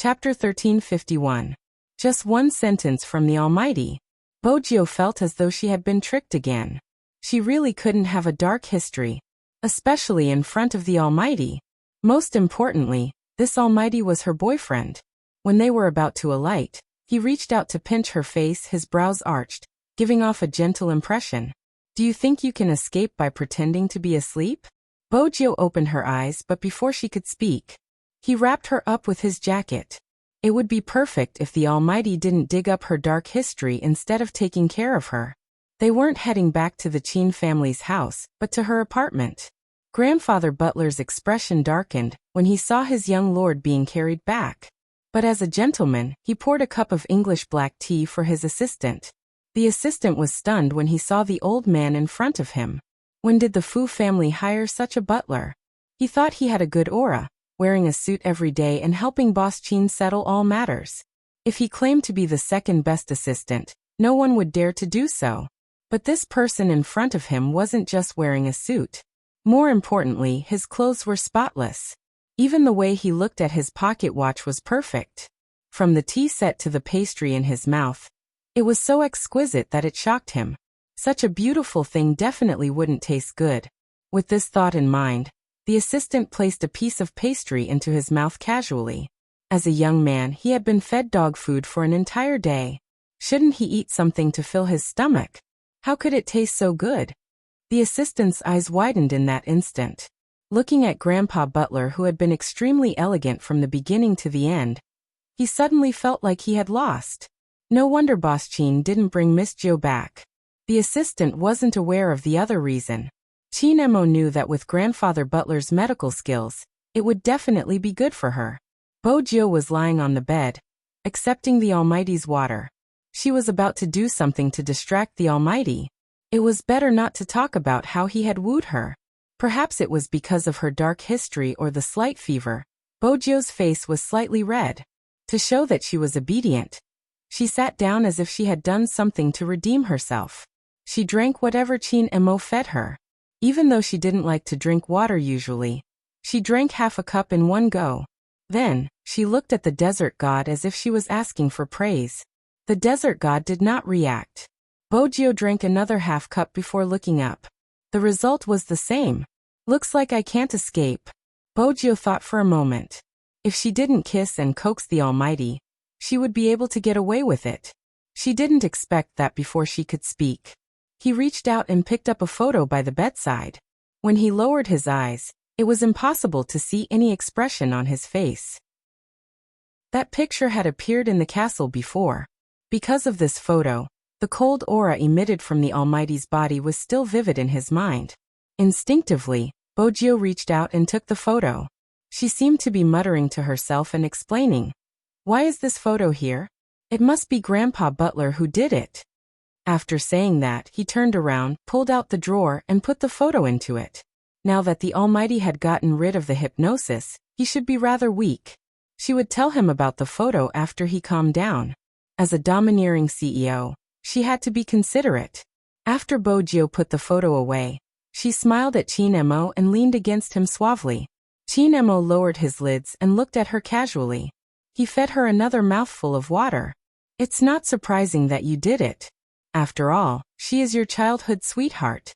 Chapter 1351. Just one sentence from the Almighty. Bojio felt as though she had been tricked again. She really couldn't have a dark history, especially in front of the Almighty. Most importantly, this Almighty was her boyfriend. When they were about to alight, he reached out to pinch her face, his brows arched, giving off a gentle impression. Do you think you can escape by pretending to be asleep? Bojio opened her eyes, but before she could speak, he wrapped her up with his jacket. It would be perfect if the Almighty didn't dig up her dark history instead of taking care of her. They weren't heading back to the Chin family's house, but to her apartment. Grandfather Butler's expression darkened when he saw his young lord being carried back. But as a gentleman, he poured a cup of English black tea for his assistant. The assistant was stunned when he saw the old man in front of him. When did the Fu family hire such a butler? He thought he had a good aura, wearing a suit every day and helping Boss Chin settle all matters. If he claimed to be the second best assistant, no one would dare to do so. But this person in front of him wasn't just wearing a suit. More importantly, his clothes were spotless. Even the way he looked at his pocket watch was perfect. From the tea set to the pastry in his mouth, it was so exquisite that it shocked him. Such a beautiful thing definitely wouldn't taste good. With this thought in mind, the assistant placed a piece of pastry into his mouth casually. As a young man, he had been fed dog food for an entire day. Shouldn't he eat something to fill his stomach? How could it taste so good? The assistant's eyes widened in that instant. Looking at Grandpa Butler, who had been extremely elegant from the beginning to the end, he suddenly felt like he had lost. No wonder Boss Chin didn't bring Miss Jo back. The assistant wasn't aware of the other reason. Chin Mo knew that with Grandfather Butler's medical skills, it would definitely be good for her. Bojio was lying on the bed, accepting the Almighty's water. She was about to do something to distract the Almighty. It was better not to talk about how he had wooed her. Perhaps it was because of her dark history or the slight fever. Bojio's face was slightly red. To show that she was obedient, she sat down as if she had done something to redeem herself. She drank whatever Chin Mo fed her. Even though she didn't like to drink water usually, she drank half a cup in one go. Then, she looked at the desert god as if she was asking for praise. The desert god did not react. Bojio drank another half cup before looking up. The result was the same. Looks like I can't escape. Bojio thought for a moment. If she didn't kiss and coax the Almighty, she would be able to get away with it. She didn't expect that before she could speak. He reached out and picked up a photo by the bedside. When he lowered his eyes, it was impossible to see any expression on his face. That picture had appeared in the castle before. Because of this photo, the cold aura emitted from the Almighty's body was still vivid in his mind. Instinctively, Bojio reached out and took the photo. She seemed to be muttering to herself and explaining. Why is this photo here? It must be Grandpa Butler who did it. After saying that, he turned around, pulled out the drawer, and put the photo into it. Now that the Almighty had gotten rid of the hypnosis, he should be rather weak. She would tell him about the photo after he calmed down. As a domineering CEO, she had to be considerate. After Bojio put the photo away, she smiled at Chin Mo and leaned against him suavely. Chin Mo lowered his lids and looked at her casually. He fed her another mouthful of water. It's not surprising that you did it. After all, she is your childhood sweetheart.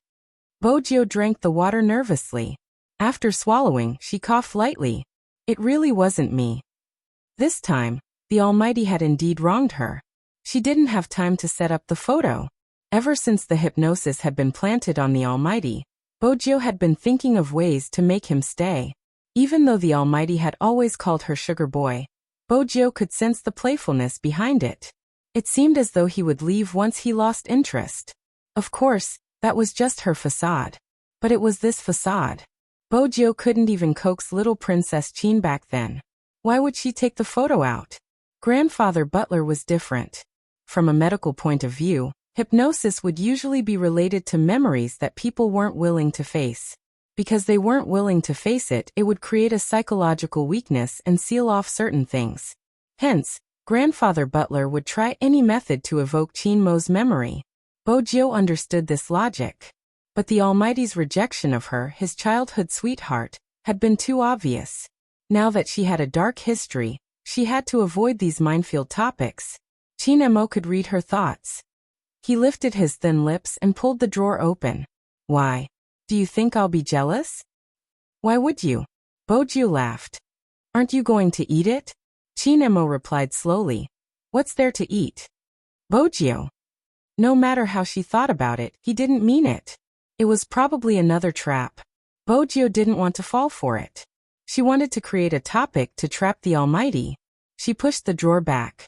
Bojio drank the water nervously. After swallowing, she coughed lightly. It really wasn't me. This time, the Almighty had indeed wronged her. She didn't have time to set up the photo. Ever since the hypnosis had been planted on the Almighty, Bojio had been thinking of ways to make him stay. Even though the Almighty had always called her sugar boy, Bojio could sense the playfulness behind it. It seemed as though he would leave once he lost interest. Of course, that was just her facade. But it was this facade. Bojio couldn't even coax little Princess Chin back then. Why would she take the photo out? Grandfather Butler was different. From a medical point of view, hypnosis would usually be related to memories that people weren't willing to face. Because they weren't willing to face it, it would create a psychological weakness and seal off certain things. Hence, Grandfather Butler would try any method to evoke Chin Mo's memory. Bojio understood this logic. But the Almighty's rejection of her, his childhood sweetheart, had been too obvious. Now that she had a dark history, She had to avoid these minefield topics. Chin Mo could read her thoughts. He lifted his thin lips and pulled the drawer open. Why? Do you think I'll be jealous? Why would you? Bojiu laughed. Aren't you going to eat it? Chin Mo replied slowly. What's there to eat? Bojiu. No matter how she thought about it, he didn't mean it. It was probably another trap. Bojiu didn't want to fall for it. She wanted to create a topic to trap the Almighty. She pushed the drawer back.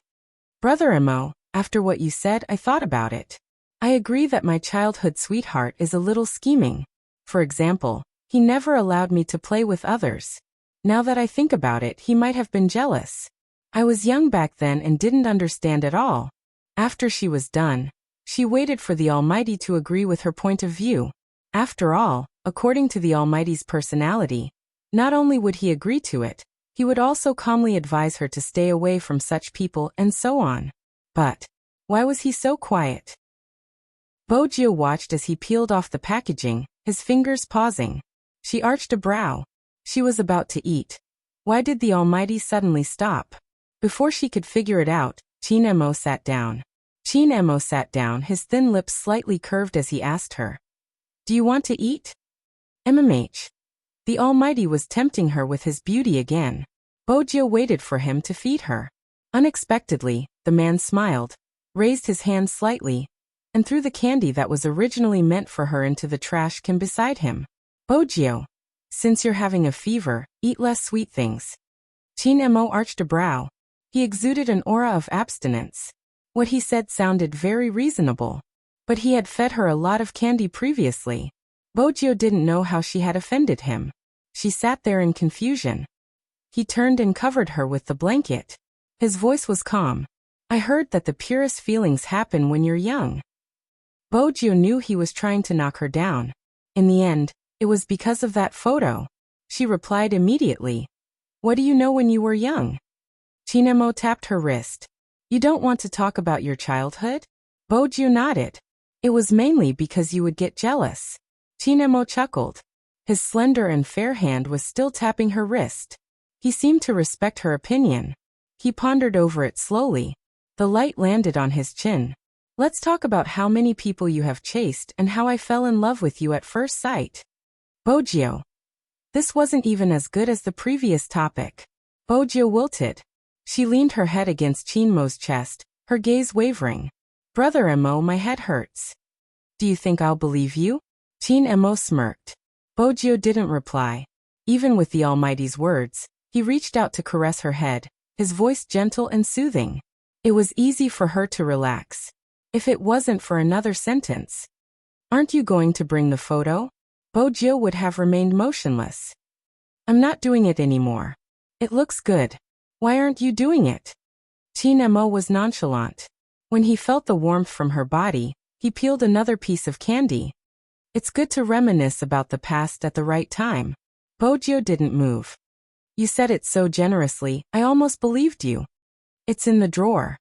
Brother Mo, after what you said, I thought about it. I agree that my childhood sweetheart is a little scheming. For example, he never allowed me to play with others. Now that I think about it, he might have been jealous. I was young back then and didn't understand at all. After she was done, she waited for the Almighty to agree with her point of view. After all, according to the Almighty's personality, not only would he agree to it, he would also calmly advise her to stay away from such people and so on. But why was he so quiet? Bojiu watched as he peeled off the packaging, his fingers pausing. She arched a brow. She was about to eat. Why did the Almighty suddenly stop? Before she could figure it out, Chin Mo sat down. Chin Mo sat down, his thin lips slightly curved as he asked her. Do you want to eat? MMH. The Almighty was tempting her with his beauty again. Bojiu waited for him to feed her. Unexpectedly, the man smiled, raised his hand slightly, and threw the candy that was originally meant for her into the trash can beside him. Bojiu, since you're having a fever, eat less sweet things. Chin Mo arched a brow. He exuded an aura of abstinence. What he said sounded very reasonable. But he had fed her a lot of candy previously. Bojiu didn't know how she had offended him. She sat there in confusion. He turned and covered her with the blanket. His voice was calm. I heard that the purest feelings happen when you're young. Bojiu knew he was trying to knock her down. In the end, it was because of that photo. She replied immediately. What do you know when you were young? Chin Mo tapped her wrist. You don't want to talk about your childhood? Bojiu nodded. It was mainly because you would get jealous. Chin Mo chuckled. His slender and fair hand was still tapping her wrist. He seemed to respect her opinion. He pondered over it slowly. The light landed on his chin. Let's talk about how many people you have chased and how I fell in love with you at first sight. Bojiu. This wasn't even as good as the previous topic. Bojiu wilted. She leaned her head against Chin Mo's chest, her gaze wavering. Brother Mo, my head hurts. Do you think I'll believe you? Chin Mo smirked. Bojiu didn't reply. Even with the Almighty's words, he reached out to caress her head, his voice gentle and soothing. It was easy for her to relax. If it wasn't for another sentence. Aren't you going to bring the photo? Bojiu would have remained motionless. I'm not doing it anymore. It looks good. Why aren't you doing it? Chin Mo was nonchalant. When he felt the warmth from her body, he peeled another piece of candy. It's good to reminisce about the past at the right time. Bojiu didn't move. You said it so generously, I almost believed you. It's in the drawer.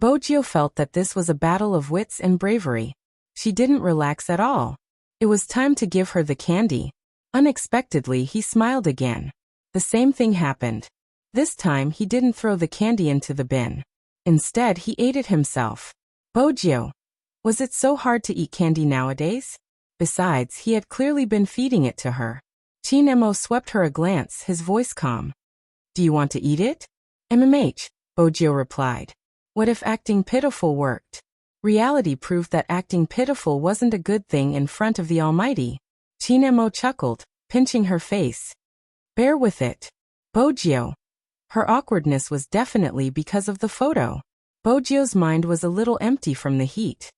Bojiu felt that this was a battle of wits and bravery. She didn't relax at all. It was time to give her the candy. Unexpectedly, he smiled again. The same thing happened. This time, he didn't throw the candy into the bin. Instead, he ate it himself. Bojiu. Was it so hard to eat candy nowadays? Besides, he had clearly been feeding it to her. Chin Mo swept her a glance, his voice calm. Do you want to eat it? MMH, Bojiu replied. What if acting pitiful worked? Reality proved that acting pitiful wasn't a good thing in front of the Almighty. Chin Mo chuckled, pinching her face. Bear with it. Bojiu. Her awkwardness was definitely because of the photo. Bojiu's mind was a little empty from the heat.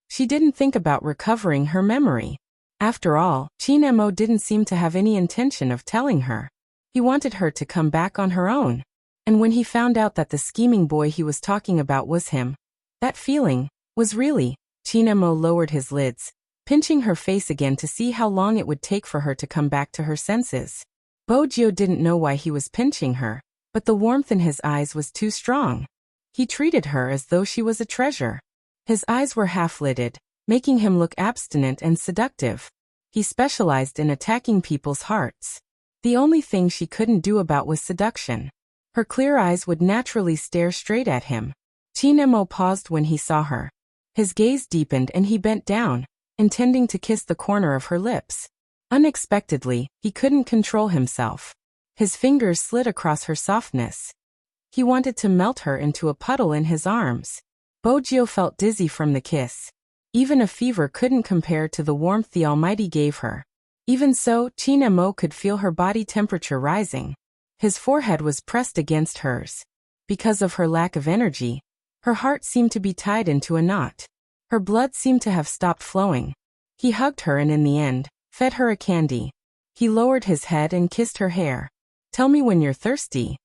She didn't think about recovering her memory. After all, Chin Mo didn't seem to have any intention of telling her. He wanted her to come back on her own. And when he found out that the scheming boy he was talking about was him, that feeling was really. Chin Mo lowered his lids, pinching her face again to see how long it would take for her to come back to her senses. Bojiu didn't know why he was pinching her, but the warmth in his eyes was too strong. He treated her as though she was a treasure. His eyes were half-lidded, making him look abstinent and seductive. He specialized in attacking people's hearts. The only thing she couldn't do about was seduction. Her clear eyes would naturally stare straight at him. Qin Mo paused when he saw her. His gaze deepened and he bent down, intending to kiss the corner of her lips. Unexpectedly, he couldn't control himself. His fingers slid across her softness. He wanted to melt her into a puddle in his arms. Bojio felt dizzy from the kiss. Even a fever couldn't compare to the warmth the Almighty gave her. Even so, Qin Mo could feel her body temperature rising. His forehead was pressed against hers. Because of her lack of energy, her heart seemed to be tied into a knot. Her blood seemed to have stopped flowing. He hugged her and in the end, fed her a candy. He lowered his head and kissed her hair. "Tell me when you're thirsty."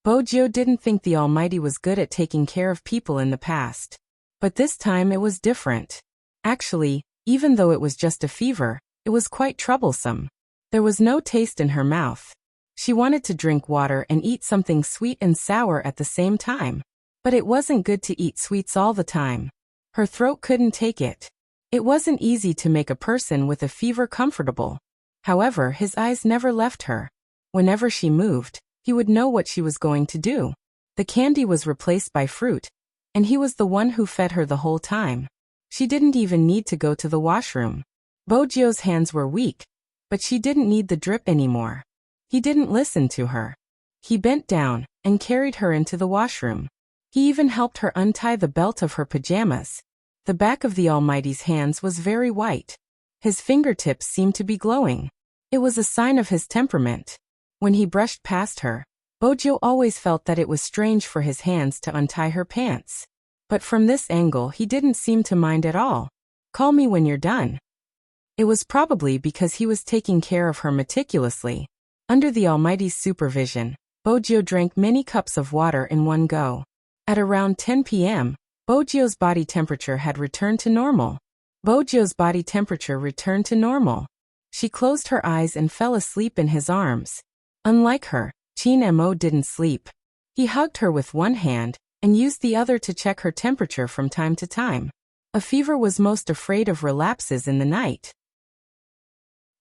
Bojio didn't think the Almighty was good at taking care of people in the past. But this time it was different. Actually, even though it was just a fever, it was quite troublesome. There was no taste in her mouth. She wanted to drink water and eat something sweet and sour at the same time. But it wasn't good to eat sweets all the time. Her throat couldn't take it. It wasn't easy to make a person with a fever comfortable. However, his eyes never left her. Whenever she moved, he would know what she was going to do. The candy was replaced by fruit, and he was the one who fed her the whole time. She didn't even need to go to the washroom. Bojio's hands were weak, but she didn't need the drip anymore. He didn't listen to her. He bent down and carried her into the washroom. He even helped her untie the belt of her pajamas. The back of the Almighty's hands was very white. His fingertips seemed to be glowing. It was a sign of his temperament. When he brushed past her, Bojio always felt that it was strange for his hands to untie her pants. But from this angle he didn't seem to mind at all. "Call me when you're done." It was probably because he was taking care of her meticulously. Under the Almighty's supervision, Bojio drank many cups of water in one go. At around 10 p.m., Bojio's body temperature had returned to normal. She closed her eyes and fell asleep in his arms. Unlike her, Qin Mo didn't sleep. He hugged her with one hand and used the other to check her temperature from time to time. A fever was most afraid of relapses in the night.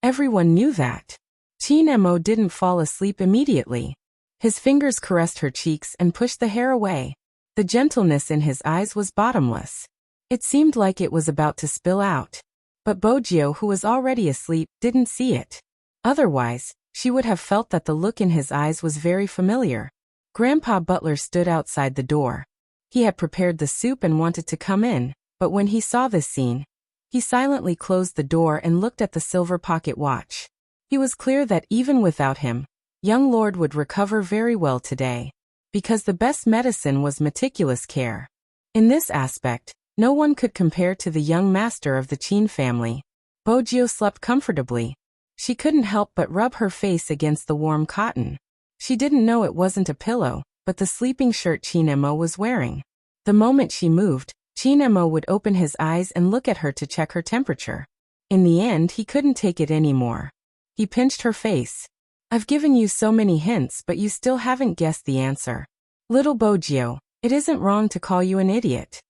Everyone knew that. Qin Mo didn't fall asleep immediately. His fingers caressed her cheeks and pushed the hair away. The gentleness in his eyes was bottomless. It seemed like it was about to spill out. But Bojio, who was already asleep, didn't see it. Otherwise, she would have felt that the look in his eyes was very familiar. Grandpa Butler stood outside the door. He had prepared the soup and wanted to come in, but when he saw this scene, he silently closed the door and looked at the silver pocket watch. He was clear that even without him, young Lord would recover very well today. Because the best medicine was meticulous care. In this aspect, no one could compare to the young master of the Qin family. Bojio slept comfortably. She couldn't help but rub her face against the warm cotton. She didn't know it wasn't a pillow, but the sleeping shirt Qin Mo was wearing. The moment she moved, Qin Mo would open his eyes and look at her to check her temperature. In the end, he couldn't take it anymore. He pinched her face. "I've given you so many hints, but you still haven't guessed the answer. Little Bojio, it isn't wrong to call you an idiot."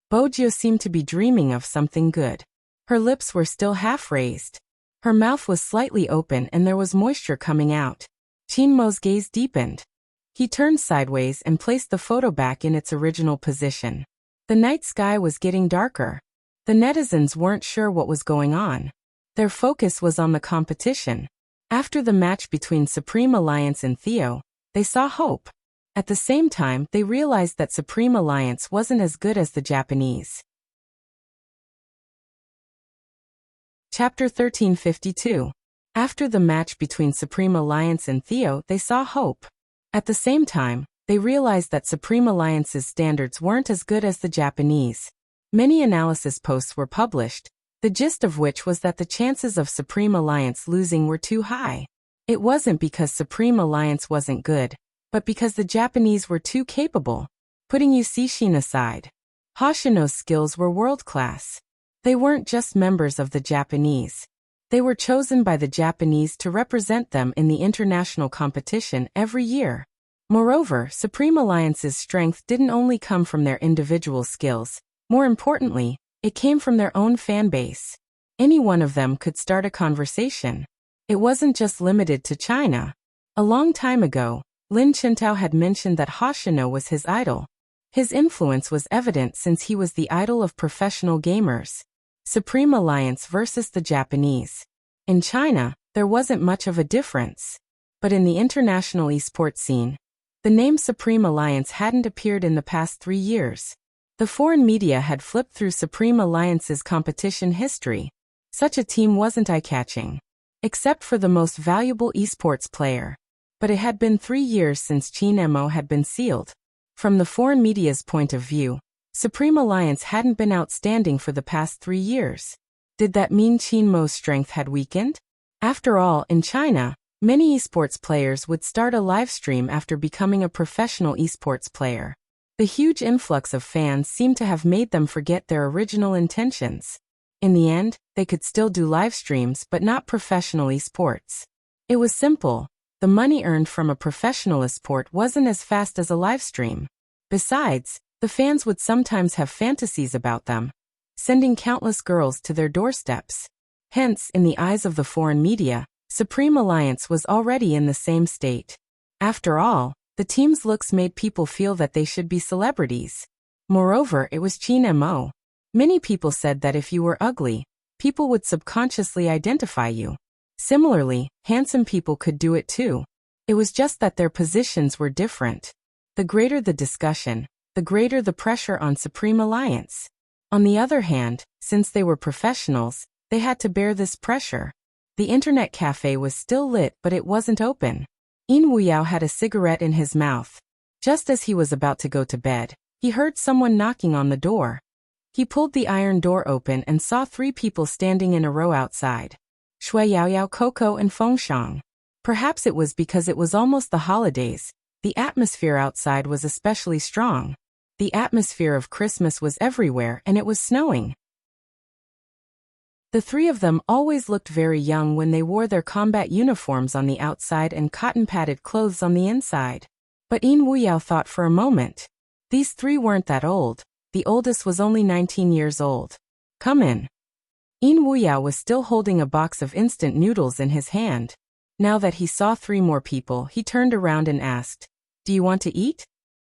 Bojio seemed to be dreaming of something good. Her lips were still half raised. Her mouth was slightly open and there was moisture coming out. Qin Mo's gaze deepened. He turned sideways and placed the photo back in its original position. The night sky was getting darker. The netizens weren't sure what was going on. Their focus was on the competition. After the match between Supreme Alliance and Theo, they saw hope. At the same time, they realized that Supreme Alliance wasn't as good as the Japanese. Chapter 1352. After the match between Supreme Alliance and Theo, they saw hope. At the same time, they realized that Supreme Alliance's standards weren't as good as the Japanese. Many analysis posts were published, the gist of which was that the chances of Supreme Alliance losing were too high. It wasn't because Supreme Alliance wasn't good, but because the Japanese were too capable. Putting Yusishin aside, Hoshino's skills were world-class. They weren't just members of the Japanese. They were chosen by the Japanese to represent them in the international competition every year. Moreover, Supreme Alliance's strength didn't only come from their individual skills. More importantly, it came from their own fan base. Any one of them could start a conversation. It wasn't just limited to China. A long time ago, Lin Chintao had mentioned that Hoshino was his idol. His influence was evident since he was the idol of professional gamers. Supreme Alliance versus the Japanese. In China, there wasn't much of a difference. But in the international esports scene, the name Supreme Alliance hadn't appeared in the past 3 years. The foreign media had flipped through Supreme Alliance's competition history. Such a team wasn't eye-catching, except for the most valuable esports player. But it had been 3 years since Qin Mo had been sealed. From the foreign media's point of view, Supreme Alliance hadn't been outstanding for the past 3 years. Did that mean Qin Mo's strength had weakened? After all, in China, many esports players would start a live stream after becoming a professional esports player. The huge influx of fans seemed to have made them forget their original intentions. In the end, they could still do live streams but not professional esports. It was simple. The money earned from a professional esport wasn't as fast as a live stream. Besides, the fans would sometimes have fantasies about them, sending countless girls to their doorsteps. Hence, in the eyes of the foreign media, Supreme Alliance was already in the same state. After all, the team's looks made people feel that they should be celebrities. Moreover, it was Qin Mo. Many people said that if you were ugly, people would subconsciously identify you. Similarly, handsome people could do it too. It was just that their positions were different. The greater the discussion, the greater the pressure on Supreme Alliance. On the other hand, since they were professionals, they had to bear this pressure. The internet cafe was still lit, but it wasn't open. Yin Wuyao had a cigarette in his mouth. Just as he was about to go to bed, he heard someone knocking on the door. He pulled the iron door open and saw 3 people standing in a row outside. Shui Yaoyao, Coco, and Fengshang. Perhaps it was because it was almost the holidays. The atmosphere outside was especially strong. The atmosphere of Christmas was everywhere and it was snowing. The 3 of them always looked very young when they wore their combat uniforms on the outside and cotton-padded clothes on the inside. But Yin Wuyao thought for a moment. These 3 weren't that old. The oldest was only 19 years old. Come in. Yin Wuyao was still holding a box of instant noodles in his hand. Now that he saw 3 more people, he turned around and asked, "Do you want to eat?"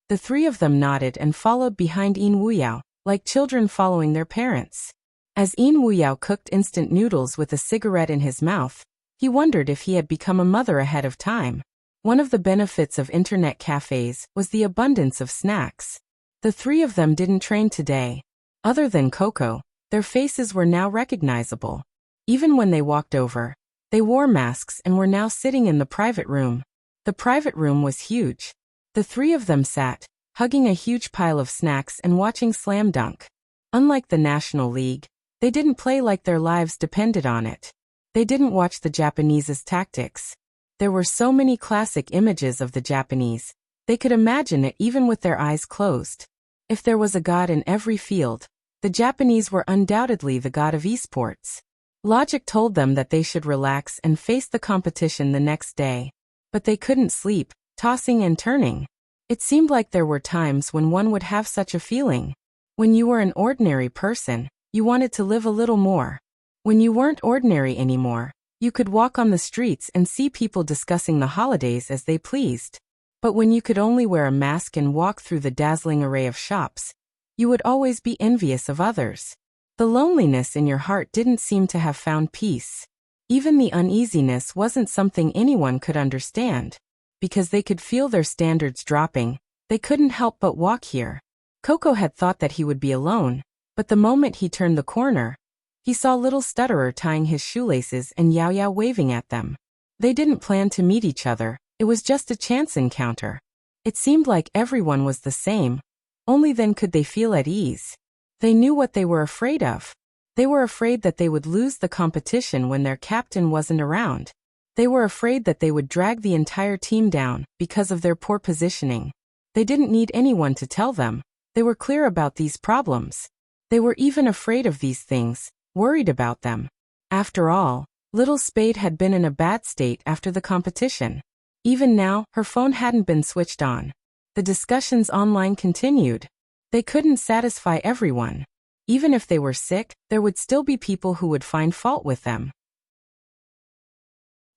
The 3 of them nodded and followed behind Yin Wuyao, like children following their parents. As Yin Wuyao cooked instant noodles with a cigarette in his mouth, he wondered if he had become a mother ahead of time. One of the benefits of internet cafes was the abundance of snacks. The 3 of them didn't train today. Other than Coco, their faces were now recognizable. Even when they walked over, they wore masks and were now sitting in the private room. The private room was huge. The 3 of them sat, hugging a huge pile of snacks and watching Slam Dunk. Unlike the National League, they didn't play like their lives depended on it. They didn't watch the Japanese's tactics. There were so many classic images of the Japanese, they could imagine it even with their eyes closed. If there was a god in every field, the Japanese were undoubtedly the god of esports. Logic told them that they should relax and face the competition the next day. But they couldn't sleep, tossing and turning. It seemed like there were times when one would have such a feeling. When you were an ordinary person, you wanted to live a little more. When you weren't ordinary anymore, you could walk on the streets and see people discussing the holidays as they pleased. But when you could only wear a mask and walk through the dazzling array of shops, you would always be envious of others. The loneliness in your heart didn't seem to have found peace. Even the uneasiness wasn't something anyone could understand. Because they could feel their standards dropping, they couldn't help but walk here. Coco had thought that he would be alone, but the moment he turned the corner, he saw little Stutterer tying his shoelaces and Yao Yao waving at them. They didn't plan to meet each other, it was just a chance encounter. It seemed like everyone was the same. Only then could they feel at ease. They knew what they were afraid of. They were afraid that they would lose the competition when their captain wasn't around. They were afraid that they would drag the entire team down because of their poor positioning. They didn't need anyone to tell them. They were clear about these problems. They were even afraid of these things, worried about them. After all, Little Spade had been in a bad state after the competition. Even now, her phone hadn't been switched on. The discussions online continued. They couldn't satisfy everyone. Even if they were sick, there would still be people who would find fault with them.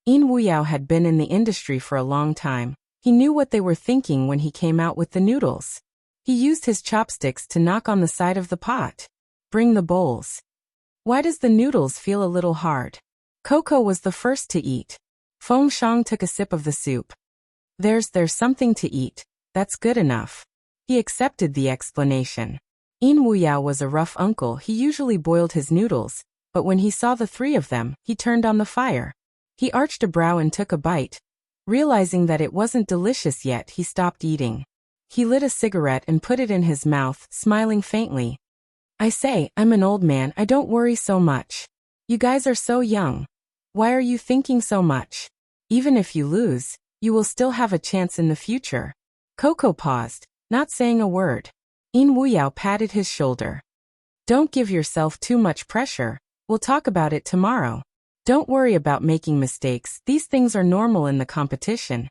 Yin Wuyao had been in the industry for a long time. He knew what they were thinking when he came out with the noodles. He used his chopsticks to knock on the side of the pot. Bring the bowls. Why does the noodles feel a little hard? Coco was the first to eat. Feng Shang took a sip of the soup. There's something to eat. That's good enough. He accepted the explanation. In Wuyao was a rough uncle. He usually boiled his noodles, but when he saw the three of them, he turned on the fire. He arched a brow and took a bite. Realizing that it wasn't delicious yet, he stopped eating. He lit a cigarette and put it in his mouth, smiling faintly. I say, I'm an old man. I don't worry so much. You guys are so young. Why are you thinking so much? Even if you lose, you will still have a chance in the future. Coco paused, not saying a word. In Wuyao patted his shoulder. Don't give yourself too much pressure. We'll talk about it tomorrow. Don't worry about making mistakes. These things are normal in the competition.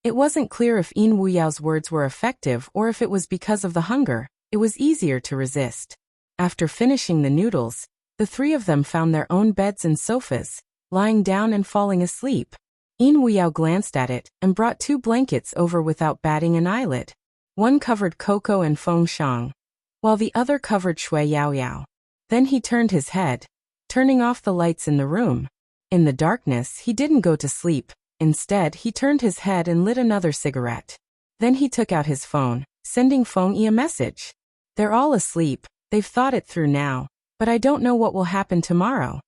It wasn't clear if In Wuyao's words were effective or if it was because of the hunger. It was easier to resist. After finishing the noodles, the three of them found their own beds and sofas, lying down and falling asleep. In Wuyao glanced at it and brought 2 blankets over without batting an eyelid. One covered Coco and Feng Shang, while the other covered Shui Yaoyao. Then he turned his head, turning off the lights in the room. In the darkness, he didn't go to sleep. Instead, he turned his head and lit another cigarette. Then he took out his phone, sending Feng Yi a message. They're all asleep. They've thought it through now, but I don't know what will happen tomorrow.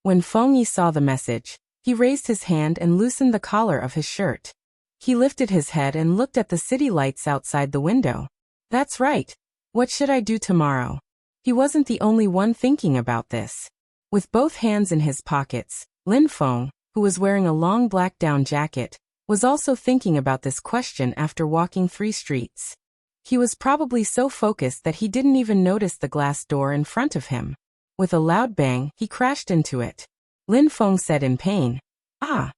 When Feng Yi saw the message, he raised his hand and loosened the collar of his shirt. He lifted his head and looked at the city lights outside the window. That's right. What should I do tomorrow? He wasn't the only one thinking about this. With both hands in his pockets, Lin Feng, who was wearing a long black down jacket, was also thinking about this question after walking 3 streets. He was probably so focused that he didn't even notice the glass door in front of him. With a loud bang, he crashed into it. Lin Feng said in pain, "Ah."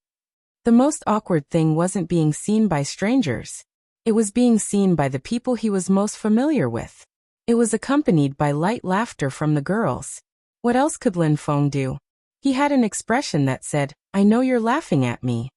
The most awkward thing wasn't being seen by strangers. It was being seen by the people he was most familiar with. It was accompanied by light laughter from the girls. What else could Lin Feng do? He had an expression that said, "I know you're laughing at me."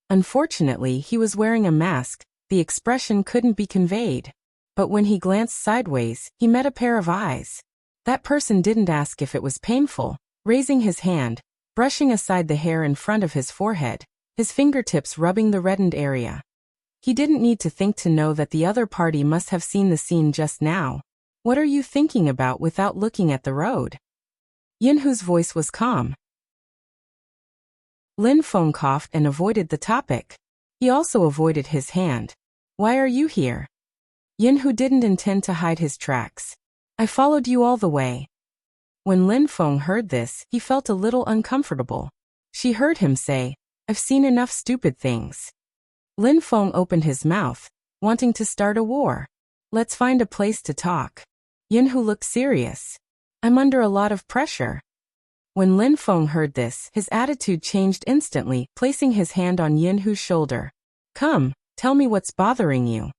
Unfortunately, he was wearing a mask. The expression couldn't be conveyed. But when he glanced sideways, he met a pair of eyes. That person didn't ask if it was painful. Raising his hand, brushing aside the hair in front of his forehead, his fingertips rubbing the reddened area. He didn't need to think to know that the other party must have seen the scene just now. What are you thinking about without looking at the road? Yinhu's voice was calm. Lin Feng coughed and avoided the topic. He also avoided his hand. Why are you here? Yinhu didn't intend to hide his tracks. I followed you all the way. When Lin Feng heard this, he felt a little uncomfortable. She heard him say, I've seen enough stupid things. Lin Feng opened his mouth, wanting to start a war. Let's find a place to talk. Yinhu looked serious. I'm under a lot of pressure. When Lin Feng heard this, his attitude changed instantly, placing his hand on Yinhu's shoulder. Come, tell me what's bothering you.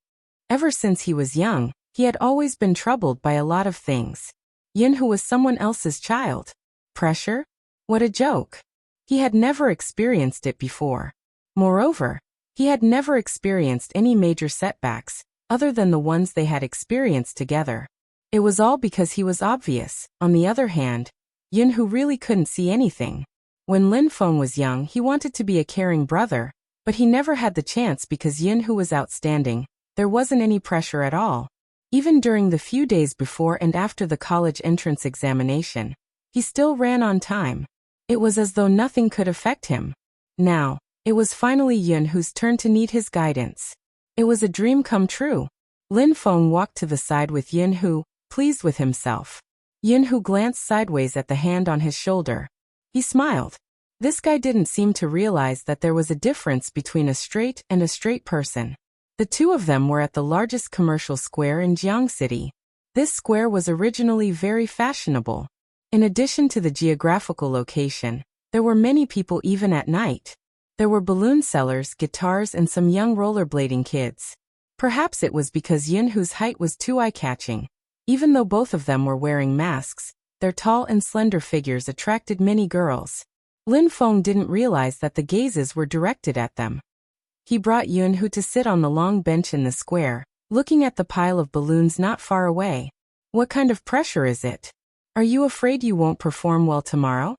Ever since he was young, he had always been troubled by a lot of things. Yinhu was someone else's child. Pressure? What a joke. He had never experienced it before. Moreover, he had never experienced any major setbacks, other than the ones they had experienced together. It was all because he was obvious. On the other hand, Yinhu really couldn't see anything. When Lin Feng was young, he wanted to be a caring brother, but he never had the chance because Yinhu was outstanding. There wasn't any pressure at all. Even during the few days before and after the college entrance examination, he still ran on time. It was as though nothing could affect him. Now, it was finally Yinhu's turn to need his guidance. It was a dream come true. Lin Feng walked to the side with Yinhu, pleased with himself. Yinhu glanced sideways at the hand on his shoulder. He smiled. This guy didn't seem to realize that there was a difference between a straight and a straight person. The two of them were at the largest commercial square in Jiang City. This square was originally very fashionable. In addition to the geographical location, there were many people even at night. There were balloon sellers, guitars, and some young rollerblading kids. Perhaps it was because Yinhu's height was too eye-catching. Even though both of them were wearing masks, their tall and slender figures attracted many girls. Lin Feng didn't realize that the gazes were directed at them. He brought Yunhu to sit on the long bench in the square, looking at the pile of balloons not far away. What kind of pressure is it? Are you afraid you won't perform well tomorrow?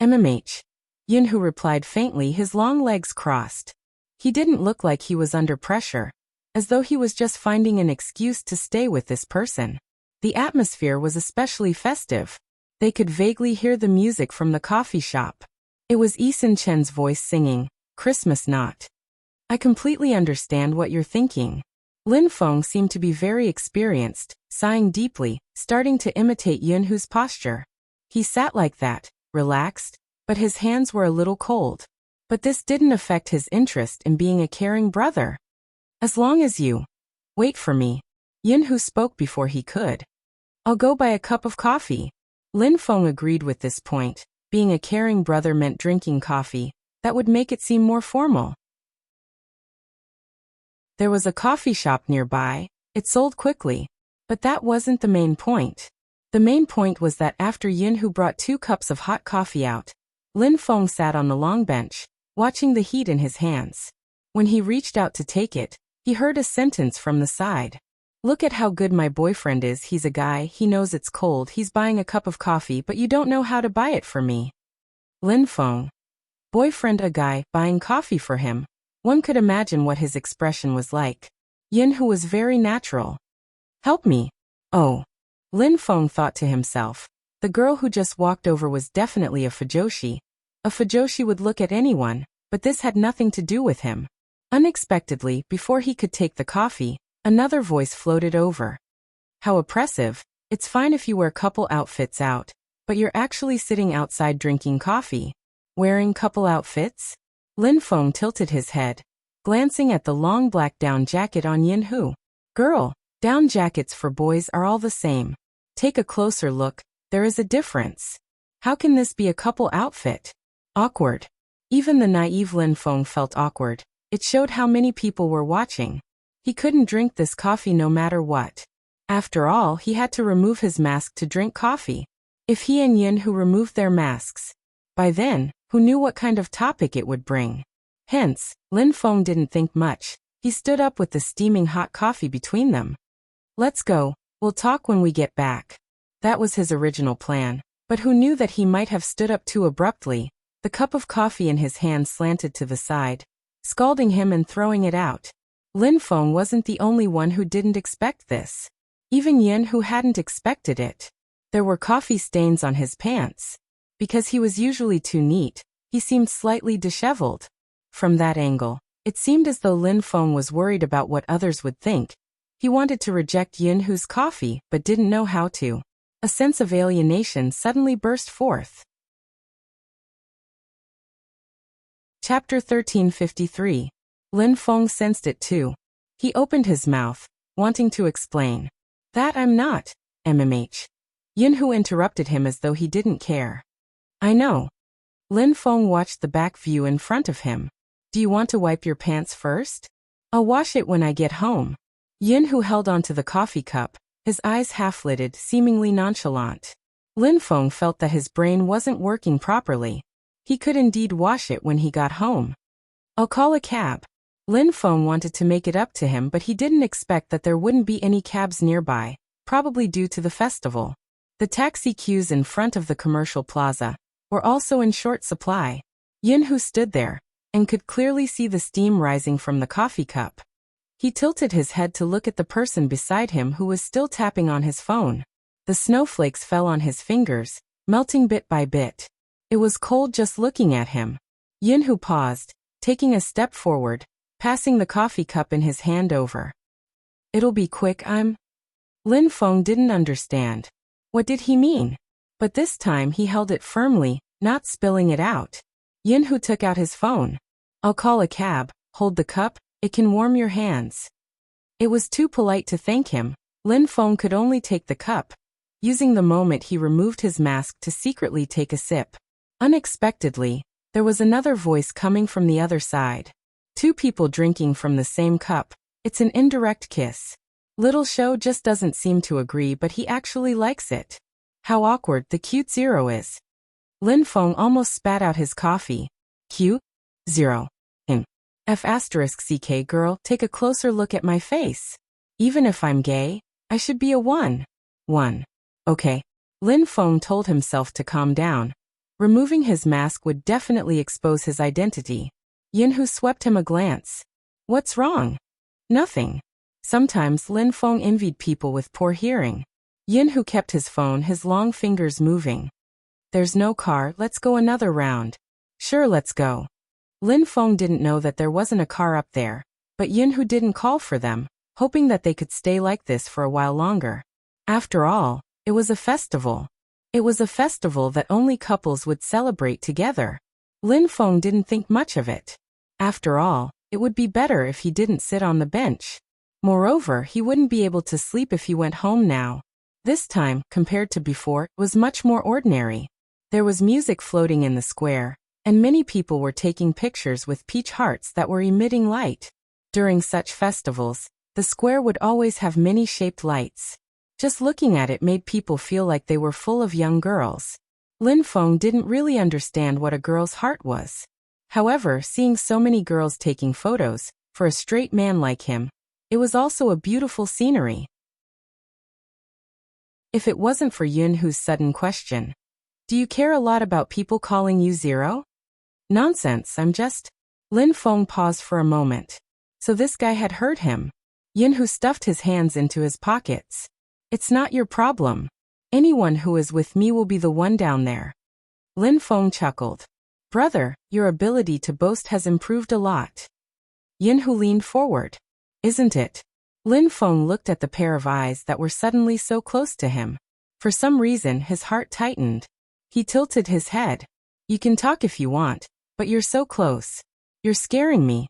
MMH. Yunhu replied faintly, his long legs crossed. He didn't look like he was under pressure, as though he was just finding an excuse to stay with this person. The atmosphere was especially festive. They could vaguely hear the music from the coffee shop. It was Eason Chen's voice singing, "Christmas Knot." I completely understand what you're thinking. Lin Feng seemed to be very experienced, sighing deeply, starting to imitate Yunhu's posture. He sat like that, relaxed, but his hands were a little cold. But this didn't affect his interest in being a caring brother. As long as you wait for me. Yunhu spoke before he could. I'll go buy a cup of coffee. Lin Feng agreed with this point. Being a caring brother meant drinking coffee. That would make it seem more formal. There was a coffee shop nearby. It sold quickly. But that wasn't the main point. The main point was that after Yunhu brought 2 cups of hot coffee out, Lin Feng sat on the long bench, watching the heat in his hands. When he reached out to take it, he heard a sentence from the side. Look at how good my boyfriend is. He's a guy, he knows it's cold, he's buying a cup of coffee, but you don't know how to buy it for me. Lin Feng. Boyfriend, a guy, buying coffee for him. One could imagine what his expression was like. Yunhu was very natural. Help me. Oh. Lin Feng thought to himself. The girl who just walked over was definitely a fujoshi. A fujoshi would look at anyone, but this had nothing to do with him. Unexpectedly, before he could take the coffee, another voice floated over. How oppressive. It's fine if you wear couple outfits out, but you're actually sitting outside drinking coffee. Wearing couple outfits? Lin Feng tilted his head, glancing at the long black down jacket on Yunhu. Girl, down jackets for boys are all the same. Take a closer look, there is a difference. How can this be a couple outfit? Awkward. Even the naive Lin Feng felt awkward. It showed how many people were watching. He couldn't drink this coffee no matter what. After all, he had to remove his mask to drink coffee. If he and Yunhu removed their masks, by then, who knew what kind of topic it would bring? Hence, Lin Feng didn't think much. He stood up with the steaming hot coffee between them. Let's go, we'll talk when we get back. That was his original plan. But who knew that he might have stood up too abruptly? The cup of coffee in his hand slanted to the side, scalding him and throwing it out. Lin Feng wasn't the only one who didn't expect this. Even Yunhu hadn't expected it. There were coffee stains on his pants. Because he was usually too neat, he seemed slightly disheveled. From that angle, it seemed as though Lin Feng was worried about what others would think. He wanted to reject Yunhu's coffee, but didn't know how to. A sense of alienation suddenly burst forth. Chapter 1353. Lin Feng sensed it too. He opened his mouth, wanting to explain. That I'm not, MMH. Yunhu interrupted him as though he didn't care. I know. Lin Feng watched the back view in front of him. Do you want to wipe your pants first? I'll wash it when I get home. Yunhu held onto the coffee cup, his eyes half-lidded, seemingly nonchalant. Lin Feng felt that his brain wasn't working properly. He could indeed wash it when he got home. I'll call a cab. Lin Feng wanted to make it up to him, but he didn't expect that there wouldn't be any cabs nearby, probably due to the festival. The taxi queues in front of the commercial plaza were also in short supply. Yunhu stood there and could clearly see the steam rising from the coffee cup. He tilted his head to look at the person beside him who was still tapping on his phone. The snowflakes fell on his fingers, melting bit by bit. It was cold just looking at him. Yunhu paused, taking a step forward, passing the coffee cup in his hand over. It'll be quick, Lin Feng didn't understand. What did he mean? But this time he held it firmly, not spilling it out. Yunhu took out his phone. I'll call a cab, hold the cup, it can warm your hands. It was too polite to thank him. Lin Feng could only take the cup. Using the moment, he removed his mask to secretly take a sip. Unexpectedly, there was another voice coming from the other side. 2 people drinking from the same cup. It's an indirect kiss. Little Show just doesn't seem to agree, but he actually likes it. How awkward the cute zero is. Lin Feng almost spat out his coffee. Cute? Zero. F***ck girl, take a closer look at my face. Even if I'm gay, I should be a 1. Okay. Lin Feng told himself to calm down. Removing his mask would definitely expose his identity. Yinhu swept him a glance. What's wrong? Nothing. Sometimes Lin Feng envied people with poor hearing. Yinhu kept his phone, his long fingers moving. There's no car, let's go another round. Sure, let's go. Lin Feng didn't know that there wasn't a car up there, but Yinhu didn't call for them, hoping that they could stay like this for a while longer. After all, it was a festival. It was a festival that only couples would celebrate together. Lin Feng didn't think much of it. After all, it would be better if he didn't sit on the bench. Moreover, he wouldn't be able to sleep if he went home now. This time, compared to before, was much more ordinary. There was music floating in the square, and many people were taking pictures with peach hearts that were emitting light. During such festivals, the square would always have many shaped lights. Just looking at it made people feel like they were full of young girls. Lin Feng didn't really understand what a girl's heart was. However, seeing so many girls taking photos, for a straight man like him, it was also a beautiful scenery. If it wasn't for Yunhu's sudden question, do you care a lot about people calling you Zero? Nonsense, I'm just... Lin Feng paused for a moment. So this guy had heard him. Yunhu stuffed his hands into his pockets. It's not your problem. Anyone who is with me will be the one down there. Lin Feng chuckled. Brother, your ability to boast has improved a lot. Yunhu leaned forward. Isn't it? Lin Feng looked at the pair of eyes that were suddenly so close to him. For some reason, his heart tightened. He tilted his head. You can talk if you want, but you're so close. You're scaring me.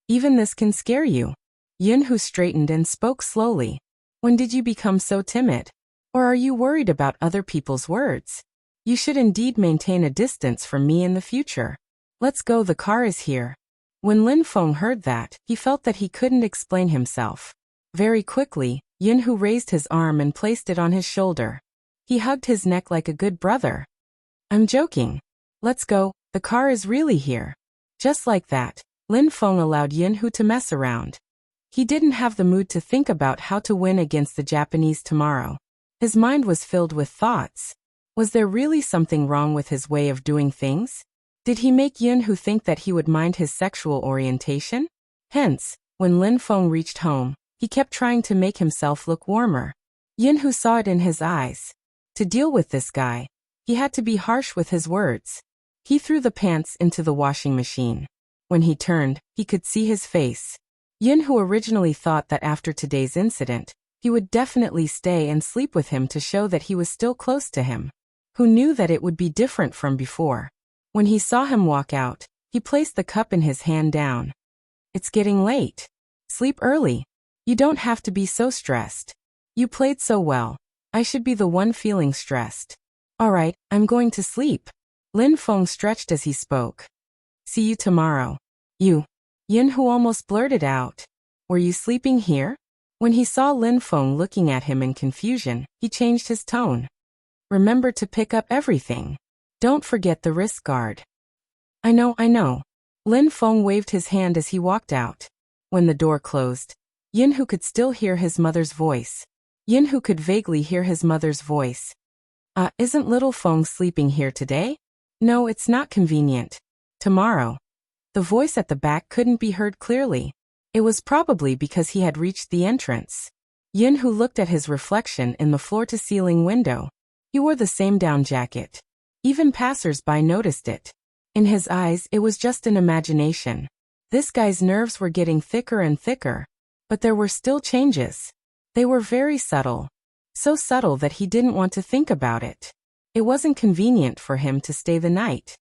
Even this can scare you. Yunhu straightened and spoke slowly. When did you become so timid? Or are you worried about other people's words? You should indeed maintain a distance from me in the future. Let's go, the car is here. When Lin Feng heard that, he felt that he couldn't explain himself. Very quickly, Yunhu raised his arm and placed it on his shoulder. He hugged his neck like a good brother. I'm joking. Let's go, the car is really here. Just like that, Lin Feng allowed Yunhu to mess around. He didn't have the mood to think about how to win against the Japanese tomorrow. His mind was filled with thoughts. Was there really something wrong with his way of doing things? Did he make Yunhu think that he would mind his sexual orientation? Hence, when Lin Feng reached home, he kept trying to make himself look warmer. Yunhu saw it in his eyes. To deal with this guy, he had to be harsh with his words. He threw the pants into the washing machine. When he turned, he could see his face. Yunhu originally thought that after today's incident, he would definitely stay and sleep with him to show that he was still close to him. Who knew that it would be different from before? When he saw him walk out, he placed the cup in his hand down. It's getting late. Sleep early. You don't have to be so stressed. You played so well. I should be the one feeling stressed. All right, I'm going to sleep. Lin Feng stretched as he spoke. See you tomorrow. You. Yunhu almost blurted out. Were you sleeping here? When he saw Lin Feng looking at him in confusion, he changed his tone. Remember to pick up everything. Don't forget the wrist guard. I know. Lin Feng waved his hand as he walked out. When the door closed, Yunhu could still hear his mother's voice. Yunhu could vaguely hear his mother's voice. Isn't little Feng sleeping here today? No, it's not convenient. Tomorrow. The voice at the back couldn't be heard clearly. It was probably because he had reached the entrance. Yunhu looked at his reflection in the floor-to-ceiling window. He wore the same down jacket. Even passers-by noticed it. In his eyes, it was just an imagination. This guy's nerves were getting thicker and thicker. But there were still changes. They were very subtle. So subtle that he didn't want to think about it. It wasn't convenient for him to stay the night.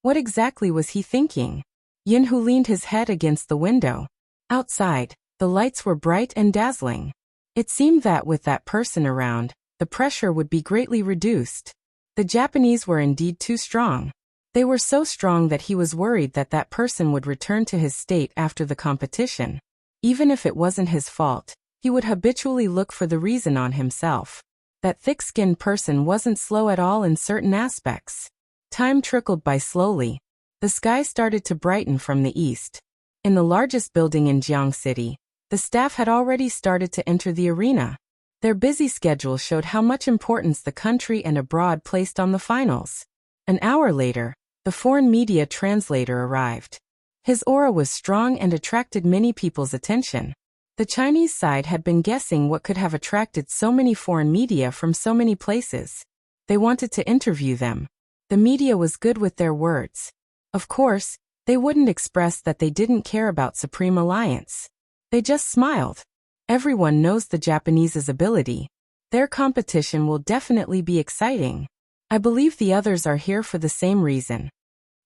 What exactly was he thinking? Yunhu leaned his head against the window. Outside, the lights were bright and dazzling. It seemed that with that person around, the pressure would be greatly reduced. The Japanese were indeed too strong. They were so strong that he was worried that that person would return to his state after the competition. Even if it wasn't his fault, he would habitually look for the reason on himself. That thick-skinned person wasn't slow at all in certain aspects. Time trickled by slowly. The sky started to brighten from the east. In the largest building in Jiang City, the staff had already started to enter the arena. Their busy schedule showed how much importance the country and abroad placed on the finals. An hour later, the foreign media translator arrived. His aura was strong and attracted many people's attention. The Chinese side had been guessing what could have attracted so many foreign media from so many places. They wanted to interview them. The media was good with their words. Of course, they wouldn't express that they didn't care about Supreme Alliance. They just smiled. Everyone knows the Japanese's ability. Their competition will definitely be exciting. I believe the others are here for the same reason.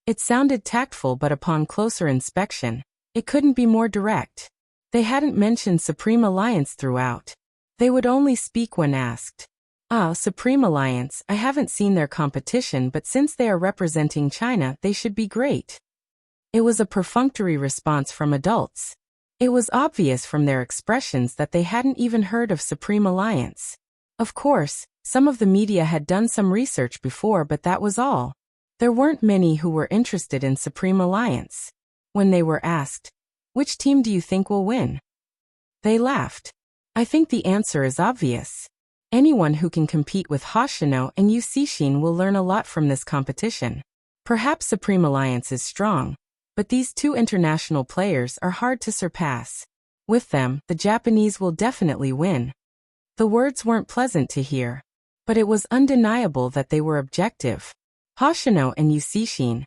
It sounded tactful, but upon closer inspection, it couldn't be more direct. They hadn't mentioned Supreme Alliance throughout. They would only speak when asked. Supreme Alliance, I haven't seen their competition, but since they are representing China, they should be great. It was a perfunctory response from adults. It was obvious from their expressions that they hadn't even heard of Supreme Alliance. Of course, some of the media had done some research before, but that was all. There weren't many who were interested in Supreme Alliance. When they were asked, "Which team do you think will win?" they laughed. I think the answer is obvious. Anyone who can compete with Hoshino and Yu Cixin will learn a lot from this competition. Perhaps Supreme Alliance is strong, but these two international players are hard to surpass. With them, the Japanese will definitely win. The words weren't pleasant to hear, but it was undeniable that they were objective. Hoshino and Yu Cixin.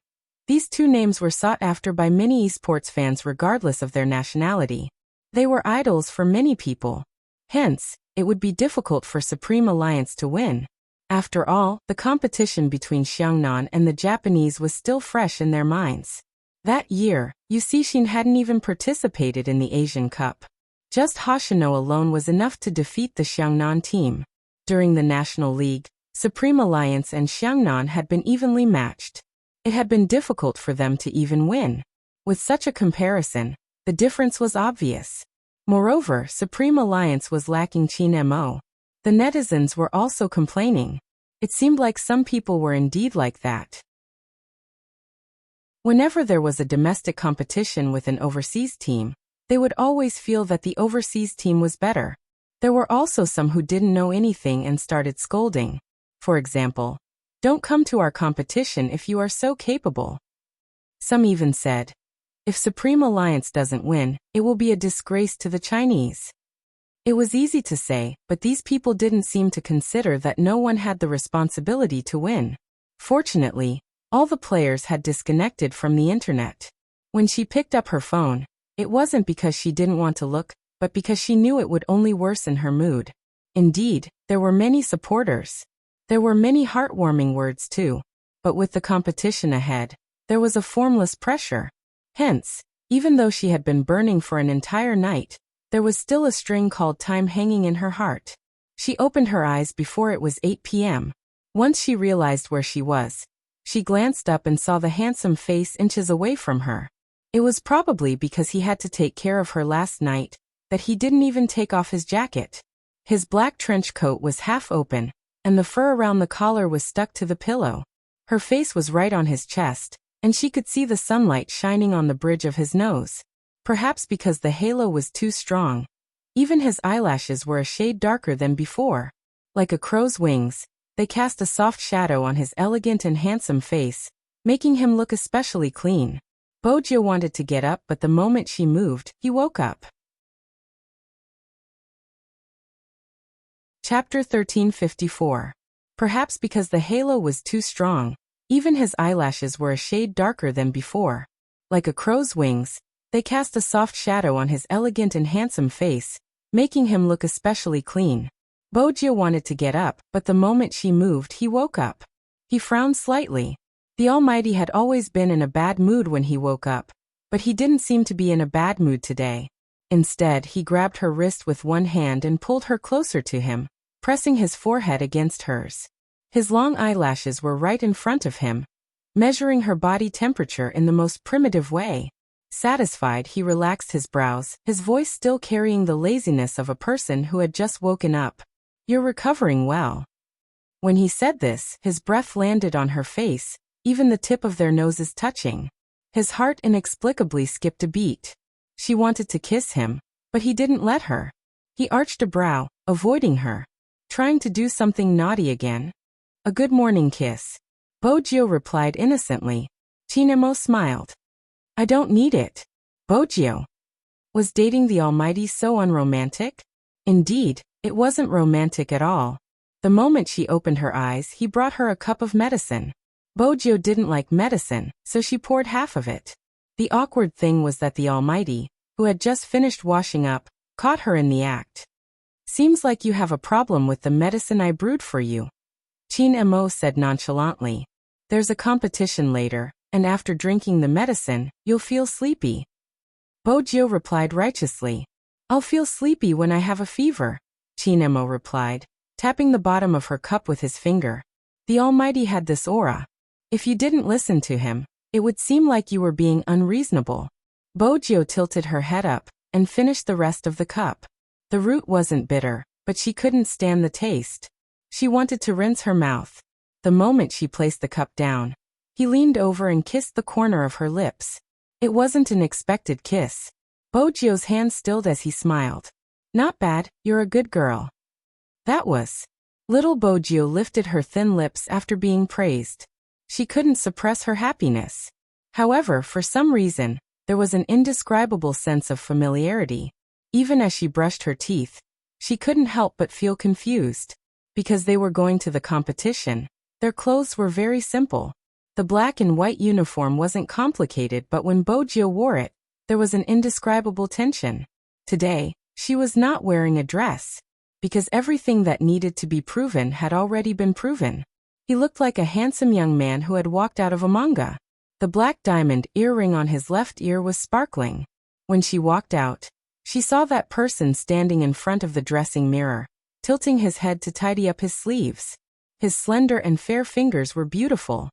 These two names were sought after by many esports fans regardless of their nationality. They were idols for many people. Hence, it would be difficult for Supreme Alliance to win. After all, the competition between Xiangnan and the Japanese was still fresh in their minds. That year, Yu Cixin hadn't even participated in the Asian Cup. Just Hoshino alone was enough to defeat the Xiangnan team. During the National League, Supreme Alliance and Xiangnan had been evenly matched. It had been difficult for them to even win. With such a comparison, the difference was obvious. Moreover, Supreme Alliance was lacking Qin Mo. The netizens were also complaining. It seemed like some people were indeed like that. Whenever there was a domestic competition with an overseas team, they would always feel that the overseas team was better. There were also some who didn't know anything and started scolding. For example, "Don't come to our competition if you are so capable." Some even said, "If Supreme Alliance doesn't win, it will be a disgrace to the Chinese." It was easy to say, but these people didn't seem to consider that no one had the responsibility to win. Fortunately, all the players had disconnected from the internet. When she picked up her phone, it wasn't because she didn't want to look, but because she knew it would only worsen her mood. Indeed, there were many supporters. There were many heartwarming words too, but with the competition ahead, there was a formless pressure. Hence, even though she had been burning for an entire night, there was still a string called time hanging in her heart. She opened her eyes before it was 8 p.m. Once she realized where she was, she glanced up and saw the handsome face inches away from her. It was probably because he had to take care of her last night that he didn't even take off his jacket. His black trench coat was half open, and the fur around the collar was stuck to the pillow. Her face was right on his chest, and she could see the sunlight shining on the bridge of his nose. Perhaps because the halo was too strong, even his eyelashes were a shade darker than before. Like a crow's wings, they cast a soft shadow on his elegant and handsome face, making him look especially clean. Bojio wanted to get up, but the moment she moved, he woke up. Chapter 1354. Perhaps because the halo was too strong, even his eyelashes were a shade darker than before. Like a crow's wings, they cast a soft shadow on his elegant and handsome face, making him look especially clean. Bojio wanted to get up, but the moment she moved, he woke up. He frowned slightly. The Almighty had always been in a bad mood when he woke up, but he didn't seem to be in a bad mood today. Instead, he grabbed her wrist with one hand and pulled her closer to him, pressing his forehead against hers. His long eyelashes were right in front of him, measuring her body temperature in the most primitive way. Satisfied, he relaxed his brows, his voice still carrying the laziness of a person who had just woken up. "You're recovering well." When he said this, his breath landed on her face, even the tip of their noses touching. His heart inexplicably skipped a beat. She wanted to kiss him, but he didn't let her. He arched a brow, avoiding her. Trying to do something naughty again? A good morning kiss. Bojio replied innocently. Chinemo smiled. I don't need it. Bojio. Was dating the Almighty so unromantic? Indeed, it wasn't romantic at all. The moment she opened her eyes, he brought her a cup of medicine. Bojio didn't like medicine, so she poured half of it. The awkward thing was that the Almighty, who had just finished washing up, caught her in the act. Seems like you have a problem with the medicine I brewed for you. Chin-mo said nonchalantly. There's a competition later, and after drinking the medicine, you'll feel sleepy. Bojio replied righteously. I'll feel sleepy when I have a fever, Chin-mo replied, tapping the bottom of her cup with his finger. The Almighty had this aura. If you didn't listen to him, it would seem like you were being unreasonable. Bojio tilted her head up and finished the rest of the cup. The root wasn't bitter, but she couldn't stand the taste. She wanted to rinse her mouth. The moment she placed the cup down, he leaned over and kissed the corner of her lips. It wasn't an expected kiss. Bojio's hand stilled as he smiled. Not bad, you're a good girl. That was. Little Bojio lifted her thin lips after being praised. She couldn't suppress her happiness. However, for some reason, there was an indescribable sense of familiarity. Even as she brushed her teeth, she couldn't help but feel confused. Because they were going to the competition, their clothes were very simple. The black and white uniform wasn't complicated, but when Bojio wore it, there was an indescribable tension. Today, she was not wearing a dress. Because everything that needed to be proven had already been proven. He looked like a handsome young man who had walked out of a manga. The black diamond earring on his left ear was sparkling. When she walked out, she saw that person standing in front of the dressing mirror, tilting his head to tidy up his sleeves. His slender and fair fingers were beautiful.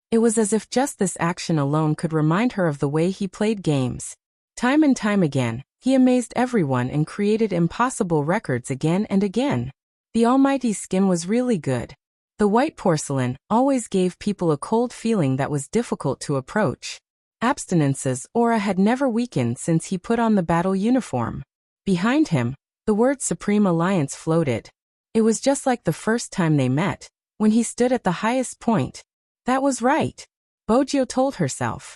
It was as if just this action alone could remind her of the way he played games. Time and time again, he amazed everyone and created impossible records again and again. The Almighty's skin was really good. The white porcelain always gave people a cold feeling that was difficult to approach. Abstinence's aura had never weakened since he put on the battle uniform. Behind him, the word Supreme Alliance floated. It was just like the first time they met, when he stood at the highest point. That was right, Bojio told herself.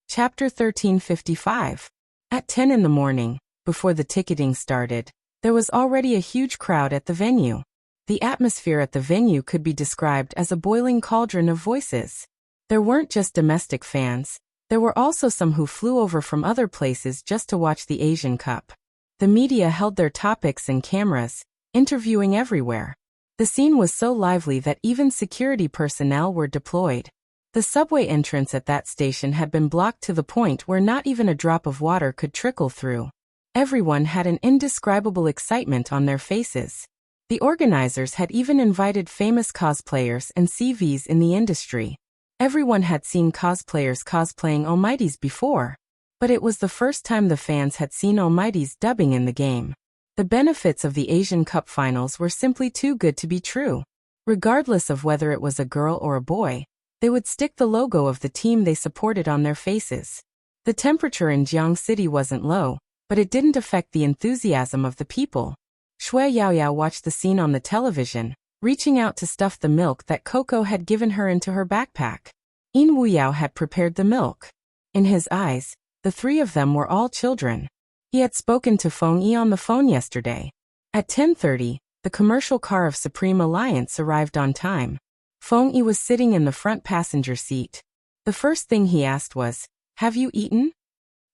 Chapter 1355. At 10 in the morning, before the ticketing started, there was already a huge crowd at the venue. The atmosphere at the venue could be described as a boiling cauldron of voices. There weren't just domestic fans, there were also some who flew over from other places just to watch the Asian Cup. The media held their topics and cameras, interviewing everywhere. The scene was so lively that even security personnel were deployed. The subway entrance at that station had been blocked to the point where not even a drop of water could trickle through. Everyone had an indescribable excitement on their faces. The organizers had even invited famous cosplayers and CVs in the industry. Everyone had seen cosplayers cosplaying Almighties before, but it was the first time the fans had seen Almighties dubbing in the game. The benefits of the Asian Cup finals were simply too good to be true. Regardless of whether it was a girl or a boy, they would stick the logo of the team they supported on their faces. The temperature in Jiang City wasn't low, but it didn't affect the enthusiasm of the people. Shui Yaoyao watched the scene on the television, reaching out to stuff the milk that Coco had given her into her backpack. Yin Wuyao had prepared the milk. In his eyes, the three of them were all children. He had spoken to Feng Yi on the phone yesterday. At 10:30, the commercial car of Supreme Alliance arrived on time. Feng Yi was sitting in the front passenger seat. The first thing he asked was, "Have you eaten?"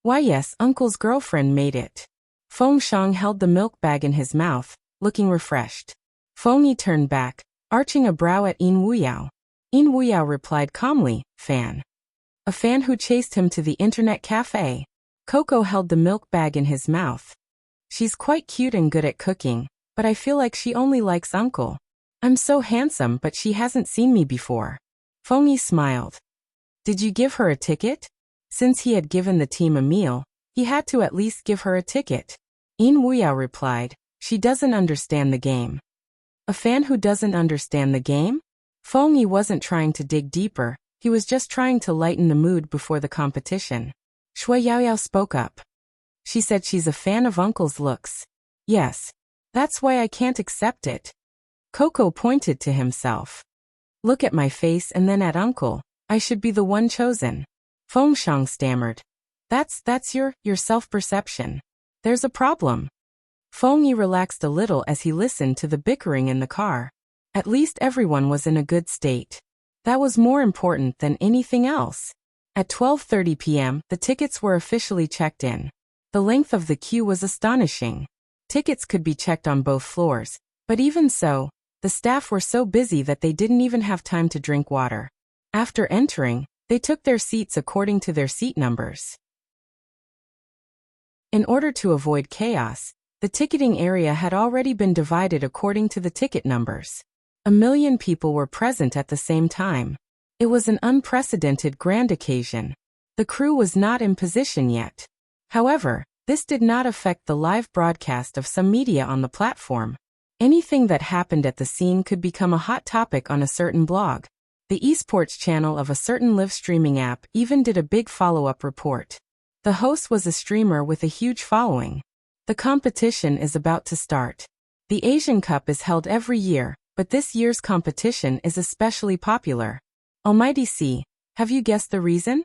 "Why yes, Uncle's girlfriend made it." Feng Shang held the milk bag in his mouth, looking refreshed. Feng Yi turned back, arching a brow at Yin Wuyao. Yin Wuyao replied calmly, "Fan." A fan who chased him to the internet cafe. Coco held the milk bag in his mouth. "She's quite cute and good at cooking, but I feel like she only likes Uncle. I'm so handsome but she hasn't seen me before." Feng Yi smiled. "Did you give her a ticket?" Since he had given the team a meal, he had to at least give her a ticket. Yin Wuyao replied, "She doesn't understand the game." "A fan who doesn't understand the game?" Feng Yi wasn't trying to dig deeper, he was just trying to lighten the mood before the competition. Shui Yaoyao spoke up. She said she's a fan of Uncle's looks. Yes. That's why I can't accept it. Coco pointed to himself. Look at my face and then at Uncle. I should be the one chosen. Feng Shang stammered. That's your self-perception. There's a problem. Feng Yi relaxed a little as he listened to the bickering in the car. At least everyone was in a good state. That was more important than anything else. At 12:30 p.m., the tickets were officially checked in. The length of the queue was astonishing. Tickets could be checked on both floors, but even so, the staff were so busy that they didn't even have time to drink water. After entering, they took their seats according to their seat numbers. In order to avoid chaos, the ticketing area had already been divided according to the ticket numbers. 1 million people were present at the same time. It was an unprecedented grand occasion. The crew was not in position yet. However, this did not affect the live broadcast of some media on the platform. Anything that happened at the scene could become a hot topic on a certain blog. The esports channel of a certain live streaming app even did a big follow-up report. The host was a streamer with a huge following. The competition is about to start. The Asian Cup is held every year, but this year's competition is especially popular. Almighty C, have you guessed the reason?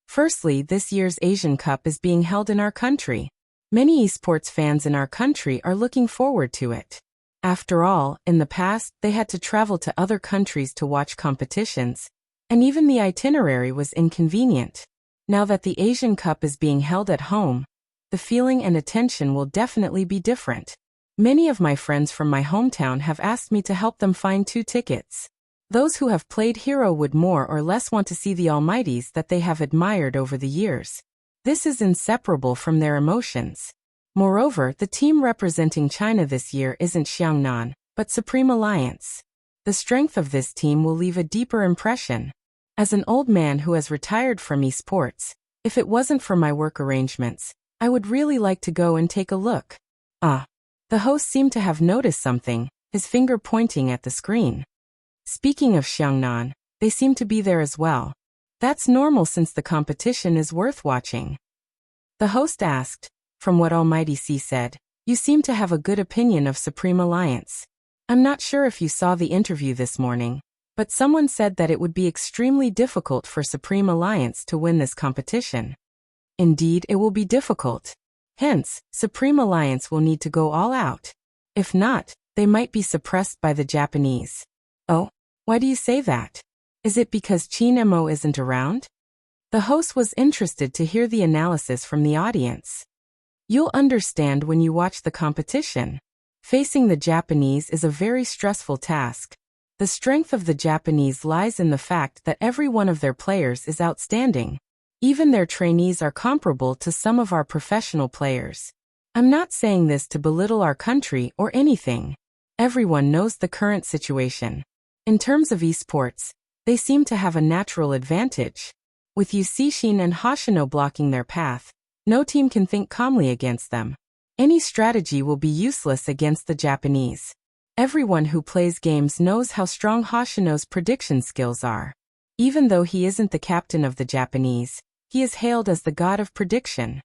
Firstly, this year's Asian Cup is being held in our country. Many esports fans in our country are looking forward to it. After all, in the past, they had to travel to other countries to watch competitions, and even the itinerary was inconvenient. Now that the Asian Cup is being held at home, the feeling and attention will definitely be different. Many of my friends from my hometown have asked me to help them find 2 tickets. Those who have played Hero would more or less want to see the almighties that they have admired over the years. This is inseparable from their emotions. Moreover, the team representing China this year isn't Xiangnan, but Supreme Alliance. The strength of this team will leave a deeper impression. As an old man who has retired from esports, if it wasn't for my work arrangements, I would really like to go and take a look. The host seemed to have noticed something, his finger pointing at the screen. Speaking of Xiangnan, they seem to be there as well. That's normal since the competition is worth watching. The host asked, from what Almighty C said, you seem to have a good opinion of Supreme Alliance. I'm not sure if you saw the interview this morning, but someone said that it would be extremely difficult for Supreme Alliance to win this competition. Indeed, it will be difficult. Hence, Supreme Alliance will need to go all out. If not, they might be suppressed by the Japanese. Oh, why do you say that? Is it because Qin Mo isn't around? The host was interested to hear the analysis from the audience. You'll understand when you watch the competition. Facing the Japanese is a very stressful task. The strength of the Japanese lies in the fact that every one of their players is outstanding. Even their trainees are comparable to some of our professional players. I'm not saying this to belittle our country or anything. Everyone knows the current situation. In terms of esports, they seem to have a natural advantage. With Yusishin and Hoshino blocking their path, no team can think calmly against them. Any strategy will be useless against the Japanese. Everyone who plays games knows how strong Hoshino's prediction skills are. Even though he isn't the captain of the Japanese, he is hailed as the god of prediction.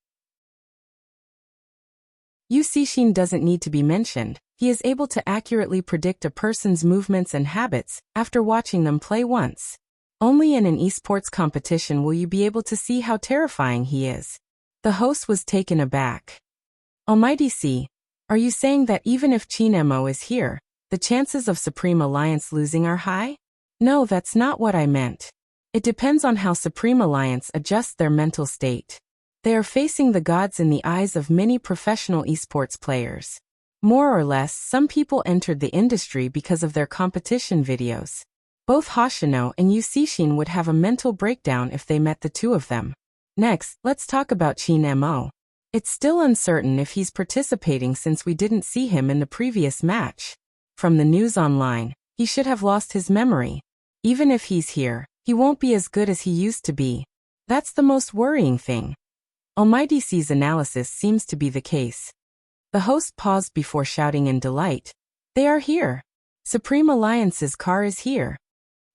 Yusishin doesn't need to be mentioned. He is able to accurately predict a person's movements and habits after watching them play once. Only in an esports competition will you be able to see how terrifying he is. The host was taken aback. Almighty C, are you saying that even if Qin Mo is here, the chances of Supreme Alliance losing are high? No, that's not what I meant. It depends on how Supreme Alliance adjusts their mental state. They are facing the gods in the eyes of many professional esports players. More or less, some people entered the industry because of their competition videos. Both Hoshino and Yusishin would have a mental breakdown if they met the two of them. Next, let's talk about Qin Mo. It's still uncertain if he's participating since we didn't see him in the previous match. From the news online, he should have lost his memory. Even if he's here, he won't be as good as he used to be. That's the most worrying thing. Almighty C's analysis seems to be the case. The host paused before shouting in delight. They are here. Supreme Alliance's car is here.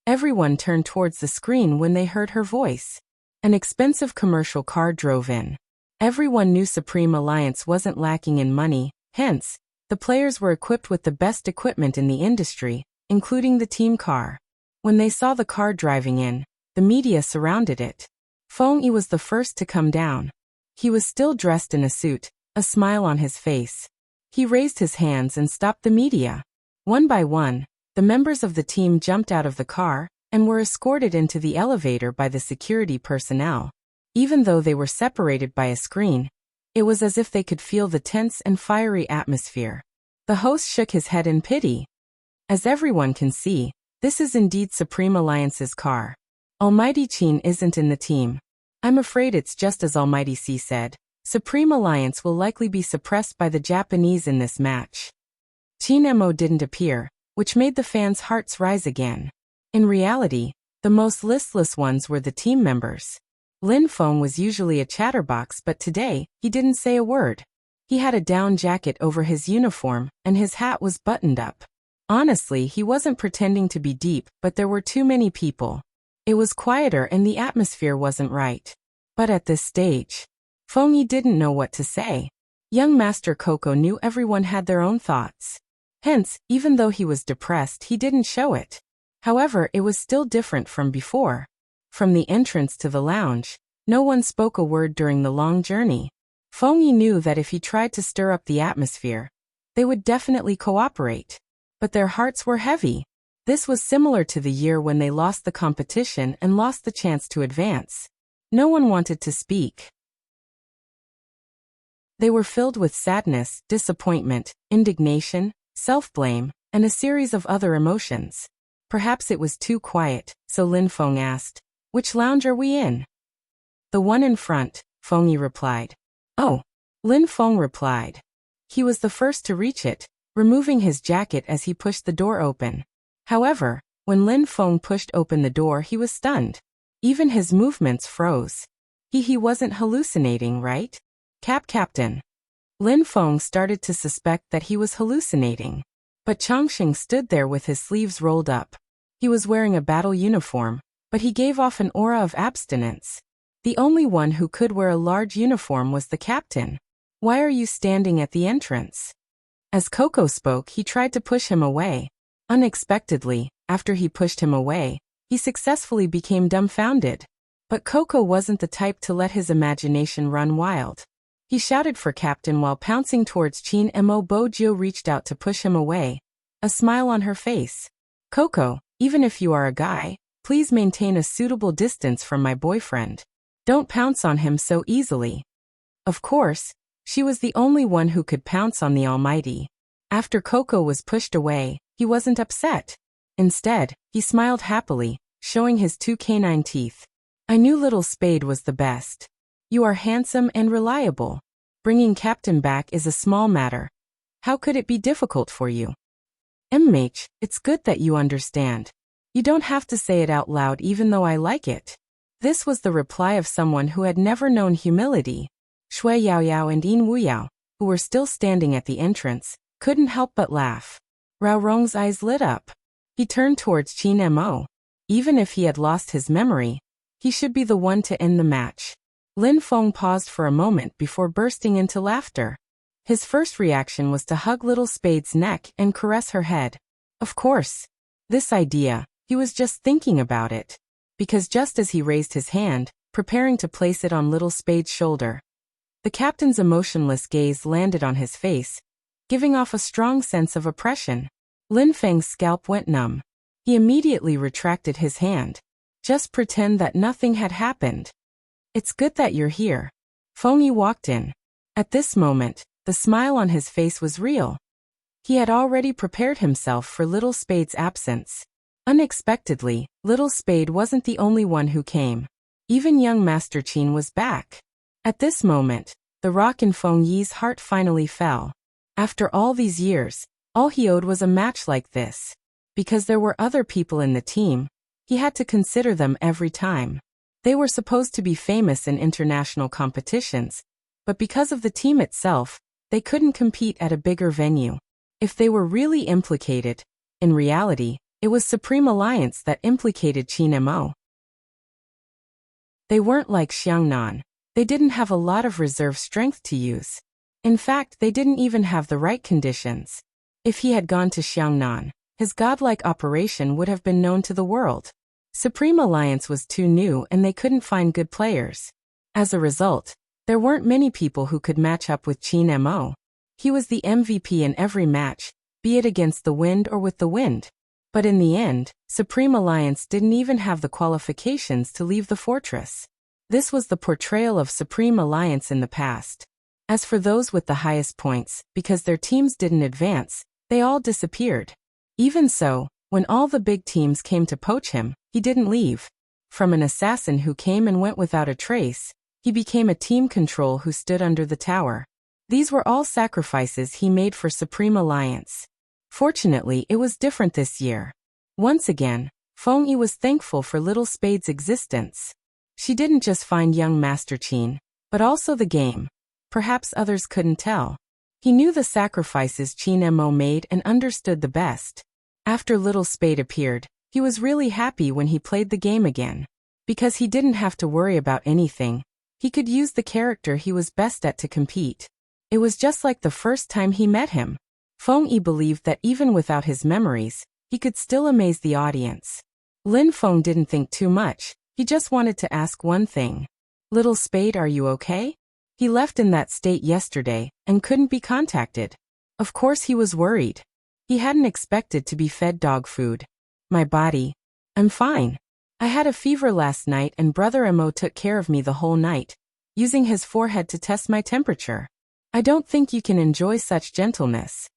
Everyone turned towards the screen when they heard her voice. An expensive commercial car drove in. Everyone knew Supreme Alliance wasn't lacking in money, hence, the players were equipped with the best equipment in the industry, including the team car. When they saw the car driving in, the media surrounded it. Feng Yi was the first to come down. He was still dressed in a suit, a smile on his face. He raised his hands and stopped the media. One by one, the members of the team jumped out of the car and were escorted into the elevator by the security personnel. Even though they were separated by a screen, it was as if they could feel the tense and fiery atmosphere. The host shook his head in pity. As everyone can see, this is indeed Supreme Alliance's car. Almighty Qin isn't in the team. I'm afraid it's just as Almighty C said. Supreme Alliance will likely be suppressed by the Japanese in this match. Qin Mo didn't appear, which made the fans' hearts rise again. In reality, the most listless ones were the team members. Lin Feng was usually a chatterbox, but today, he didn't say a word. He had a down jacket over his uniform, and his hat was buttoned up. Honestly, he wasn't pretending to be deep, but there were too many people. It was quieter and the atmosphere wasn't right. But at this stage, Feng Yi didn't know what to say. Young Master Coco knew everyone had their own thoughts. Hence, even though he was depressed, he didn't show it. However, it was still different from before. From the entrance to the lounge, no one spoke a word during the long journey. Feng Yi knew that if he tried to stir up the atmosphere, they would definitely cooperate. But their hearts were heavy. This was similar to the year when they lost the competition and lost the chance to advance. No one wanted to speak. They were filled with sadness, disappointment, indignation, self-blame, and a series of other emotions. Perhaps it was too quiet, so Lin Feng asked, "Which lounge are we in?" "The one in front," Feng Yi replied. "Oh," Lin Feng replied. He was the first to reach it, removing his jacket as he pushed the door open. However, when Lin Feng pushed open the door, he was stunned. Even his movements froze. He wasn't hallucinating, right? Captain. Lin Feng started to suspect that he was hallucinating. But Changxing stood there with his sleeves rolled up. He was wearing a battle uniform, but he gave off an aura of abstinence. The only one who could wear a large uniform was the captain. "Why are you standing at the entrance?" As Coco spoke, he tried to push him away. Unexpectedly, after he pushed him away, he successfully became dumbfounded. But Coco wasn't the type to let his imagination run wild. He shouted for Captain while pouncing towards Qin Mo. Bojo reached out to push him away, a smile on her face. "Coco, even if you are a guy, please maintain a suitable distance from my boyfriend. Don't pounce on him so easily." Of course, she was the only one who could pounce on the Almighty. After Coco was pushed away, he wasn't upset. Instead, he smiled happily, showing his 2 canine teeth. "I knew Little Spade was the best. You are handsome and reliable. Bringing Captain back is a small matter. How could it be difficult for you? MH, it's good that you understand. You don't have to say it out loud even though I like it." This was the reply of someone who had never known humility. Shui Yaoyao and Yin Wuyao, who were still standing at the entrance, couldn't help but laugh. Rao Rong's eyes lit up. He turned towards Qin Mo. Even if he had lost his memory, he should be the one to end the match. Lin Feng paused for a moment before bursting into laughter. His first reaction was to hug Little Spade's neck and caress her head. Of course. This idea, he was just thinking about it. Because just as he raised his hand, preparing to place it on Little Spade's shoulder, the captain's emotionless gaze landed on his face, giving off a strong sense of oppression. Lin Feng's scalp went numb. He immediately retracted his hand. "Just pretend that nothing had happened. It's good that you're here." Feng Yi walked in. At this moment, the smile on his face was real. He had already prepared himself for Little Spade's absence. Unexpectedly, Little Spade wasn't the only one who came. Even young Master Qin was back. At this moment, the rock in Feng Yi's heart finally fell. After all these years, all he owed was a match like this. Because there were other people in the team, he had to consider them every time. They were supposed to be famous in international competitions, but because of the team itself, they couldn't compete at a bigger venue. If they were really implicated, in reality, It was Supreme Alliance that implicated Qin Mo. They weren't like Xiangnan. They didn't have a lot of reserve strength to use. In fact, they didn't even have the right conditions. If he had gone to Xiangnan, his godlike operation would have been known to the world. Supreme Alliance was too new and they couldn't find good players. As a result, there weren't many people who could match up with Qin Mo. He was the MVP in every match, be it against the wind or with the wind. But in the end, Supreme Alliance didn't even have the qualifications to leave the fortress. This was the portrayal of Supreme Alliance in the past. As for those with the highest points, because their teams didn't advance, they all disappeared. Even so, when all the big teams came to poach him, he didn't leave. From an assassin who came and went without a trace, he became a team control who stood under the tower. These were all sacrifices he made for Supreme Alliance. Fortunately, it was different this year. Once again, Feng Yi was thankful for Little Spade's existence. She didn't just find young Master Qin, but also the game. Perhaps others couldn't tell. He knew the sacrifices Qin Mo made and understood the best. After Little Spade appeared, he was really happy when he played the game again. Because he didn't have to worry about anything, he could use the character he was best at to compete. It was just like the first time he met him. Feng Yi believed that even without his memories, he could still amaze the audience. Lin Feng didn't think too much, he just wanted to ask one thing. Little Spade, are you okay? He left in that state yesterday and couldn't be contacted. Of course he was worried. He hadn't expected to be fed dog food. My body. I'm fine. I had a fever last night and Brother Mo took care of me the whole night, using his forehead to test my temperature. I don't think you can enjoy such gentleness.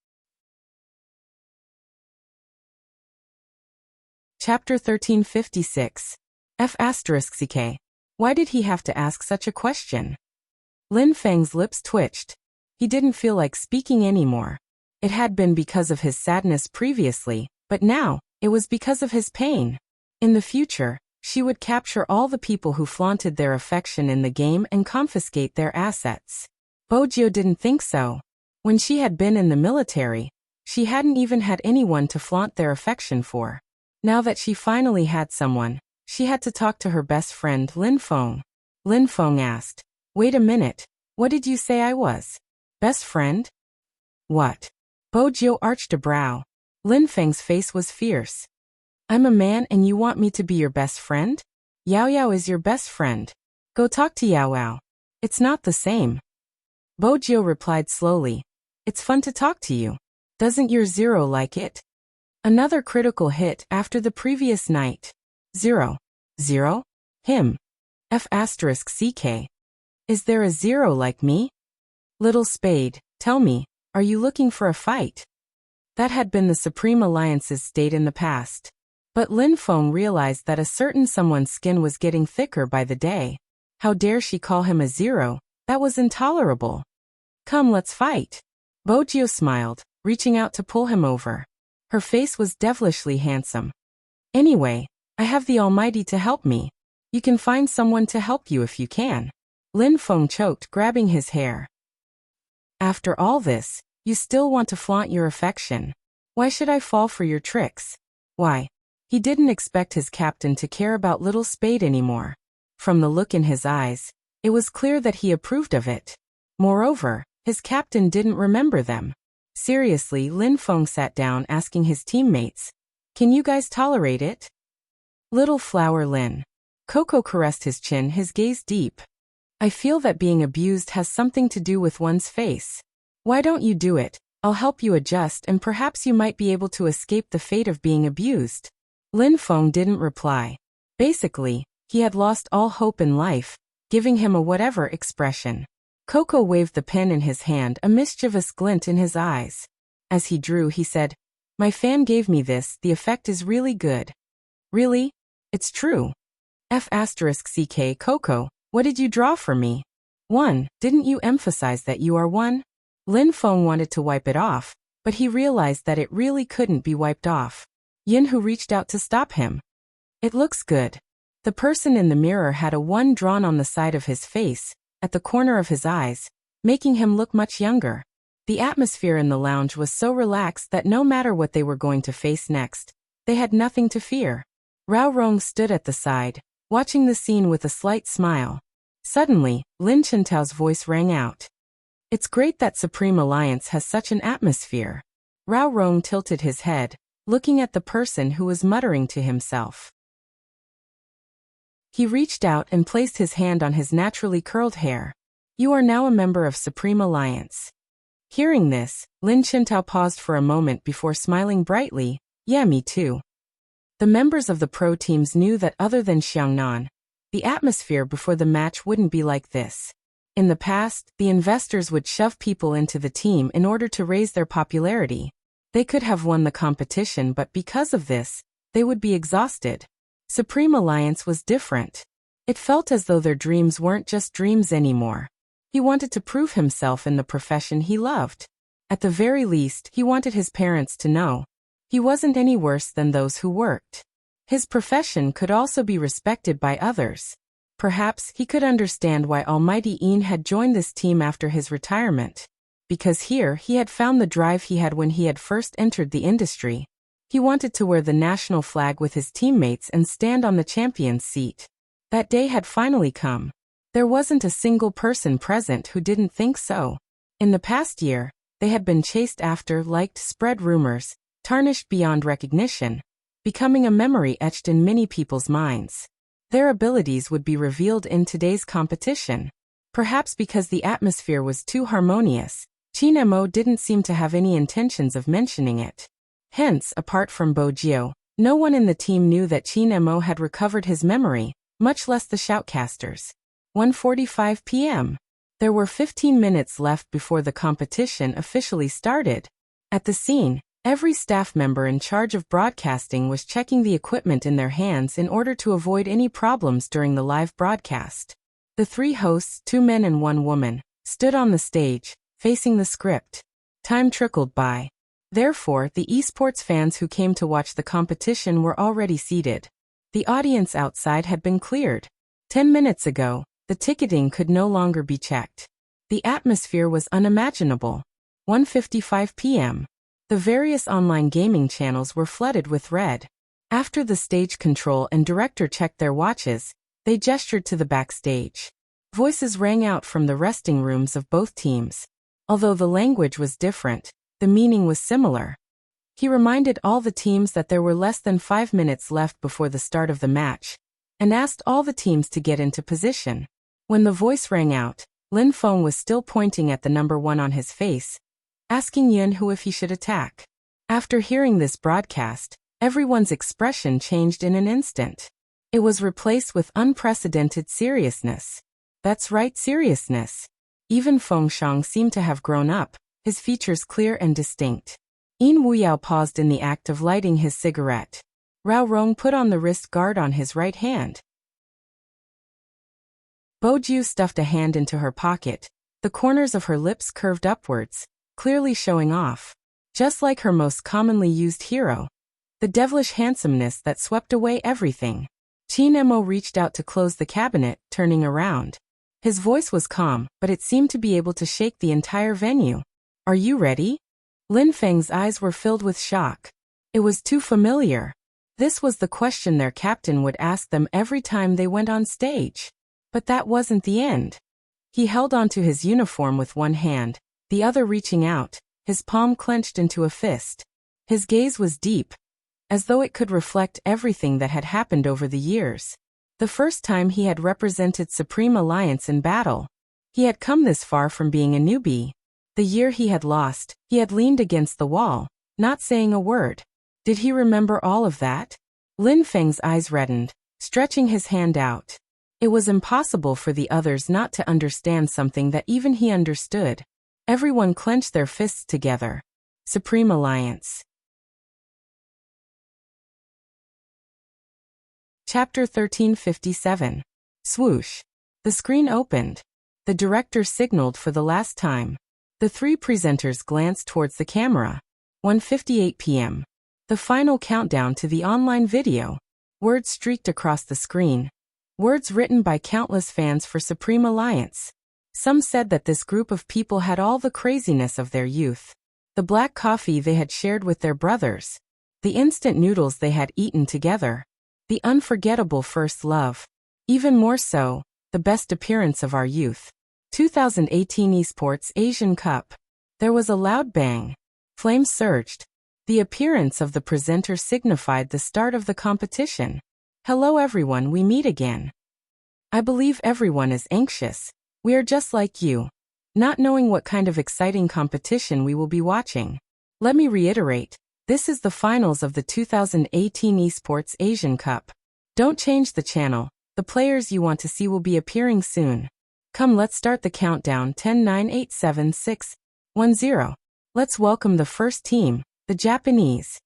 Chapter 1356. F***ck. Why did he have to ask such a question? Lin Feng's lips twitched. He didn't feel like speaking anymore. It had been because of his sadness previously, but now, it was because of his pain. In the future, she would capture all the people who flaunted their affection in the game and confiscate their assets. Bojiu didn't think so. When she had been in the military, she hadn't even had anyone to flaunt their affection for. Now that she finally had someone, she had to talk to her best friend Lin Feng. Lin Feng asked, "Wait a minute, what did you say I was? Best friend?" "What?" Bojiu arched a brow. Lin Feng's face was fierce. "I'm a man and you want me to be your best friend? Yao Yao is your best friend. Go talk to Yao Yao. It's not the same." Bojiu replied slowly, "It's fun to talk to you. Doesn't your Zero like it?" Another critical hit after the previous night. Zero. Zero? Him. F***ck. Is there a Zero like me? Little Spade, tell me, are you looking for a fight? That had been the Supreme Alliance's state in the past. But Lin Feng realized that a certain someone's skin was getting thicker by the day. How dare she call him a Zero? That was intolerable. "Come, let's fight." Bojiu smiled, reaching out to pull him over. Her face was devilishly handsome. "Anyway, I have the Almighty to help me. You can find someone to help you if you can." Lin Feng choked, grabbing his hair. "After all this, you still want to flaunt your affection. Why should I fall for your tricks?" Why? He didn't expect his captain to care about Little Spade anymore. From the look in his eyes, it was clear that he approved of it. Moreover, his captain didn't remember them. Seriously, Lin Feng sat down asking his teammates, "Can you guys tolerate it?" Little Flower Lin. Coco caressed his chin, his gaze deep. "I feel that being abused has something to do with one's face. Why don't you do it? I'll help you adjust and perhaps you might be able to escape the fate of being abused." Lin Feng didn't reply. Basically, he had lost all hope in life, giving him a whatever expression. Coco waved the pen in his hand, a mischievous glint in his eyes. As he drew, he said, "My fan gave me this, the effect is really good." "Really? It's true." F***ck Coco, what did you draw for me? "One, didn't you emphasize that you are one?" Lin Feng wanted to wipe it off, but he realized that it really couldn't be wiped off. Yin Hu reached out to stop him. "It looks good." The person in the mirror had a 1 drawn on the side of his face, at the corner of his eyes, making him look much younger. The atmosphere in the lounge was so relaxed that no matter what they were going to face next, They had nothing to fear. Rao Rong stood at the side, watching the scene with a slight smile. Suddenly, Lin Chintao's voice rang out. It's great that Supreme Alliance has such an atmosphere. Rao Rong tilted his head, looking at the person who was muttering to himself. He reached out and placed his hand on his naturally curled hair. You are now a member of Supreme Alliance. Hearing this, Lin Chintao paused for a moment before smiling brightly. Yeah, me too. The members of the pro teams knew that other than Xiangnan, the atmosphere before the match wouldn't be like this. In the past, the investors would shove people into the team in order to raise their popularity. They could have won the competition, but because of this, they would be exhausted. Supreme Alliance was different. It felt as though their dreams weren't just dreams anymore. He wanted to prove himself in the profession he loved. At the very least, he wanted his parents to know he wasn't any worse than those who worked. His profession could also be respected by others. Perhaps he could understand why Almighty Ian had joined this team after his retirement. Because here he had found the drive he had when he had first entered the industry. He wanted to wear the national flag with his teammates and stand on the champion's seat. That day had finally come. There wasn't a single person present who didn't think so. In the past year, they had been chased after, liked, spread rumors, tarnished beyond recognition, becoming a memory etched in many people's minds. Their abilities would be revealed in today's competition. Perhaps because the atmosphere was too harmonious, Qin Mo didn't seem to have any intentions of mentioning it. Hence, apart from Bo Jiu, no one in the team knew that Qin Mo had recovered his memory, much less the shoutcasters. 1:45 p.m. There were 15 minutes left before the competition officially started. At the scene, every staff member in charge of broadcasting was checking the equipment in their hands in order to avoid any problems during the live broadcast. The three hosts, 2 men and 1 woman, stood on the stage, facing the script. Time trickled by. Therefore, the esports fans who came to watch the competition were already seated. The audience outside had been cleared. 10 minutes ago, the ticketing could no longer be checked. The atmosphere was unimaginable. 1:55 p.m. The various online gaming channels were flooded with red. After the stage control and director checked their watches, they gestured to the backstage. Voices rang out from the resting rooms of both teams. Although the language was different, the meaning was similar. He reminded all the teams that there were less than 5 minutes left before the start of the match, and asked all the teams to get into position. When the voice rang out, Lin Feng was still pointing at the number 1 on his face, asking Yun Hu if he should attack. After hearing this broadcast, everyone's expression changed in an instant. It was replaced with unprecedented seriousness. That's right, seriousness. Even Feng Shang seemed to have grown up, his features clear and distinct. Yin Wuyao paused in the act of lighting his cigarette. Rao Rong put on the wrist guard on his right hand. Bo Jiu stuffed a hand into her pocket, the corners of her lips curved upwards, clearly showing off. Just like her most commonly used hero. The devilish handsomeness that swept away everything. Qin Mo reached out to close the cabinet, turning around. His voice was calm, but it seemed to be able to shake the entire venue. Are you ready? Lin Feng's eyes were filled with shock. It was too familiar. This was the question their captain would ask them every time they went on stage. But that wasn't the end. He held onto his uniform with one hand, the other reaching out, his palm clenched into a fist. His gaze was deep, as though it could reflect everything that had happened over the years. The first time he had represented Supreme Alliance in battle. He had come this far from being a newbie. The year he had lost, he had leaned against the wall, not saying a word. Did he remember all of that? Lin Feng's eyes reddened, stretching his hand out. It was impossible for the others not to understand something that even he understood. Everyone clenched their fists together. Supreme Alliance. Chapter 1357. Swoosh. The screen opened. The director signaled for the last time. The 3 presenters glanced towards the camera. 1:58 p.m. The final countdown to the online video. Words streaked across the screen. Words written by countless fans for Supreme Alliance. Some said that this group of people had all the craziness of their youth. The black coffee they had shared with their brothers. the instant noodles they had eaten together, the unforgettable first love. Even more so, the best appearance of our youth. 2018 Esports Asian Cup. There was a loud bang. Flames surged. The appearance of the presenter signified the start of the competition. Hello everyone, we meet again. I believe everyone is anxious. We are just like you, not knowing what kind of exciting competition we will be watching. Let me reiterate, this is the finals of the 2018 Esports Asian Cup. Don't change the channel, the players you want to see will be appearing soon. Come, let's start the countdown. 10, 9, 8, 7, 6, 1, 0. Let's welcome the first team, the Japanese.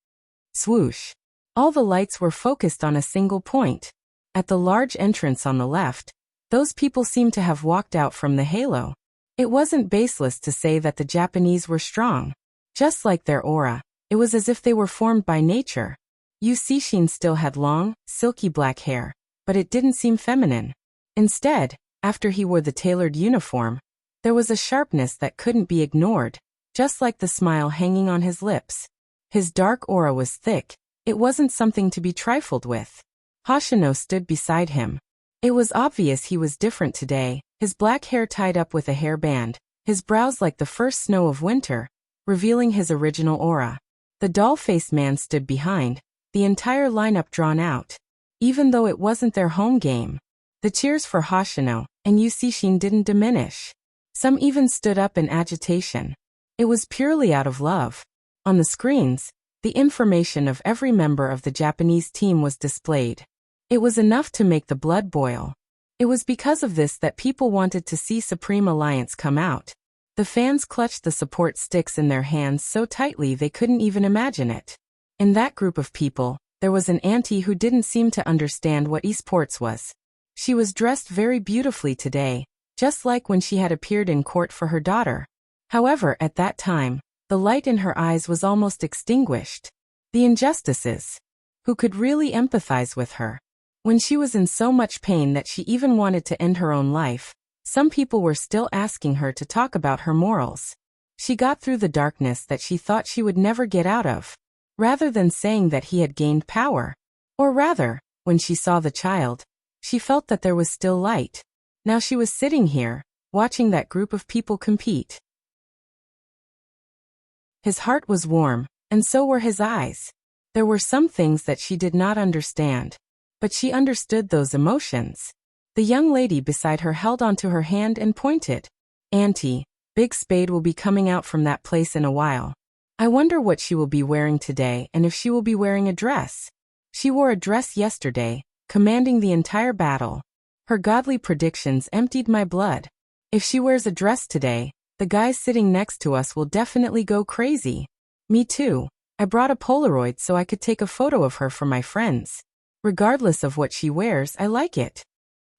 Swoosh. All the lights were focused on a single point. At the large entrance on the left, those people seemed to have walked out from the halo. It wasn't baseless to say that the Japanese were strong. Just like their aura, it was as if they were formed by nature. Yu Cixin still had long, silky black hair, but it didn't seem feminine. Instead, after he wore the tailored uniform, there was a sharpness that couldn't be ignored, just like the smile hanging on his lips. His dark aura was thick, it wasn't something to be trifled with. Hoshino stood beside him. It was obvious he was different today, his black hair tied up with a hairband, his brows like the first snow of winter, revealing his original aura. The doll-faced man stood behind, the entire lineup drawn out. Even though it wasn't their home game, the cheers for Hoshino and Yu Cixin didn't diminish. Some even stood up in agitation. It was purely out of love. On the screens, the information of every member of the Japanese team was displayed. It was enough to make the blood boil. It was because of this that people wanted to see Supreme Alliance come out. The fans clutched the support sticks in their hands so tightly they couldn't even imagine it. In that group of people, there was an auntie who didn't seem to understand what esports was. She was dressed very beautifully today, just like when she had appeared in court for her daughter. However, at that time, the light in her eyes was almost extinguished. The injustices. Who could really empathize with her? When she was in so much pain that she even wanted to end her own life, some people were still asking her to talk about her morals. She got through the darkness that she thought she would never get out of, rather than saying that he had gained power. Or rather, when she saw the child, she felt that there was still light. Now she was sitting here, watching that group of people compete. His heart was warm, and so were his eyes. There were some things that she did not understand, but she understood those emotions. The young lady beside her held onto her hand and pointed. Auntie, Big Spade will be coming out from that place in a while. I wonder what she will be wearing today and if she will be wearing a dress. She wore a dress yesterday, commanding the entire battle. Her godly predictions emptied my blood. If she wears a dress today, the guys sitting next to us will definitely go crazy. Me too. I brought a Polaroid so I could take a photo of her for my friends. Regardless of what she wears, I like it.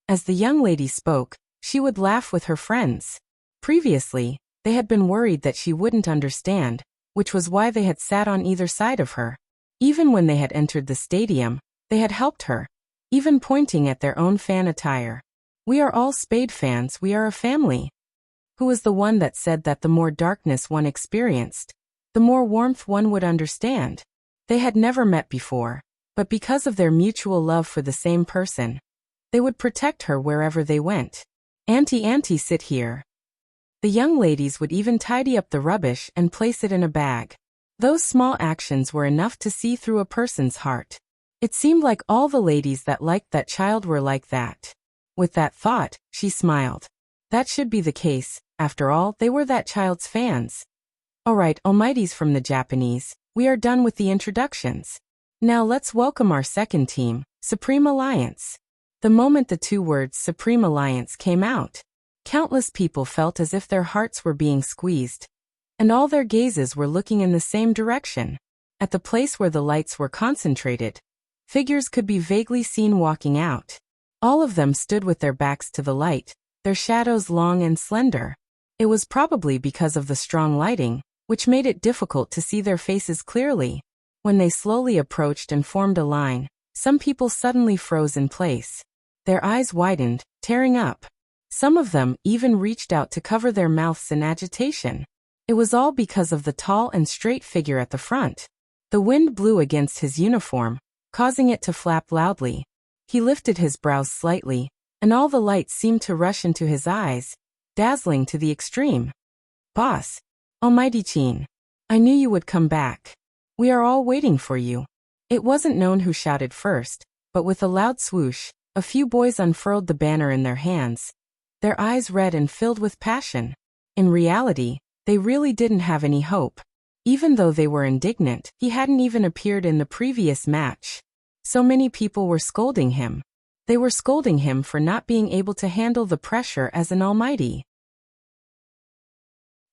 As the young lady spoke, she would laugh with her friends. Previously, they had been worried that she wouldn't understand, which was why they had sat on either side of her. Even when they had entered the stadium, they had helped her, even pointing at their own fan attire. We are all Spade fans, we are a family. Who was the one that said that the more darkness one experienced, the more warmth one would understand? They had never met before, but because of their mutual love for the same person, they would protect her wherever they went. Auntie, sit here. The young ladies would even tidy up the rubbish and place it in a bag. Those small actions were enough to see through a person's heart. It seemed like all the ladies that liked that child were like that. With that thought, she smiled. That should be the case, after all, they were that child's fans. Alright, almighties from the Japanese, we are done with the introductions. Now let's welcome our second team, Supreme Alliance. The moment the two words Supreme Alliance came out, countless people felt as if their hearts were being squeezed, and all their gazes were looking in the same direction. At the place where the lights were concentrated, figures could be vaguely seen walking out. All of them stood with their backs to the light, their shadows long and slender. It was probably because of the strong lighting, which made it difficult to see their faces clearly. When they slowly approached and formed a line, some people suddenly froze in place. Their eyes widened, tearing up. Some of them even reached out to cover their mouths in agitation. It was all because of the tall and straight figure at the front. The wind blew against his uniform, causing it to flap loudly. He lifted his brows slightly, and all the light seemed to rush into his eyes, dazzling to the extreme. Boss. Almighty Qin. I knew you would come back. We are all waiting for you. It wasn't known who shouted first, but with a loud swoosh, a few boys unfurled the banner in their hands, their eyes red and filled with passion. In reality, they really didn't have any hope. Even though they were indignant, he hadn't even appeared in the previous match. So many people were scolding him. They were scolding him for not being able to handle the pressure as an almighty.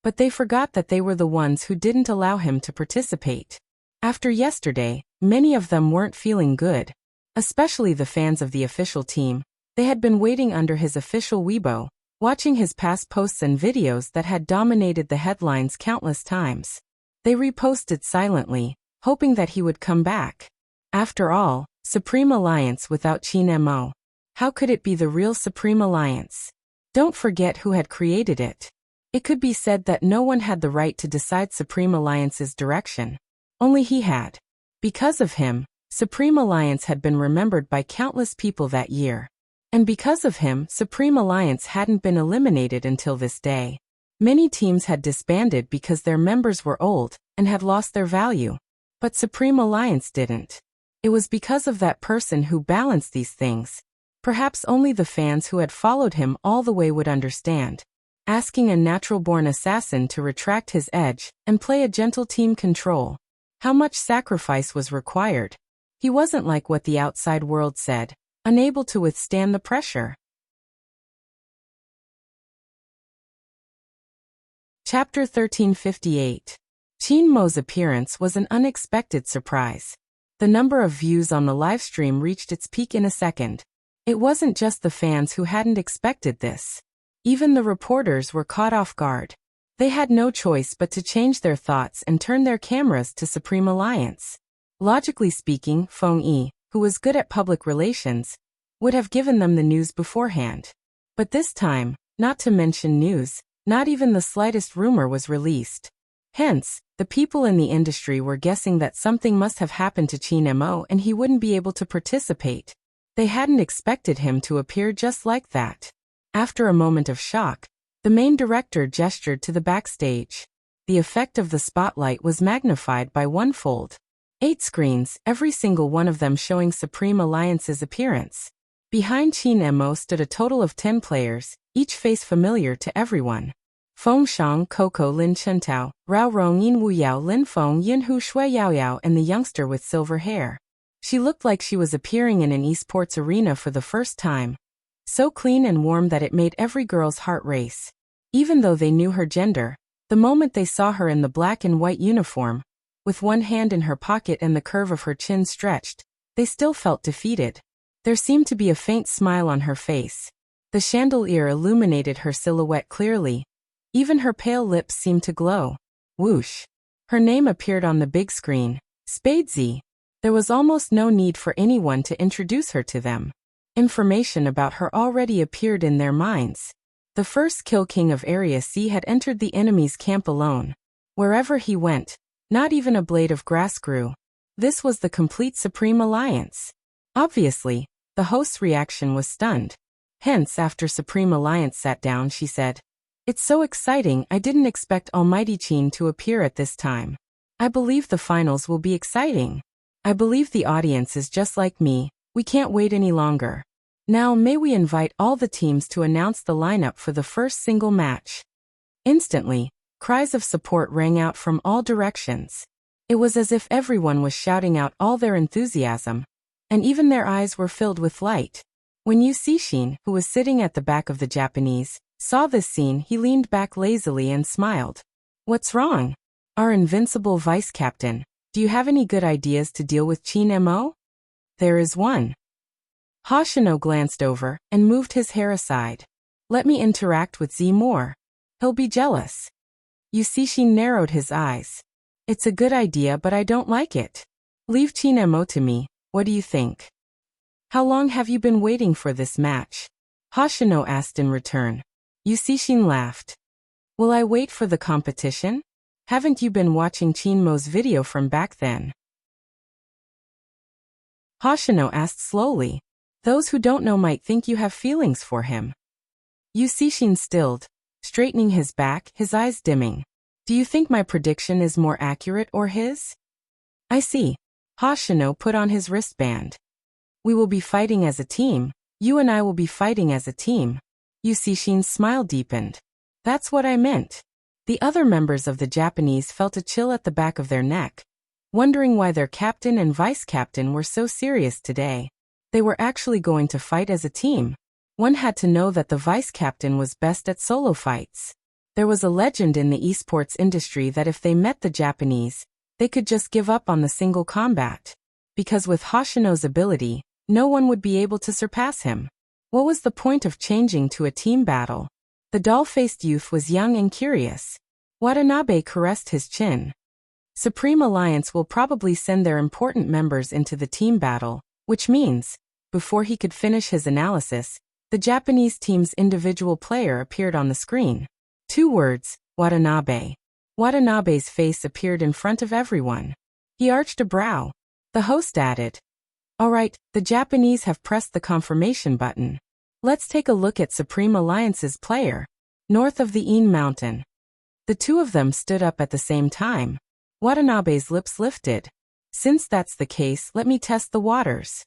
But they forgot that they were the ones who didn't allow him to participate. After yesterday, many of them weren't feeling good. Especially the fans of the official team. They had been waiting under his official Weibo, watching his past posts and videos that had dominated the headlines countless times. They reposted silently, hoping that he would come back. After all, Supreme Alliance without Qin Mo. How could it be the real Supreme Alliance? Don't forget who had created it. It could be said that no one had the right to decide Supreme Alliance's direction. Only he had. Because of him, Supreme Alliance had been remembered by countless people that year. And because of him, Supreme Alliance hadn't been eliminated until this day. Many teams had disbanded because their members were old and had lost their value. But Supreme Alliance didn't. It was because of that person who balanced these things. Perhaps only the fans who had followed him all the way would understand. Asking a natural-born assassin to retract his edge and play a gentle team control. How much sacrifice was required? He wasn't like what the outside world said, unable to withstand the pressure. Chapter 1358. Qin Mo's appearance was an unexpected surprise. The number of views on the livestream reached its peak in a second. It wasn't just the fans who hadn't expected this. Even the reporters were caught off guard. They had no choice but to change their thoughts and turn their cameras to Supreme Alliance. Logically speaking, Feng Yi, who was good at public relations, would have given them the news beforehand. But this time, not to mention news, not even the slightest rumor was released. Hence, the people in the industry were guessing that something must have happened to Qin Mo and he wouldn't be able to participate. They hadn't expected him to appear just like that. After a moment of shock, the main director gestured to the backstage. The effect of the spotlight was magnified by one-fold. 8 screens, every single one of them showing Supreme Alliance's appearance. Behind Qin Mo stood a total of 10 players, each face familiar to everyone. Feng Shang, Coco Lin Chentao, Rao Rong Yin Wu Yao Lin Feng Yin Hu Shui Yao Yao and the youngster with silver hair. She looked like she was appearing in an esports arena for the first time. So clean and warm that it made every girl's heart race. Even though they knew her gender, the moment they saw her in the black and white uniform, with one hand in her pocket and the curve of her chin stretched, they still felt defeated. There seemed to be a faint smile on her face. The chandelier illuminated her silhouette clearly. Even her pale lips seemed to glow. Whoosh. Her name appeared on the big screen. Spadesy. There was almost no need for anyone to introduce her to them. Information about her already appeared in their minds. The first Kill King of Area C had entered the enemy's camp alone. Wherever he went, not even a blade of grass grew. This was the complete Supreme Alliance. Obviously, the host's reaction was stunned. Hence, after Supreme Alliance sat down, she said, "It's so exciting, I didn't expect Almighty Qin to appear at this time. I believe the finals will be exciting. I believe the audience is just like me, we can't wait any longer. Now may we invite all the teams to announce the lineup for the first single match." Instantly, cries of support rang out from all directions. It was as if everyone was shouting out all their enthusiasm, and even their eyes were filled with light. When Yu Cixin, who was sitting at the back of the Japanese, saw this scene, he leaned back lazily and smiled. "What's wrong? Our invincible vice-captain, do you have any good ideas to deal with Qin Mo?" "There is one." Hoshino glanced over and moved his hair aside. "Let me interact with Z more. He'll be jealous." Yu Cixin narrowed his eyes. "It's a good idea, but I don't like it. Leave Qin Mo to me, what do you think?" "How long have you been waiting for this match?" Hoshino asked in return. Yu Cixin laughed. "Will I wait for the competition? Haven't you been watching Qin Mo's video from back then? Hoshino asked slowly. Those who don't know might think you have feelings for him. Yusishin stilled, straightening his back, his eyes dimming. Do you think my prediction is more accurate or his? I see. Hoshino put on his wristband. We will be fighting as a team. You and I will be fighting as a team. Yusishin's smile deepened. That's what I meant. The other members of the Japanese felt a chill at the back of their neck, wondering why their captain and vice-captain were so serious today. They were actually going to fight as a team. One had to know that the vice-captain was best at solo fights. There was a legend in the esports industry that if they met the Japanese, they could just give up on the single combat. Because with Hoshino's ability, no one would be able to surpass him. What was the point of changing to a team battle? The doll-faced youth was young and curious. Watanabe caressed his chin. Supreme Alliance will probably send their important members into the team battle, which means, before he could finish his analysis, the Japanese team's individual player appeared on the screen. 2 words, Watanabe. Watanabe's face appeared in front of everyone. He arched a brow. The host added, "All right, the Japanese have pressed the confirmation button. Let's take a look at Supreme Alliance's player, north of the Een Mountain." The two of them stood up at the same time. Watanabe's lips lifted. Since that's the case, let me test the waters.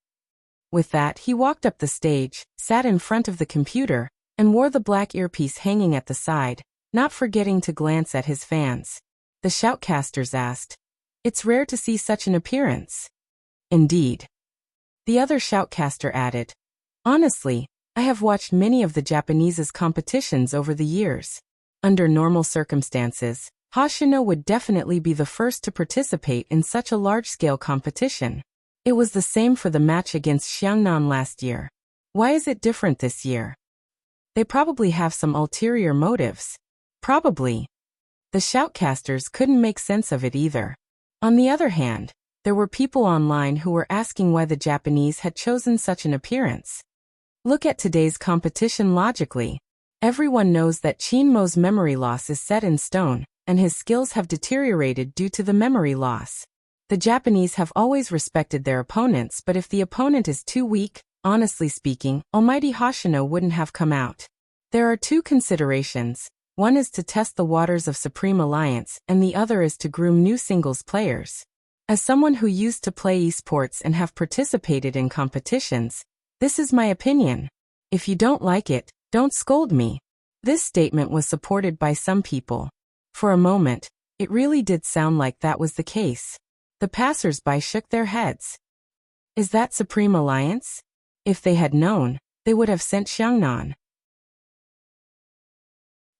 With that, he walked up the stage, sat in front of the computer, and wore the black earpiece hanging at the side, not forgetting to glance at his fans. The shoutcasters asked, "It's rare to see such an appearance." Indeed. The other shoutcaster added, "Honestly, I have watched many of the Japanese's competitions over the years. Under normal circumstances, Hoshino would definitely be the first to participate in such a large-scale competition. It was the same for the match against Xiangnan last year. Why is it different this year? They probably have some ulterior motives. Probably." The shoutcasters couldn't make sense of it either. On the other hand, there were people online who were asking why the Japanese had chosen such an appearance. Look at today's competition logically. Everyone knows that Chinmo's memory loss is set in stone, and his skills have deteriorated due to the memory loss. The Japanese have always respected their opponents, but if the opponent is too weak, honestly speaking, Almighty Hoshino wouldn't have come out. There are 2 considerations. One is to test the waters of Supreme Alliance, and the other is to groom new singles players. As someone who used to play esports and have participated in competitions, this is my opinion. If you don't like it, don't scold me. This statement was supported by some people. For a moment, it really did sound like that was the case. The passers-by shook their heads. Is that Supreme Alliance? If they had known, they would have sent Xiangnan.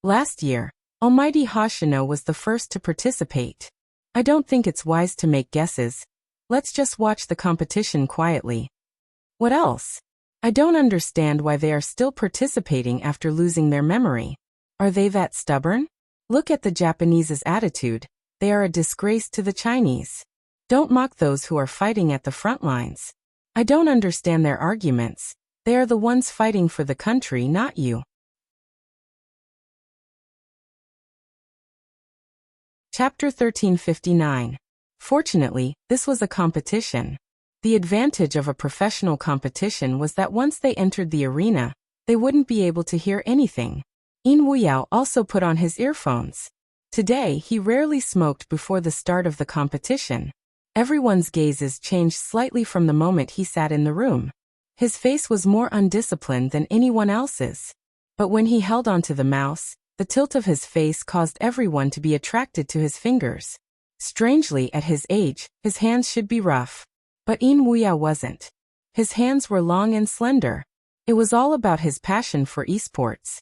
Last year, Almighty Hoshino was the first to participate. I don't think it's wise to make guesses. Let's just watch the competition quietly. What else? I don't understand why they are still participating after losing their memory. Are they that stubborn? Look at the Japanese's attitude. They are a disgrace to the Chinese. Don't mock those who are fighting at the front lines. I don't understand their arguments. They are the ones fighting for the country, not you. Chapter 1359. Fortunately, this was a competition. The advantage of a professional competition was that once they entered the arena, they wouldn't be able to hear anything. In Wuyao also put on his earphones. Today, he rarely smoked before the start of the competition. Everyone's gazes changed slightly from the moment he sat in the room. His face was more undisciplined than anyone else's. But when he held onto the mouse, the tilt of his face caused everyone to be attracted to his fingers. Strangely, at his age, his hands should be rough. But In Wuyao wasn't. His hands were long and slender. It was all about his passion for esports.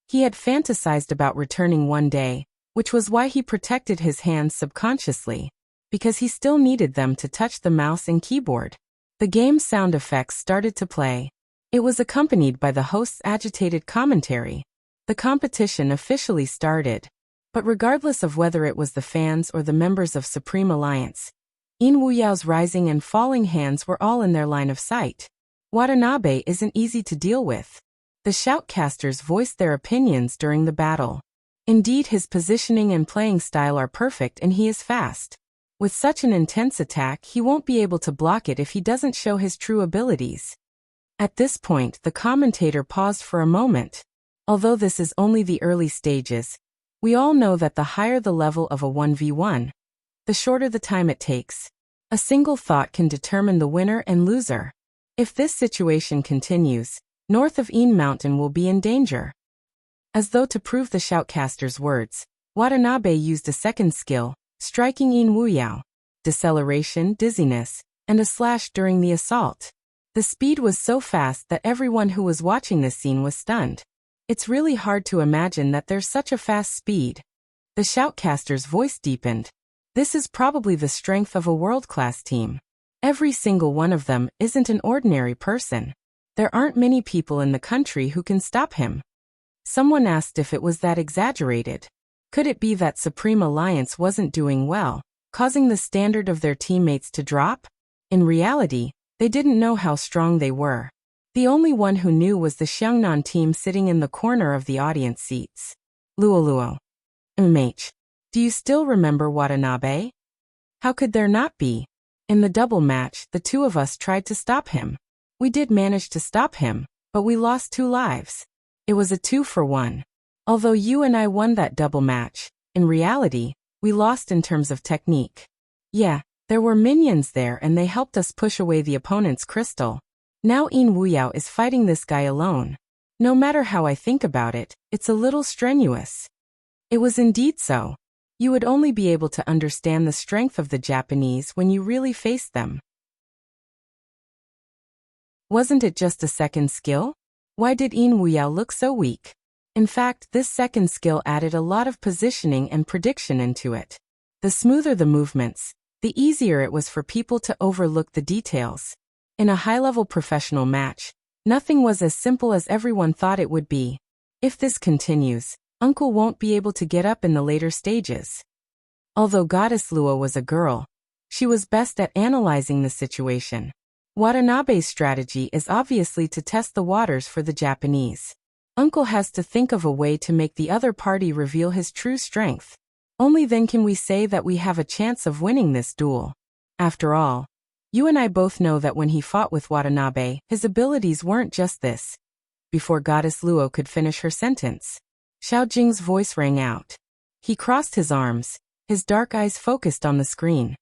He had fantasized about returning one day, which was why he protected his hands subconsciously, because he still needed them to touch the mouse and keyboard. The game's sound effects started to play. It was accompanied by the host's agitated commentary. The competition officially started. But regardless of whether it was the fans or the members of Supreme Alliance, In Wuyao's rising and falling hands were all in their line of sight. Watanabe isn't easy to deal with. The shoutcasters voiced their opinions during the battle. Indeed, his positioning and playing style are perfect and he is fast. With such an intense attack, he won't be able to block it if he doesn't show his true abilities. At this point, the commentator paused for a moment. Although this is only the early stages, we all know that the higher the level of a 1v1, the shorter the time it takes. A single thought can determine the winner and loser. If this situation continues, north of Een Mountain will be in danger. As though to prove the shoutcaster's words, Watanabe used a second skill, striking Een Wuyao, deceleration, dizziness, and a slash during the assault. The speed was so fast that everyone who was watching this scene was stunned. It's really hard to imagine that there's such a fast speed. The shoutcaster's voice deepened. This is probably the strength of a world-class team. Every single one of them isn't an ordinary person. There aren't many people in the country who can stop him. Someone asked if it was that exaggerated. Could it be that Supreme Alliance wasn't doing well, causing the standard of their teammates to drop? In reality, they didn't know how strong they were. The only one who knew was the Xiangnan team sitting in the corner of the audience seats. Luoluo. Do you still remember Watanabe? How could there not be? In the double match, the two of us tried to stop him. We did manage to stop him, but we lost 2 lives. It was a 2-for-1. Although you and I won that double match, in reality, we lost in terms of technique. Yeah, there were minions there and they helped us push away the opponent's crystal. Now Een Wuyao is fighting this guy alone. No matter how I think about it, it's a little strenuous. It was indeed so. You would only be able to understand the strength of the Japanese when you really faced them. Wasn't it just a second skill? Why did Een Wuyao look so weak? In fact, this second skill added a lot of positioning and prediction into it. The smoother the movements, the easier it was for people to overlook the details. In a high-level professional match, nothing was as simple as everyone thought it would be. If this continues, Uncle won't be able to get up in the later stages. Although Goddess Lua was a girl, she was best at analyzing the situation. Watanabe's strategy is obviously to test the waters for the Japanese. Uncle has to think of a way to make the other party reveal his true strength. Only then can we say that we have a chance of winning this duel. After all, you and I both know that when he fought with Watanabe, his abilities weren't just this. Before Goddess Luo could finish her sentence, Xiao Jing's voice rang out. He crossed his arms, his dark eyes focused on the screen.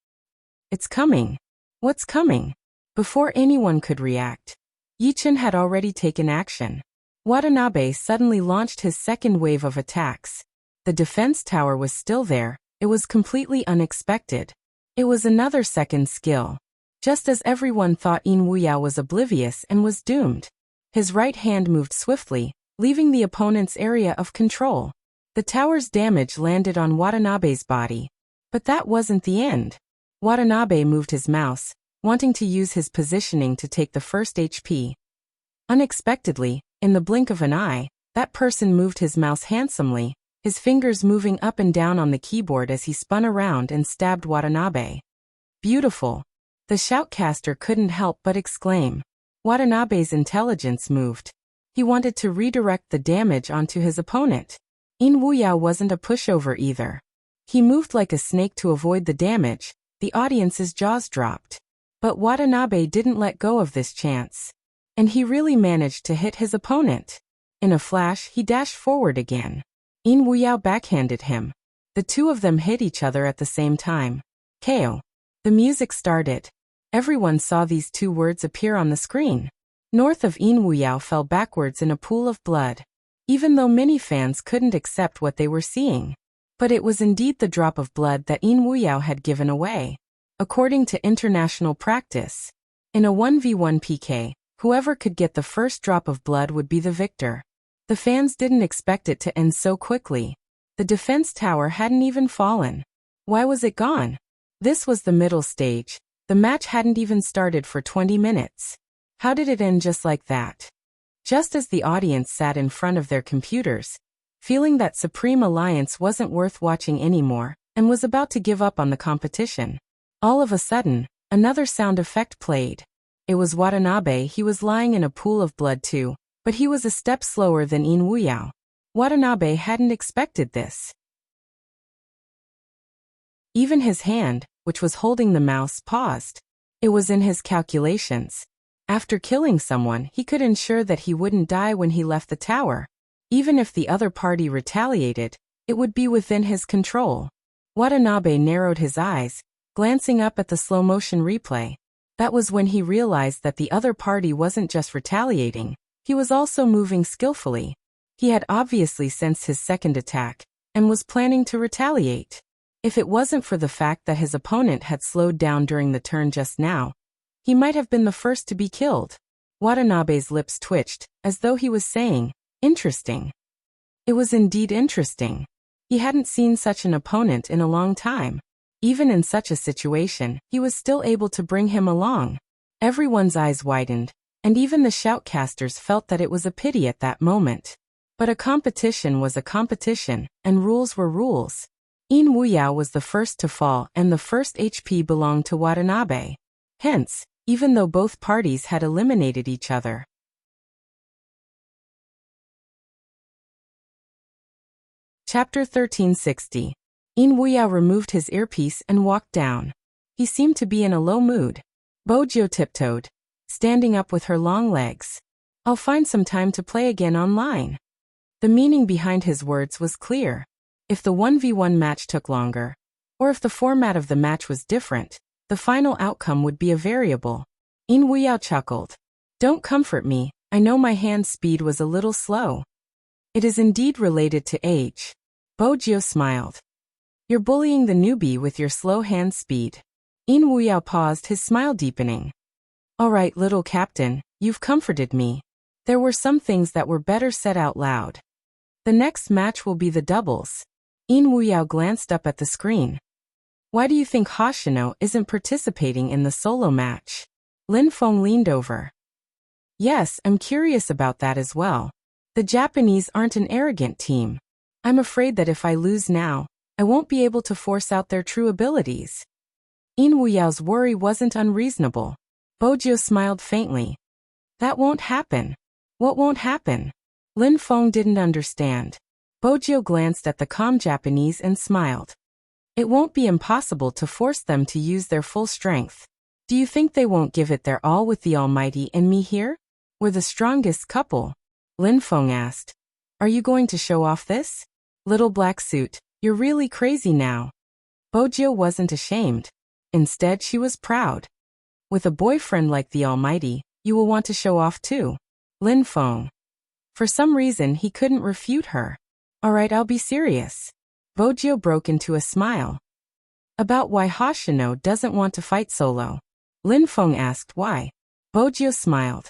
It's coming. What's coming? Before anyone could react, Yichen had already taken action. Watanabe suddenly launched his second wave of attacks. The defense tower was still there. It was completely unexpected. It was another second skill. Just as everyone thought Een Wuyao was oblivious and was doomed. His right hand moved swiftly, leaving the opponent's area of control. The tower's damage landed on Watanabe's body. But that wasn't the end. Watanabe moved his mouse, wanting to use his positioning to take the first HP. Unexpectedly, in the blink of an eye, that person moved his mouse handsomely, his fingers moving up and down on the keyboard as he spun around and stabbed Watanabe. Beautiful. The shoutcaster couldn't help but exclaim. Watanabe's intelligence moved. He wanted to redirect the damage onto his opponent. Een Wuyao wasn't a pushover either. He moved like a snake to avoid the damage. The audience's jaws dropped. But Watanabe didn't let go of this chance. And he really managed to hit his opponent. In a flash, he dashed forward again. Een Wuyao backhanded him. The two of them hit each other at the same time. KO. The music started. Everyone saw these 2 words appear on the screen. North of Een Wuyao fell backwards in a pool of blood. Even though many fans couldn't accept what they were seeing. But it was indeed the drop of blood that Een Wuyao had given away. According to international practice, in a 1v1 PK, whoever could get the first drop of blood would be the victor. The fans didn't expect it to end so quickly. The defense tower hadn't even fallen. Why was it gone? This was the middle stage. The match hadn't even started for 20 minutes. How did it end just like that? Just as the audience sat in front of their computers, feeling that Supreme Alliance wasn't worth watching anymore, and was about to give up on the competition. All of a sudden, another sound effect played. It was Watanabe. He was lying in a pool of blood too, but he was a step slower than Een Wuyao. Watanabe hadn't expected this. Even his hand, which was holding the mouse, paused. It was in his calculations. After killing someone, he could ensure that he wouldn't die when he left the tower. Even if the other party retaliated, it would be within his control. Watanabe narrowed his eyes, glancing up at the slow-motion replay. That was when he realized that the other party wasn't just retaliating, he was also moving skillfully. He had obviously sensed his second attack, and was planning to retaliate. If it wasn't for the fact that his opponent had slowed down during the turn just now, he might have been the first to be killed. Watanabe's lips twitched, as though he was saying, "Interesting." It was indeed interesting. He hadn't seen such an opponent in a long time. Even in such a situation, he was still able to bring him along. Everyone's eyes widened, and even the shoutcasters felt that it was a pity at that moment. But a competition was a competition, and rules were rules. In Wuyao was the first to fall, and the first HP belonged to Watanabe. Hence, even though both parties had eliminated each other. Chapter 1360. In Wuyao removed his earpiece and walked down. He seemed to be in a low mood. Bojo tiptoed, standing up with her long legs. "I'll find some time to play again online." The meaning behind his words was clear. If the 1v1 match took longer, or if the format of the match was different, the final outcome would be a variable. In Wuyao chuckled. "Don't comfort me, I know my hand speed was a little slow." "It is indeed related to age." Bojo smiled. "You're bullying the newbie with your slow hand speed." In Wuyao paused, his smile deepening. "All right, little captain, you've comforted me. There were some things that were better said out loud. The next match will be the doubles." In Wuyao glanced up at the screen. "Why do you think Hoshino isn't participating in the solo match?" Lin Feng leaned over. "Yes, I'm curious about that as well. The Japanese aren't an arrogant team. I'm afraid that if I lose now, I won't be able to force out their true abilities." In Wuyao's worry wasn't unreasonable. Bojo smiled faintly. "That won't happen." "What won't happen?" Lin Feng didn't understand. Bojo glanced at the calm Japanese and smiled. "It won't be impossible to force them to use their full strength. Do you think they won't give it their all with the Almighty and me here? We're the strongest couple." Lin Feng asked. "Are you going to show off this? Little black suit, you're really crazy now." Bojo wasn't ashamed. Instead, she was proud. "With a boyfriend like the Almighty, you will want to show off too." Lin Feng. For some reason, he couldn't refute her. "All right, I'll be serious." Bojo broke into a smile. "About why Hoshino doesn't want to fight solo." Lin Feng asked why. Bojo smiled.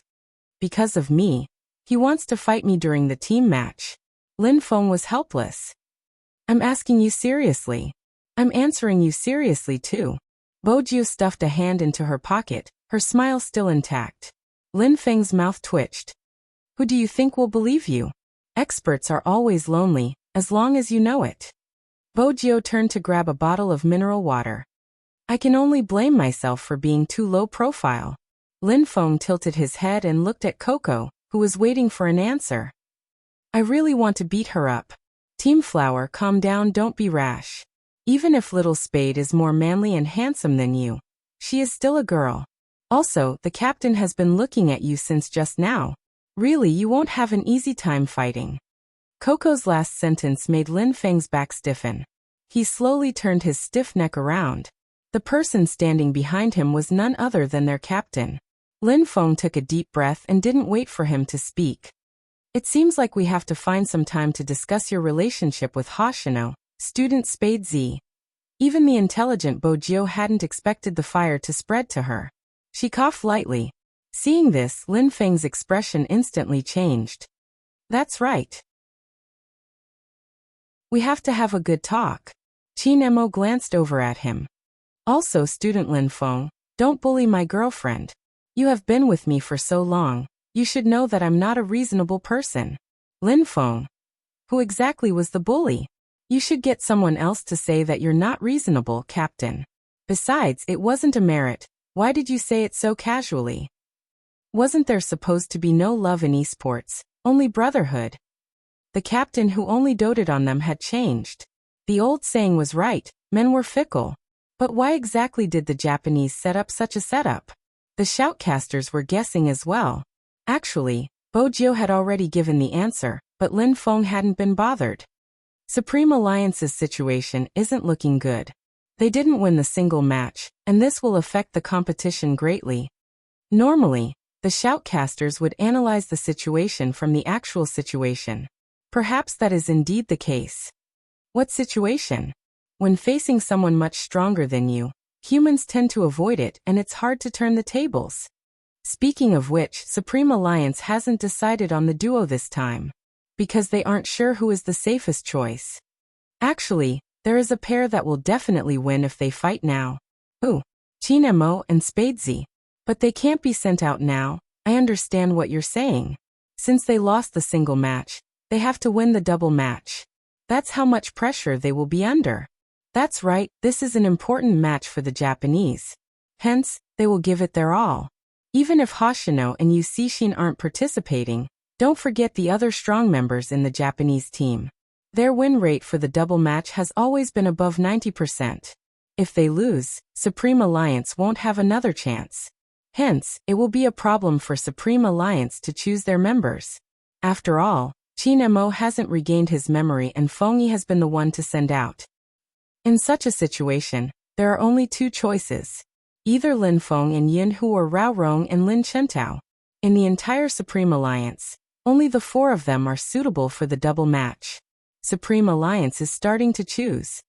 "Because of me. He wants to fight me during the team match." Lin Feng was helpless. "I'm asking you seriously." "I'm answering you seriously too." Bojo stuffed a hand into her pocket, her smile still intact. Lin Feng's mouth twitched. "Who do you think will believe you? Experts are always lonely, as long as you know it." Bojo turned to grab a bottle of mineral water. "I can only blame myself for being too low profile." Lin Feng tilted his head and looked at Coco, who was waiting for an answer. "I really want to beat her up." Team Flower, calm down, don't be rash. Even if Little Spade is more manly and handsome than you, she is still a girl. Also, the captain has been looking at you since just now. Really, you won't have an easy time fighting. Coco's last sentence made Lin Feng's back stiffen. He slowly turned his stiff neck around. The person standing behind him was none other than their captain. Lin Feng took a deep breath and didn't wait for him to speak. "It seems like we have to find some time to discuss your relationship with Hoshino, student Spade Z." Even the intelligent Bojo hadn't expected the fire to spread to her. She coughed lightly. Seeing this, Lin Feng's expression instantly changed. "That's right. We have to have a good talk." Qin Emo glanced over at him. "Also, student Lin Feng, don't bully my girlfriend. You have been with me for so long, you should know that I'm not a reasonable person." Lin Feng. "Who exactly was the bully? You should get someone else to say that you're not reasonable, Captain. Besides, it wasn't a merit. Why did you say it so casually? Wasn't there supposed to be no love in esports, only brotherhood?" The captain who only doted on them had changed. The old saying was right, men were fickle. But why exactly did the Japanese set up such a setup? The shoutcasters were guessing as well. Actually, Bojo had already given the answer, but Lin Feng hadn't been bothered. Supreme Alliance's situation isn't looking good. They didn't win the single match, and this will affect the competition greatly. Normally, the shoutcasters would analyze the situation from the actual situation. Perhaps that is indeed the case. What situation? When facing someone much stronger than you, humans tend to avoid it and it's hard to turn the tables. Speaking of which, Supreme Alliance hasn't decided on the duo this time, because they aren't sure who is the safest choice. Actually, there is a pair that will definitely win if they fight now. Ooh, Qin Mo and Spadesy. But they can't be sent out now. I understand what you're saying. Since they lost the single match, they have to win the double match. That's how much pressure they will be under. That's right, this is an important match for the Japanese. Hence, they will give it their all. Even if Hoshino and Yusishin aren't participating, don't forget the other strong members in the Japanese team. Their win rate for the double match has always been above 90%. If they lose, Supreme Alliance won't have another chance. Hence, it will be a problem for Supreme Alliance to choose their members. After all, Qin Mo hasn't regained his memory and Feng Yi has been the one to send out. In such a situation, there are only two choices. Either Lin Feng and Yin Hu or Rao Rong and Lin Chentao. In the entire Supreme Alliance, only the four of them are suitable for the double match. Supreme Alliance is starting to choose.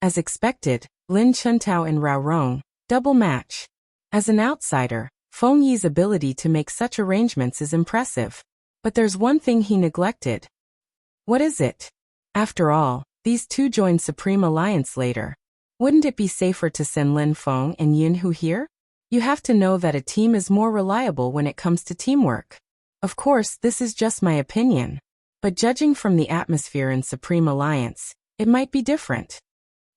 As expected, Lin Chentao and Rao Rong, double match. As an outsider, Feng Yi's ability to make such arrangements is impressive. But there's one thing he neglected. What is it? After all, these two joined Supreme Alliance later. Wouldn't it be safer to send Lin Feng and Yin Hu here? You have to know that a team is more reliable when it comes to teamwork. Of course, this is just my opinion. But judging from the atmosphere in Supreme Alliance, it might be different.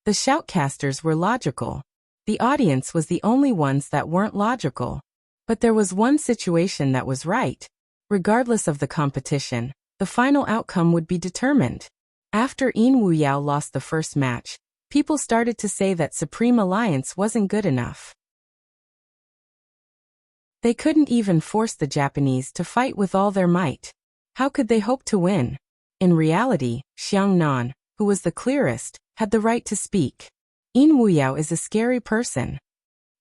The shoutcasters were logical. The audience was the only ones that weren't logical. But there was one situation that was right. Regardless of the competition, the final outcome would be determined. After Yin Wu Yao lost the first match, people started to say that Supreme Alliance wasn't good enough. They couldn't even force the Japanese to fight with all their might. How could they hope to win? In reality, Xiang Nan, who was the clearest, had the right to speak. Yin Wu Yao is a scary person.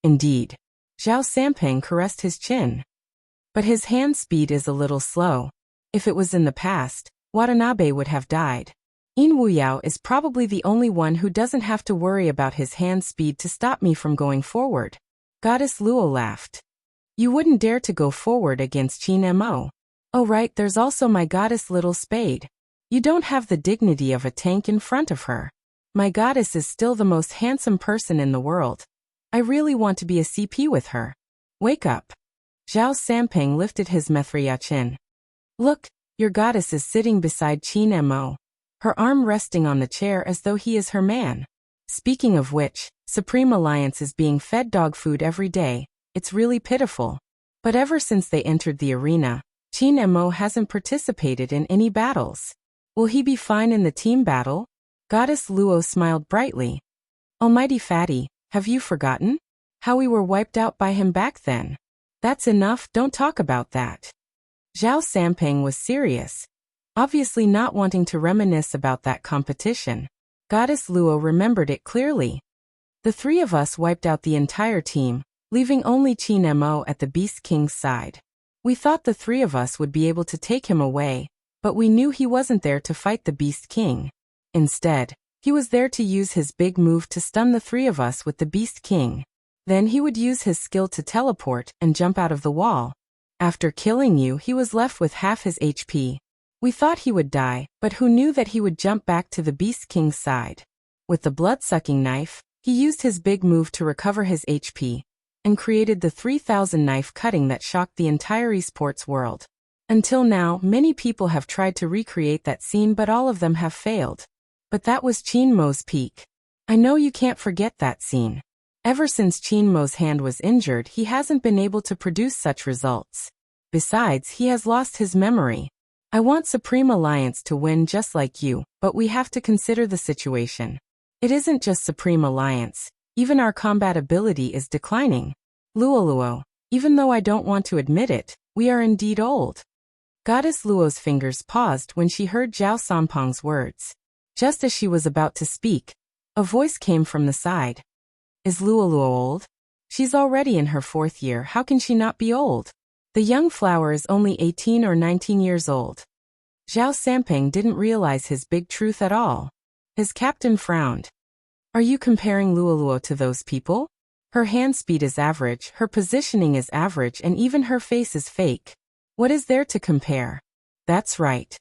Indeed. Zhao Sampeng caressed his chin. But his hand speed is a little slow. If it was in the past, Watanabe would have died. Yin Wu Yao is probably the only one who doesn't have to worry about his hand speed to stop me from going forward. Goddess Luo laughed. You wouldn't dare to go forward against Qin Mo. Oh right, there's also my goddess Little Spade. You don't have the dignity of a tank in front of her. My goddess is still the most handsome person in the world. I really want to be a CP with her. Wake up. Zhao Sampeng lifted his Mithriya chin. Look, your goddess is sitting beside Qin Mo. Her arm resting on the chair as though he is her man. Speaking of which, Supreme Alliance is being fed dog food every day. It's really pitiful. But ever since they entered the arena, Qin Mo hasn't participated in any battles. Will he be fine in the team battle? Goddess Luo smiled brightly. Almighty Fatty, have you forgotten? How we were wiped out by him back then? That's enough, don't talk about that. Zhao Sampeng was serious, obviously not wanting to reminisce about that competition. Goddess Luo remembered it clearly. The three of us wiped out the entire team, leaving only Qin Mo at the Beast King's side. We thought the three of us would be able to take him away, but we knew he wasn't there to fight the Beast King. Instead, he was there to use his big move to stun the three of us with the Beast King. Then he would use his skill to teleport and jump out of the wall. After killing you, he was left with half his HP. We thought he would die, but who knew that he would jump back to the Beast King's side? With the blood-sucking knife, he used his big move to recover his HP, and created the 3000 knife cutting that shocked the entire esports world. Until now, many people have tried to recreate that scene but all of them have failed. But that was Qin Mo's peak. I know you can't forget that scene. Ever since Qin Mo's hand was injured, he hasn't been able to produce such results. Besides, he has lost his memory. I want Supreme Alliance to win just like you, but we have to consider the situation. It isn't just Supreme Alliance, Even our combat ability is declining. Luoluo, even though I don't want to admit it, we are indeed old. Goddess Luo's fingers paused when she heard Zhao Sampeng's words. Just as she was about to speak, a voice came from the side. Is Luoluo old? She's already in her 4th year, how can she not be old? The young flower is only 18 or 19 years old. Zhao Sampeng didn't realize his big truth at all. His captain frowned. Are you comparing Luoluo to those people? Her hand speed is average, her positioning is average, and even her face is fake. What is there to compare? That's right.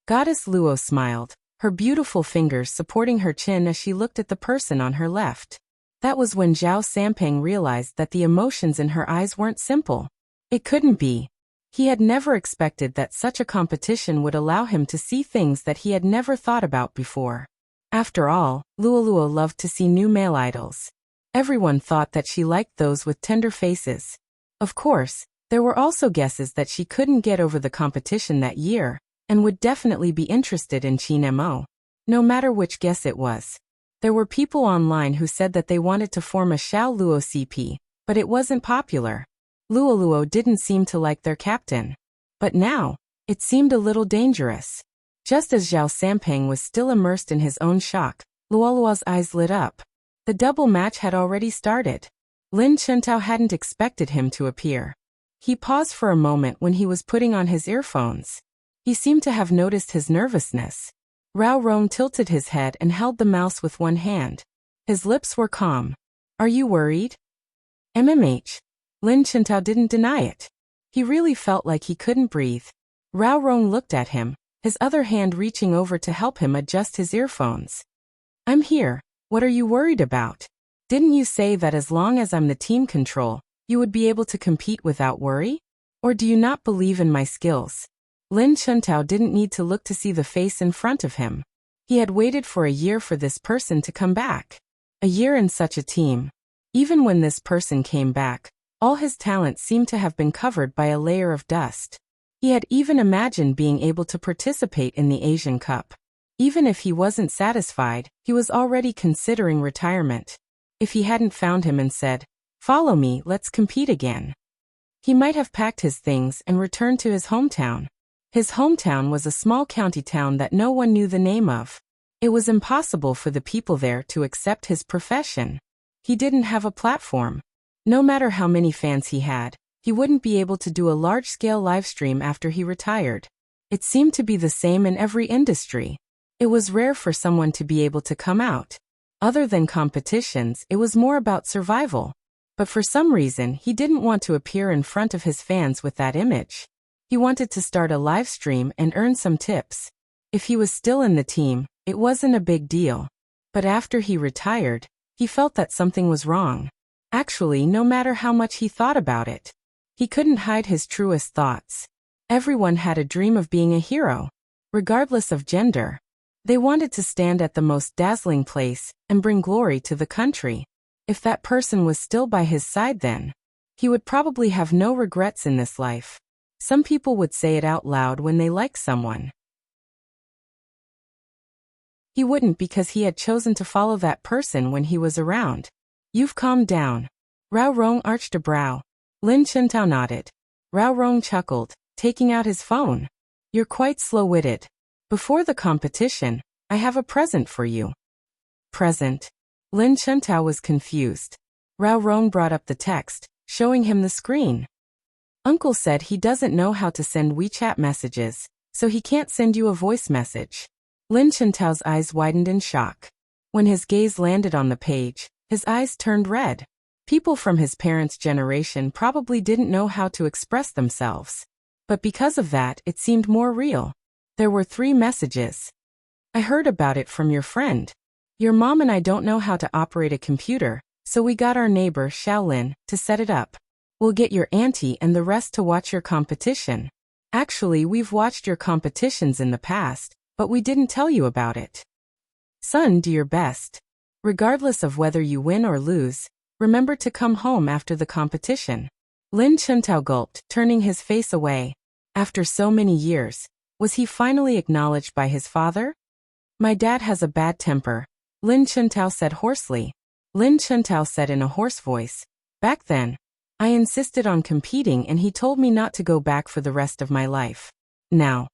Goddess Luo smiled, her beautiful fingers supporting her chin as she looked at the person on her left. That was when Zhao Sampeng realized that the emotions in her eyes weren't simple. It couldn't be. He had never expected that such a competition would allow him to see things that he had never thought about before. After all, Luoluo loved to see new male idols. Everyone thought that she liked those with tender faces. Of course, there were also guesses that she couldn't get over the competition that year, and would definitely be interested in Qin Mo. No matter which guess it was. There were people online who said that they wanted to form a Xiao Luo CP, but it wasn't popular. Luoluo didn't seem to like their captain. But now, it seemed a little dangerous. Just as Zhao Sampeng was still immersed in his own shock, Luoluo's eyes lit up. The double match had already started. Lin Chuntao hadn't expected him to appear. He paused for a moment when he was putting on his earphones. He seemed to have noticed his nervousness. Rao Rong tilted his head and held the mouse with one hand. His lips were calm. Are you worried? MMH. Lin Chuntao didn't deny it. He really felt like he couldn't breathe. Rao Rong looked at him, his other hand reaching over to help him adjust his earphones. I'm here. What are you worried about? Didn't you say that as long as I'm the team control, you would be able to compete without worry? Or do you not believe in my skills? Lin Chuntao didn't need to look to see the face in front of him. He had waited for a year for this person to come back. A year in such a team. Even when this person came back, all his talent seemed to have been covered by a layer of dust. He had even imagined being able to participate in the Asian Cup. Even if he wasn't satisfied, he was already considering retirement. If he hadn't found him and said, "Follow me, let's compete again," he might have packed his things and returned to his hometown. His hometown was a small county town that no one knew the name of. It was impossible for the people there to accept his profession. He didn't have a platform. No matter how many fans he had, he wouldn't be able to do a large-scale livestream after he retired. It seemed to be the same in every industry. It was rare for someone to be able to come out. Other than competitions, it was more about survival. But for some reason, he didn't want to appear in front of his fans with that image. He wanted to start a live stream and earn some tips. If he was still in the team, it wasn't a big deal. But after he retired, he felt that something was wrong. Actually, no matter how much he thought about it, he couldn't hide his truest thoughts. Everyone had a dream of being a hero, regardless of gender. They wanted to stand at the most dazzling place and bring glory to the country. If that person was still by his side then, he would probably have no regrets in this life. Some people would say it out loud when they like someone. He wouldn't because he had chosen to follow that person when he was around. You've calmed down. Rao Rong arched a brow. Lin Chuntao nodded. Rao Rong chuckled, taking out his phone. You're quite slow-witted. Before the competition, I have a present for you. Present? Lin Chuntao was confused. Rao Rong brought up the text, showing him the screen. Uncle said he doesn't know how to send WeChat messages, so he can't send you a voice message. Lin Chuntao's eyes widened in shock. When his gaze landed on the page, his eyes turned red. People from his parents' generation probably didn't know how to express themselves. But because of that, it seemed more real. There were 3 messages. I heard about it from your friend. Your mom and I don't know how to operate a computer, so we got our neighbor, Xiaolin, to set it up. We'll get your auntie and the rest to watch your competition. Actually, we've watched your competitions in the past, but we didn't tell you about it. Son, do your best. Regardless of whether you win or lose, remember to come home after the competition. Lin Chuntao gulped, turning his face away. After so many years, was he finally acknowledged by his father? My dad has a bad temper, Lin Chuntao said hoarsely. Lin Chuntao said in a hoarse voice, "Back then, I insisted on competing and he told me not to go back for the rest of my life. Now."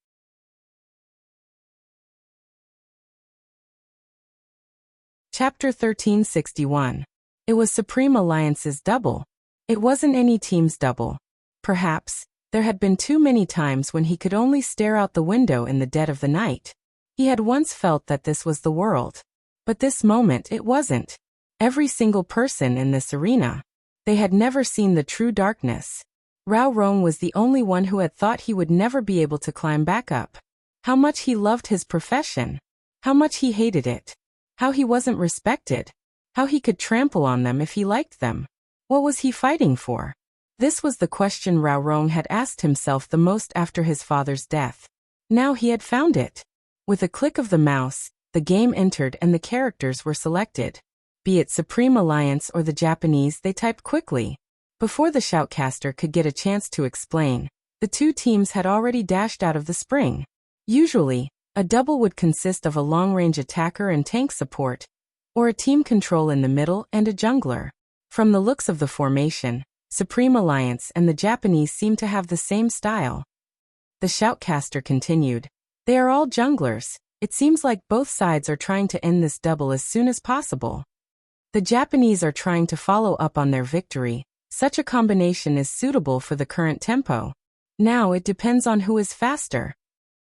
Chapter 1361. It was Supreme Alliance's double. It wasn't any team's double. Perhaps, there had been too many times when he could only stare out the window in the dead of the night. He had once felt that this was the world. But this moment it wasn't. Every single person in this arena. They had never seen the true darkness. Rao Rong was the only one who had thought he would never be able to climb back up. How much he loved his profession. How much he hated it. How he wasn't respected. How he could trample on them if he liked them. What was he fighting for? This was the question Rao Rong had asked himself the most after his father's death. Now he had found it. With a click of the mouse, the game entered and the characters were selected. Be it Supreme Alliance or the Japanese, they typed quickly. Before the shoutcaster could get a chance to explain, the two teams had already dashed out of the spring. Usually, a double would consist of a long-range attacker and tank support, or a team control in the middle and a jungler. From the looks of the formation, Supreme Alliance and the Japanese seemed to have the same style. The shoutcaster continued. They are all junglers. It seems like both sides are trying to end this double as soon as possible. The Japanese are trying to follow up on their victory. Such a combination is suitable for the current tempo. Now it depends on who is faster.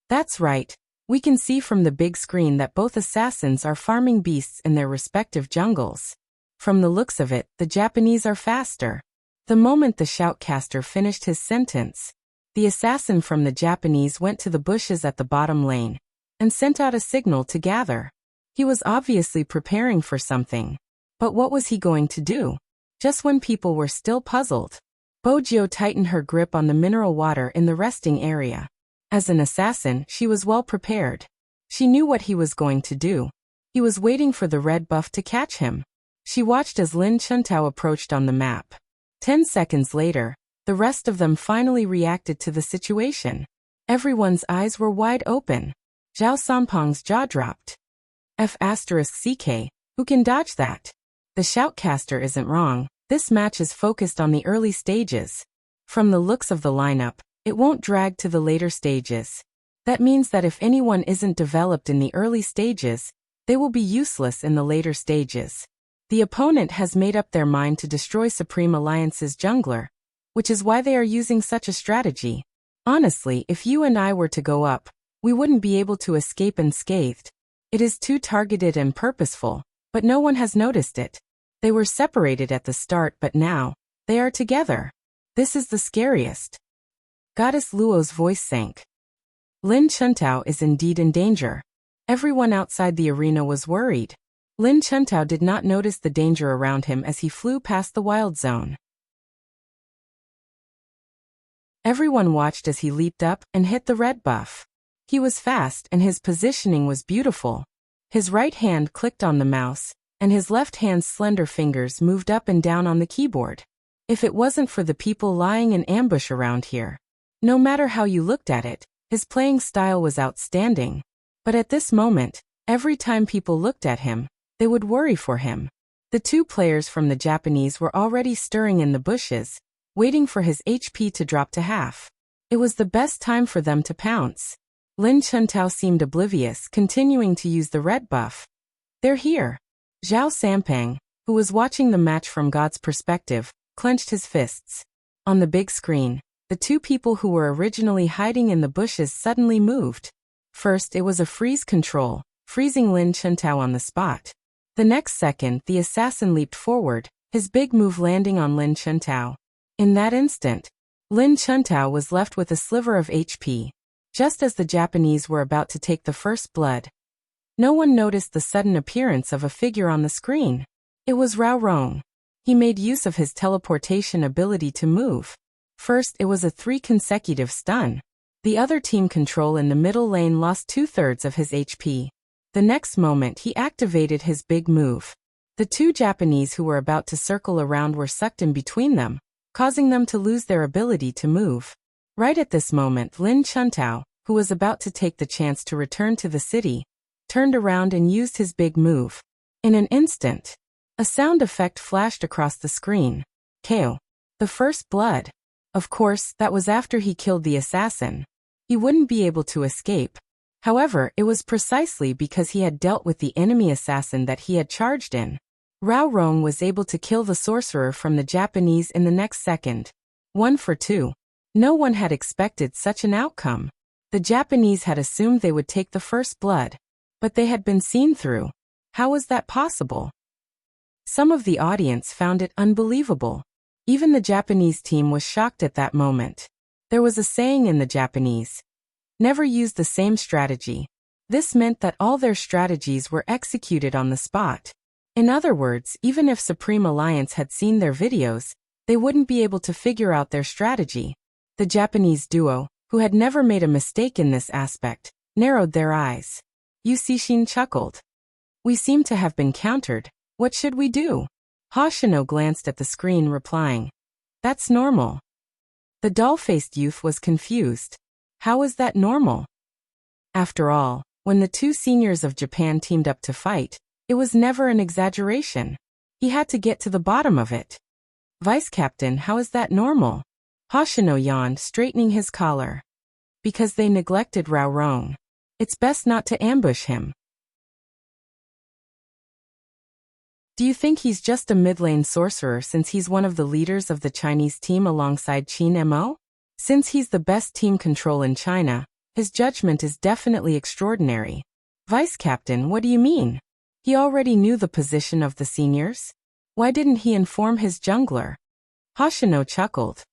That's right. We can see from the big screen that both assassins are farming beasts in their respective jungles. From the looks of it, the Japanese are faster. The moment the shoutcaster finished his sentence, the assassin from the Japanese went to the bushes at the bottom lane and sent out a signal to gather. He was obviously preparing for something. But what was he going to do? Just when people were still puzzled, Bojio tightened her grip on the mineral water in the resting area. As an assassin, she was well prepared. She knew what he was going to do. He was waiting for the red buff to catch him. She watched as Lin Chuntao approached on the map. 10 seconds later, the rest of them finally reacted to the situation. Everyone's eyes were wide open. Zhao Sampong's jaw dropped. F***CK, who can dodge that? The shoutcaster isn't wrong. This match is focused on the early stages. From the looks of the lineup, it won't drag to the later stages. That means that if anyone isn't developed in the early stages, they will be useless in the later stages. The opponent has made up their mind to destroy Supreme Alliance's jungler, which is why they are using such a strategy. Honestly, if you and I were to go up, we wouldn't be able to escape unscathed. It is too targeted and purposeful, but no one has noticed it. They were separated at the start, but now, they are together. This is the scariest. Goddess Luo's voice sank. Lin Chuntao is indeed in danger. Everyone outside the arena was worried. Lin Chuntao did not notice the danger around him as he flew past the wild zone. Everyone watched as he leaped up and hit the red buff. He was fast and his positioning was beautiful. His right hand clicked on the mouse, and his left hand's slender fingers moved up and down on the keyboard. If it wasn't for the people lying in ambush around here, no matter how you looked at it, his playing style was outstanding. But at this moment, every time people looked at him, they would worry for him. The two players from the Japanese were already stirring in the bushes, waiting for his HP to drop to half. It was the best time for them to pounce. Lin Chuntao seemed oblivious, continuing to use the red buff. They're here. Zhao Sampang, who was watching the match from God's perspective, clenched his fists. On the big screen, the two people who were originally hiding in the bushes suddenly moved. First, it was a freeze control, freezing Lin Chuntao on the spot. The next second, the assassin leaped forward, his big move landing on Lin Chuntao. In that instant, Lin Chuntao was left with a sliver of HP. Just as the Japanese were about to take the first blood, no one noticed the sudden appearance of a figure on the screen. It was Rao Rong. He made use of his teleportation ability to move. First, it was a 3 consecutive stun. The other team control in the middle lane lost 2/3 of his HP. The next moment he activated his big move. The two Japanese who were about to circle around were sucked in between them, causing them to lose their ability to move. Right at this moment, Lin Chuntao, who was about to take the chance to return to the city, turned around and used his big move. In an instant, a sound effect flashed across the screen. KO. The first blood. Of course, that was after he killed the assassin. He wouldn't be able to escape. However, it was precisely because he had dealt with the enemy assassin that he had charged in. Rao Rong was able to kill the sorcerer from the Japanese in the next second. 1 for 2. No one had expected such an outcome. The Japanese had assumed they would take the first blood. But they had been seen through. How was that possible? Some of the audience found it unbelievable. Even the Japanese team was shocked at that moment. There was a saying in the Japanese: never use the same strategy. This meant that all their strategies were executed on the spot. In other words, even if Supreme Alliance had seen their videos, they wouldn't be able to figure out their strategy. The Japanese duo, who had never made a mistake in this aspect, narrowed their eyes. Yusishin chuckled. We seem to have been countered. What should we do? Hoshino glanced at the screen, replying, that's normal. The doll-faced youth was confused. How is that normal? After all, when the two seniors of Japan teamed up to fight, it was never an exaggeration. He had to get to the bottom of it. Vice Captain, how is that normal? Hoshino yawned, straightening his collar. Because they neglected Rao Rong. It's best not to ambush him. Do you think he's just a mid-lane sorcerer since he's one of the leaders of the Chinese team alongside Qin Mo? Since he's the best team control in China, his judgment is definitely extraordinary. Vice Captain, what do you mean? He already knew the position of the seniors? Why didn't he inform his jungler? Hoshino chuckled.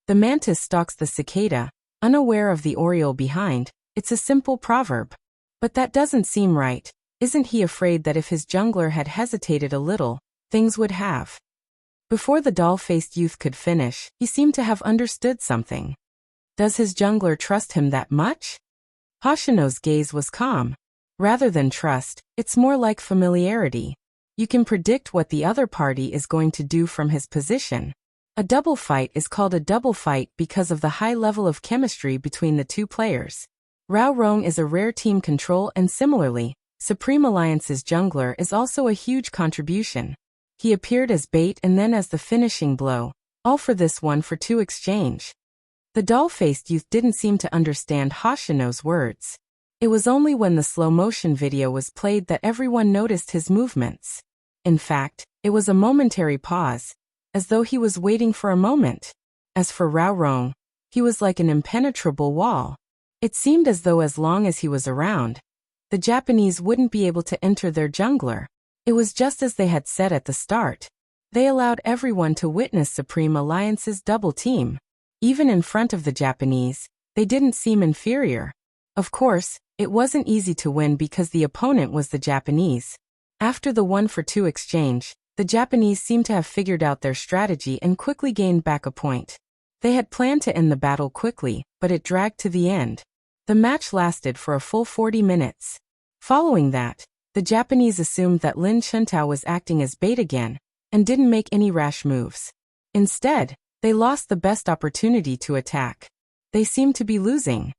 The mantis stalks the cicada, unaware of the oriole behind. It's a simple proverb. But that doesn't seem right. Isn't he afraid that if his jungler had hesitated a little, things would have? Before the doll-faced youth could finish, he seemed to have understood something. Does his jungler trust him that much? Hoshino's gaze was calm. Rather than trust, it's more like familiarity. You can predict what the other party is going to do from his position. A double fight is called a double fight because of the high level of chemistry between the two players. Rao Rong is a rare team control, and similarly, Supreme Alliance's jungler is also a huge contribution. He appeared as bait and then as the finishing blow, all for this 1-for-2 exchange. The doll-faced youth didn't seem to understand Hoshino's words. It was only when the slow-motion video was played that everyone noticed his movements. In fact, it was a momentary pause, as though he was waiting for a moment. As for Rao Rong, he was like an impenetrable wall. It seemed as though as long as he was around, the Japanese wouldn't be able to enter their jungler. It was just as they had said at the start. They allowed everyone to witness Supreme Alliance's double team. Even in front of the Japanese, they didn't seem inferior. Of course, it wasn't easy to win because the opponent was the Japanese. After the 1-for-2 exchange, the Japanese seemed to have figured out their strategy and quickly gained back a point. They had planned to end the battle quickly, but it dragged to the end. The match lasted for a full 40 minutes. Following that, the Japanese assumed that Lin Chuntao was acting as bait again, and didn't make any rash moves. Instead, they lost the best opportunity to attack. They seemed to be losing.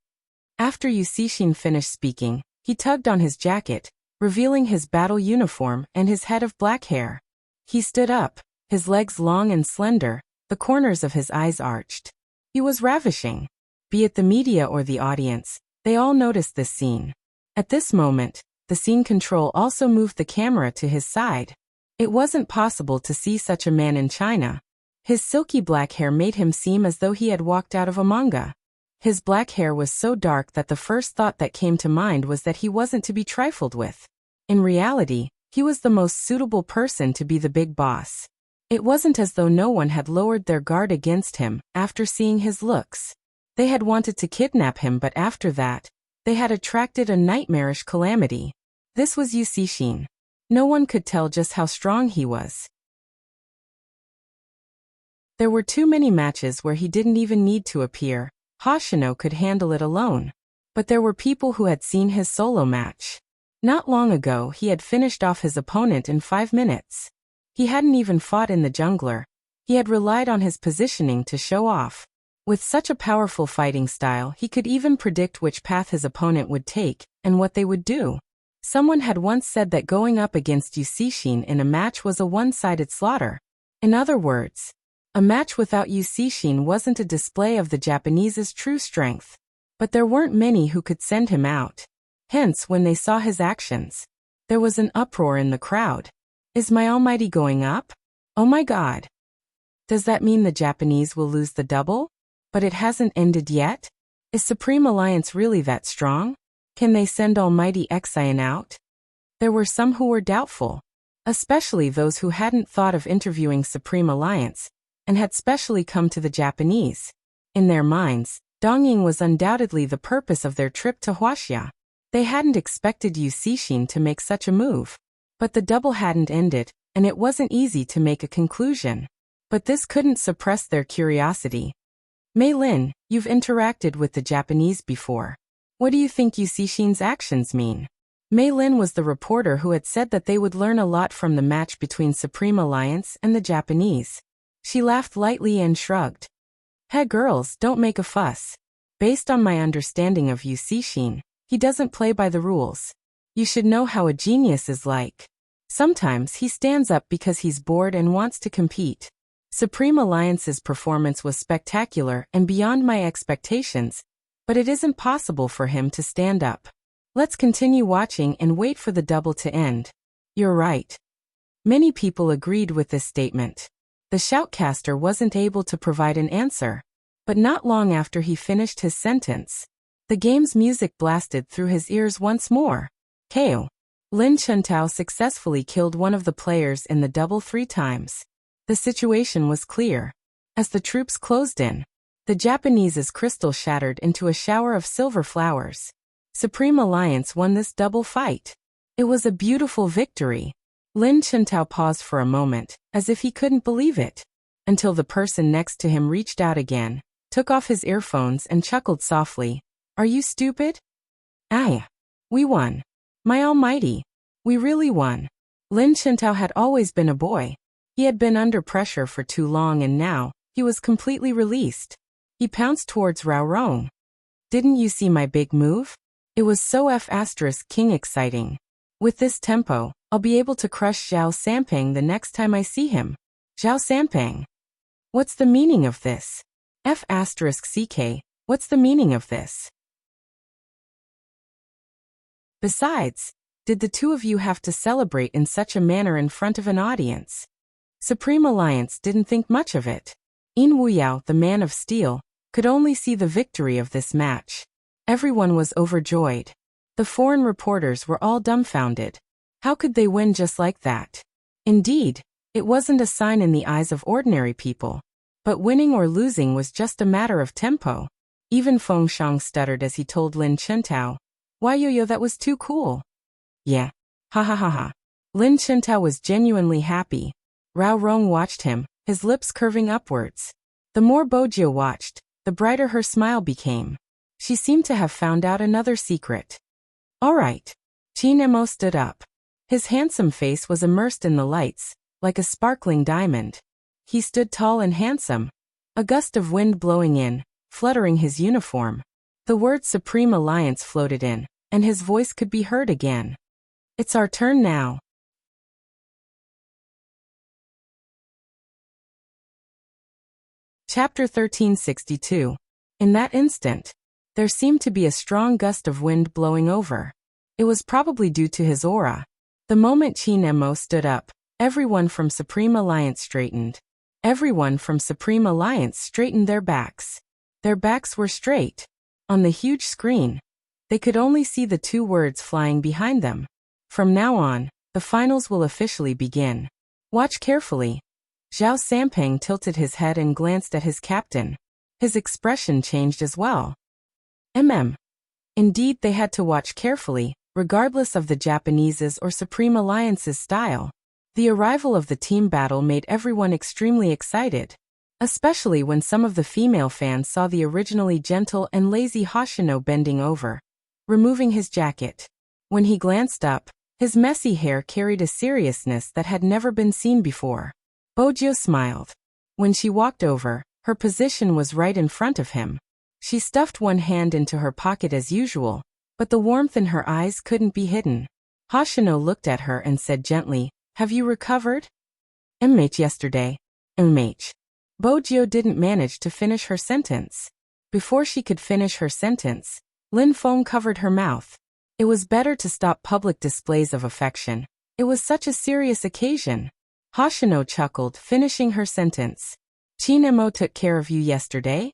After Yusishin finished speaking, he tugged on his jacket, revealing his battle uniform and his head of black hair. He stood up, his legs long and slender, the corners of his eyes arched. He was ravishing. Be it the media or the audience, they all noticed this scene. At this moment, the scene control also moved the camera to his side. It wasn't possible to see such a man in China. His silky black hair made him seem as though he had walked out of a manga. His black hair was so dark that the first thought that came to mind was that he wasn't to be trifled with. In reality, he was the most suitable person to be the big boss. It wasn't as though no one had lowered their guard against him after seeing his looks. They had wanted to kidnap him, but after that, they had attracted a nightmarish calamity. This was Yusishin. No one could tell just how strong he was. There were too many matches where he didn't even need to appear. Hoshino could handle it alone. But there were people who had seen his solo match. Not long ago, he had finished off his opponent in 5 minutes. He hadn't even fought in the jungler. He had relied on his positioning to show off. With such a powerful fighting style, he could even predict which path his opponent would take and what they would do. Someone had once said that going up against Yusishin in a match was a one-sided slaughter. In other words, a match without Yusishin wasn't a display of the Japanese's true strength. But there weren't many who could send him out. Hence, when they saw his actions, there was an uproar in the crowd. Is my almighty going up? Oh my God. Does that mean the Japanese will lose the double? But it hasn't ended yet? Is Supreme Alliance really that strong? Can they send Almighty Xian out? There were some who were doubtful, especially those who hadn't thought of interviewing Supreme Alliance, and had specially come to the Japanese. In their minds, Dongying was undoubtedly the purpose of their trip to Huaxia. They hadn't expected Yusishin to make such a move. But the double hadn't ended, and it wasn't easy to make a conclusion. But this couldn't suppress their curiosity. Mei Lin, you've interacted with the Japanese before. What do you think Yusishin's actions mean? Mei Lin was the reporter who had said that they would learn a lot from the match between Supreme Alliance and the Japanese. She laughed lightly and shrugged. Hey girls, don't make a fuss. Based on my understanding of Yusishin, he doesn't play by the rules. You should know how a genius is like. Sometimes he stands up because he's bored and wants to compete. Supreme Alliance's performance was spectacular and beyond my expectations, but it isn't possible for him to stand up. Let's continue watching and wait for the double to end. You're right. Many people agreed with this statement. The shoutcaster wasn't able to provide an answer, but not long after he finished his sentence, the game's music blasted through his ears once more. KO. Lin Chuntao successfully killed one of the players in the double 3 times. The situation was clear. As the troops closed in, the Japanese's crystal shattered into a shower of silver flowers. Supreme Alliance won this double fight. It was a beautiful victory. Lin Chuntao paused for a moment, as if he couldn't believe it, until the person next to him reached out again, took off his earphones and chuckled softly. Are you stupid? Ah, we won. My almighty. We really won. Lin Chuntao had always been a boy. He had been under pressure for too long and now, he was completely released. He pounced towards Rao Rong. Didn't you see my big move? It was so F***ing exciting. With this tempo, I'll be able to crush Zhao Sampang the next time I see him. Zhao Sampang. What's the meaning of this? F***ck, what's the meaning of this? Besides, did the two of you have to celebrate in such a manner in front of an audience? Supreme Alliance didn't think much of it. In Wuyao, the man of steel, could only see the victory of this match. Everyone was overjoyed. The foreign reporters were all dumbfounded. How could they win just like that? Indeed, it wasn't a sign in the eyes of ordinary people. But winning or losing was just a matter of tempo. Even Feng Shang stuttered as he told Lin Chuntao, "Why yo-yo, that was too cool." Yeah. Ha ha ha ha. Lin Chuntao was genuinely happy. Rao Rong watched him, his lips curving upwards. The more Bojio watched, the brighter her smile became. She seemed to have found out another secret. All right. Qin Emo stood up. His handsome face was immersed in the lights, like a sparkling diamond. He stood tall and handsome, a gust of wind blowing in, fluttering his uniform. The word Supreme Alliance floated in, and his voice could be heard again. It's our turn now. Chapter 1362. In that instant, there seemed to be a strong gust of wind blowing over. It was probably due to his aura. The moment Qin Emo stood up, everyone from Supreme Alliance straightened. Everyone from Supreme Alliance straightened their backs. Their backs were straight. On the huge screen, they could only see the 2 words flying behind them. From now on, the finals will officially begin. Watch carefully. Zhao Sampang tilted his head and glanced at his captain. His expression changed as well. Indeed, they had to watch carefully, regardless of the Japanese's or Supreme Alliance's style. The arrival of the team battle made everyone extremely excited, especially when some of the female fans saw the originally gentle and lazy Hoshino bending over, removing his jacket. When he glanced up, his messy hair carried a seriousness that had never been seen before. Bojio smiled. When she walked over, her position was right in front of him. She stuffed one hand into her pocket as usual, but the warmth in her eyes couldn't be hidden. Hoshino looked at her and said gently, "Have you recovered?" "MH yesterday." "MH." Bojio didn't manage to finish her sentence. Before she could finish her sentence, Lin Feng covered her mouth. It was better to stop public displays of affection. It was such a serious occasion. Hoshino chuckled, finishing her sentence. "Qin Mo took care of you yesterday?"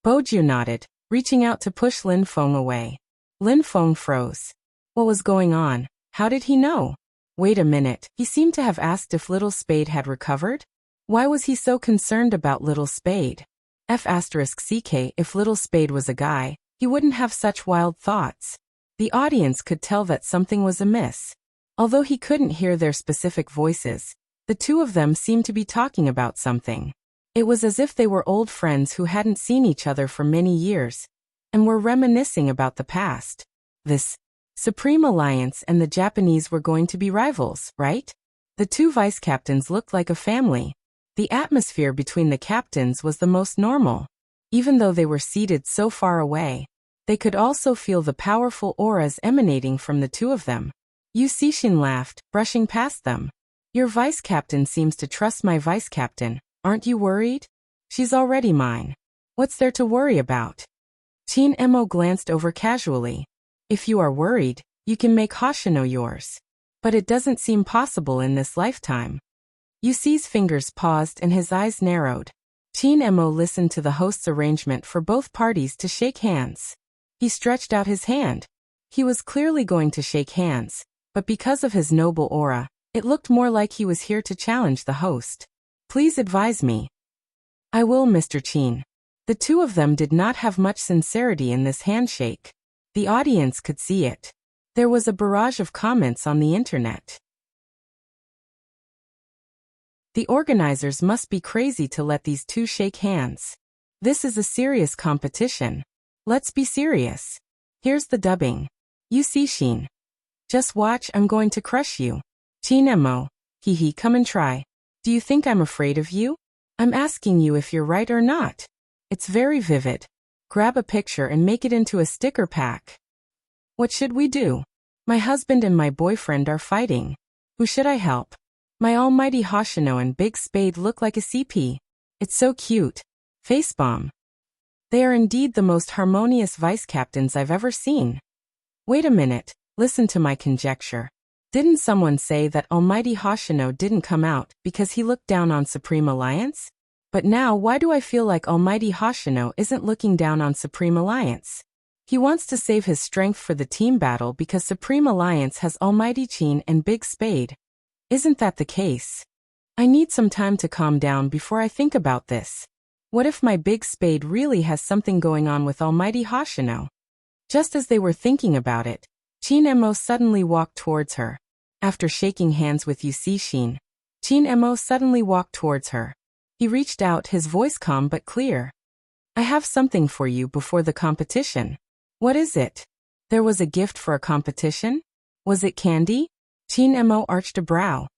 Bojio nodded, reaching out to push Lin Feng away. Lin Feng froze. What was going on? How did he know? Wait a minute, he seemed to have asked if Little Spade had recovered? Why was he so concerned about Little Spade? F***ck, if Little Spade was a guy, he wouldn't have such wild thoughts. The audience could tell that something was amiss. Although he couldn't hear their specific voices, the two of them seemed to be talking about something. It was as if they were old friends who hadn't seen each other for many years, and were reminiscing about the past. This Supreme Alliance and the Japanese were going to be rivals, right? The two vice captains looked like a family. The atmosphere between the captains was the most normal. Even though they were seated so far away, they could also feel the powerful auras emanating from the two of them. Yu Cixin laughed, brushing past them. "Your vice captain seems to trust my vice captain. Aren't you worried? She's already mine. What's there to worry about?" Qin Mo glanced over casually. "If you are worried, you can make Hoshino yours. But it doesn't seem possible in this lifetime." Yu Ci's fingers paused and his eyes narrowed. Qin Mo listened to the host's arrangement for both parties to shake hands. He stretched out his hand. He was clearly going to shake hands, but because of his noble aura, it looked more like he was here to challenge the host. "Please advise me." "I will, Mr. Qin." The two of them did not have much sincerity in this handshake. The audience could see it. There was a barrage of comments on the internet. The organizers must be crazy to let these two shake hands. This is a serious competition. Let's be serious. Here's the dubbing. Yu Cixin. "Just watch, I'm going to crush you." Qin Mo. "Hee, come and try. Do you think I'm afraid of you? I'm asking you if you're right or not. It's very vivid. Grab a picture and make it into a sticker pack." "What should we do? My husband and my boyfriend are fighting. Who should I help? My almighty Hoshino and Big Spade look like a CP. It's so cute. Facepalm. They are indeed the most harmonious vice captains I've ever seen." "Wait a minute, listen to my conjecture. Didn't someone say that almighty Hoshino didn't come out because he looked down on Supreme Alliance? But now why do I feel like almighty Hoshino isn't looking down on Supreme Alliance? He wants to save his strength for the team battle because Supreme Alliance has almighty Qin and Big Spade. Isn't that the case? I need some time to calm down before I think about this. What if my Big Spade really has something going on with almighty Hoshino?" Just as they were thinking about it, Qin Mo suddenly walked towards her. After shaking hands with Yu Cixin, Qin Mo suddenly walked towards her. He reached out, his voice calm but clear. "I have something for you before the competition." "What is it?" There was a gift for a competition? Was it candy? Qin Mo arched a brow.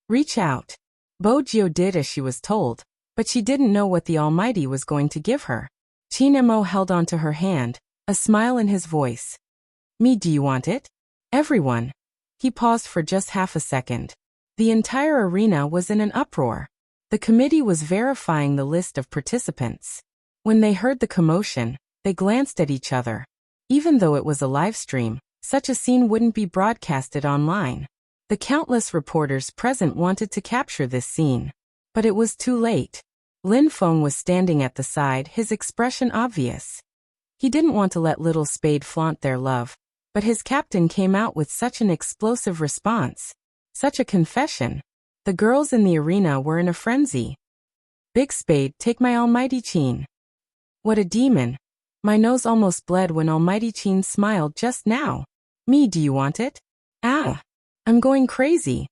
"Reach out." Bojio did as she was told, but she didn't know what the Almighty was going to give her. Qin Mo held onto her hand, a smile in his voice. "Me, do you want it?" "Everyone." He paused for just half a second. The entire arena was in an uproar. The committee was verifying the list of participants. When they heard the commotion, they glanced at each other. Even though it was a live stream, such a scene wouldn't be broadcasted online. The countless reporters present wanted to capture this scene. But it was too late. Lin Feng was standing at the side, his expression obvious. He didn't want to let Little Spade flaunt their love, but his captain came out with such an explosive response. Such a confession. The girls in the arena were in a frenzy. "Big Spade, take my almighty Qin." What a demon. My nose almost bled when almighty Qin smiled just now. "Me, do you want it?" "Ah. I'm going crazy."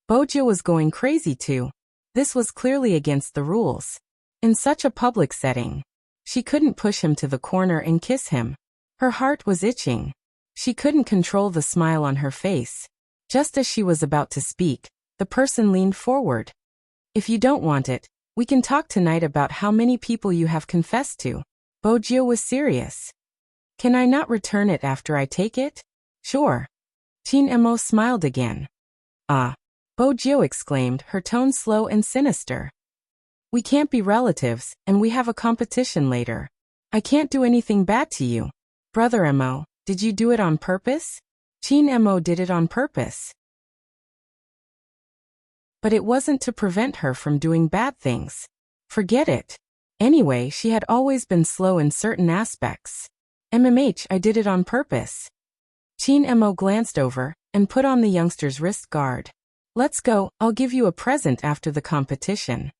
Bojio was going crazy too. This was clearly against the rules. In such a public setting, she couldn't push him to the corner and kiss him. Her heart was itching. She couldn't control the smile on her face. Just as she was about to speak, the person leaned forward. "If you don't want it, we can talk tonight about how many people you have confessed to." Bojio was serious. "Can I not return it after I take it?" "Sure." Chin Emo smiled again. Ah. Bojo exclaimed, her tone slow and sinister. We can't be relatives, and we have a competition later. I can't do anything bad to you. Brother Emo, did you do it on purpose? Chin Emo did it on purpose. But it wasn't to prevent her from doing bad things. Forget it. Anyway, she had always been slow in certain aspects. I did it on purpose. Chin Emo glanced over and put on the youngster's wrist guard. Let's go, I'll give you a present after the competition.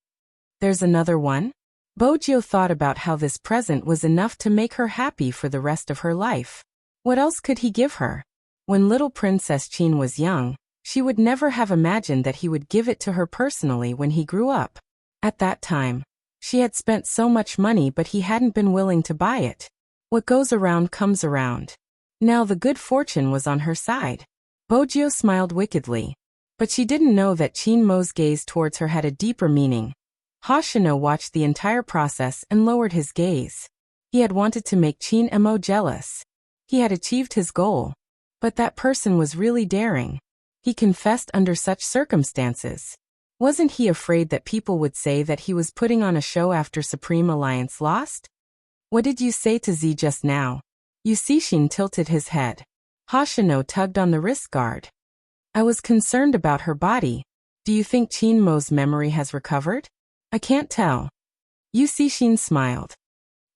There's another one? Bojo thought about how this present was enough to make her happy for the rest of her life. What else could he give her? When little Princess Chin was young, she would never have imagined that he would give it to her personally when he grew up. At that time, she had spent so much money but he hadn't been willing to buy it. What goes around comes around. Now the good fortune was on her side. Bojo smiled wickedly. But she didn't know that Chin Mo's gaze towards her had a deeper meaning. Hoshino watched the entire process and lowered his gaze. He had wanted to make Chin Emo jealous. He had achieved his goal. But that person was really daring. He confessed under such circumstances. Wasn't he afraid that people would say that he was putting on a show after Supreme Alliance lost? What did you say to Z just now? Yusishin tilted his head. Hoshino tugged on the wrist guard. I was concerned about her body. Do you think Chin Mo's memory has recovered? I can't tell. Yusishin smiled.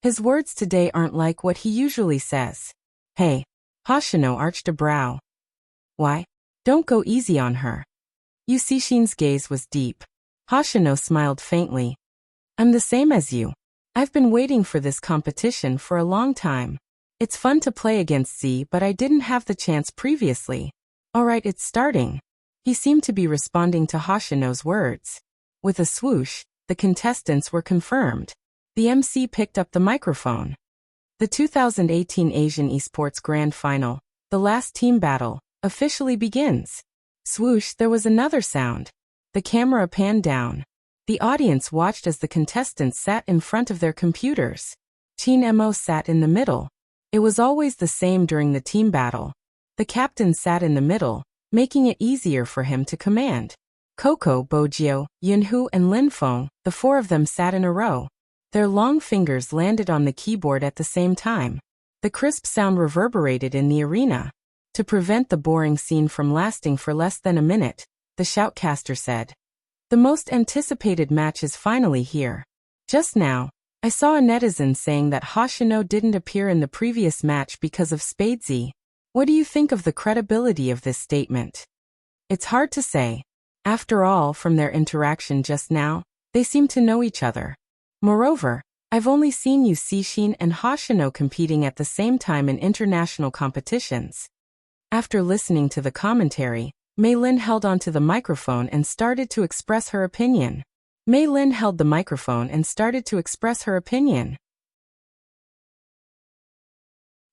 His words today aren't like what he usually says. Hey. Hoshino arched a brow. Why? Don't go easy on her. Yusishin's gaze was deep. Hoshino smiled faintly. I'm the same as you. I've been waiting for this competition for a long time. It's fun to play against Z, but I didn't have the chance previously. Alright, it's starting. He seemed to be responding to Hoshino's words. With a swoosh, the contestants were confirmed. The MC picked up the microphone. The 2018 Asian Esports Grand Final, the last team battle, officially begins. Swoosh, there was another sound. The camera panned down. The audience watched as the contestants sat in front of their computers. Chin Emo sat in the middle. It was always the same during the team battle. The captain sat in the middle, making it easier for him to command. Coco, Bojo, Yunhu and Linfeng, the four of them sat in a row. Their long fingers landed on the keyboard at the same time. The crisp sound reverberated in the arena. To prevent the boring scene from lasting for less than a minute, the shoutcaster said, "The most anticipated match is finally here. Just now, I saw a netizen saying that Hoshino didn't appear in the previous match because of Spadesy. What do you think of the credibility of this statement?" It's hard to say. After all, from their interaction just now, they seem to know each other. Moreover, I've only seen Yusishin and Hoshino competing at the same time in international competitions. After listening to the commentary, Mei Lin held onto the microphone and started to express her opinion. Mei Lin held the microphone and started to express her opinion.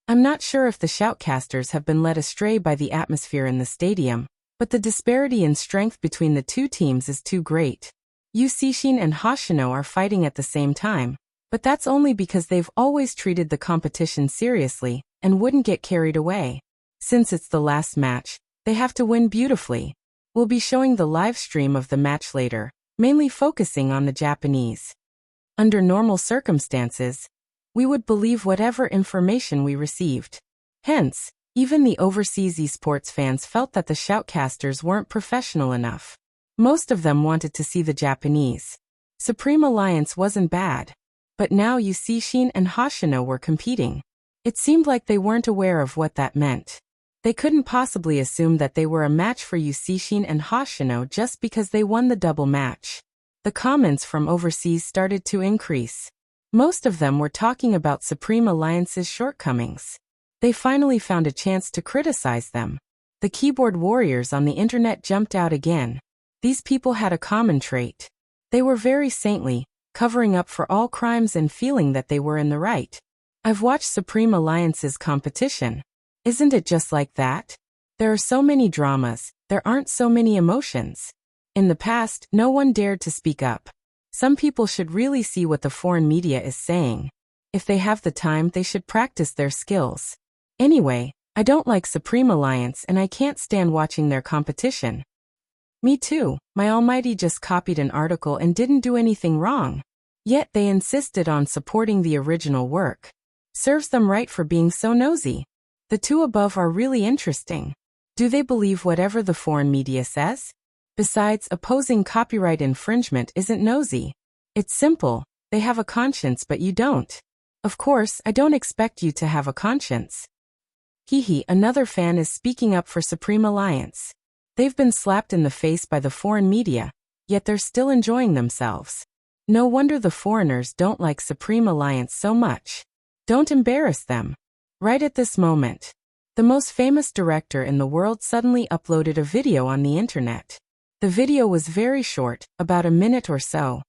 I'm not sure if the shoutcasters have been led astray by the atmosphere in the stadium, but the disparity in strength between the two teams is too great. Yusishin and Hoshino are fighting at the same time, but that's only because they've always treated the competition seriously and wouldn't get carried away. Since it's the last match, they have to win beautifully. We'll be showing the live stream of the match later, mainly focusing on the Japanese. Under normal circumstances, we would believe whatever information we received. Hence, even the overseas esports fans felt that the shoutcasters weren't professional enough. Most of them wanted to see the Japanese. Supreme Alliance wasn't bad. But now Yusishin and Hoshino were competing. It seemed like they weren't aware of what that meant. They couldn't possibly assume that they were a match for Yusishin and Hoshino just because they won the double match. The comments from overseas started to increase. Most of them were talking about Supreme Alliance's shortcomings. They finally found a chance to criticize them. The keyboard warriors on the internet jumped out again. These people had a common trait. They were very saintly, covering up for all crimes and feeling that they were in the right. I've watched Supreme Alliance's competition. Isn't it just like that? There are so many dramas, there aren't so many emotions. In the past, no one dared to speak up. Some people should really see what the foreign media is saying. If they have the time, they should practice their skills. Anyway, I don't like Supreme Alliance and I can't stand watching their competition. Me too, my almighty just copied an article and didn't do anything wrong. Yet they insisted on supporting the original work. Serves them right for being so nosy. The two above are really interesting. Do they believe whatever the foreign media says? Besides, opposing copyright infringement isn't nosy. It's simple, they have a conscience but you don't. Of course, I don't expect you to have a conscience. Hehe, another fan is speaking up for Supreme Alliance. They've been slapped in the face by the foreign media, yet they're still enjoying themselves. No wonder the foreigners don't like Supreme Alliance so much. Don't embarrass them. Right at this moment, the most famous director in the world suddenly uploaded a video on the internet. The video was very short, about a minute or so.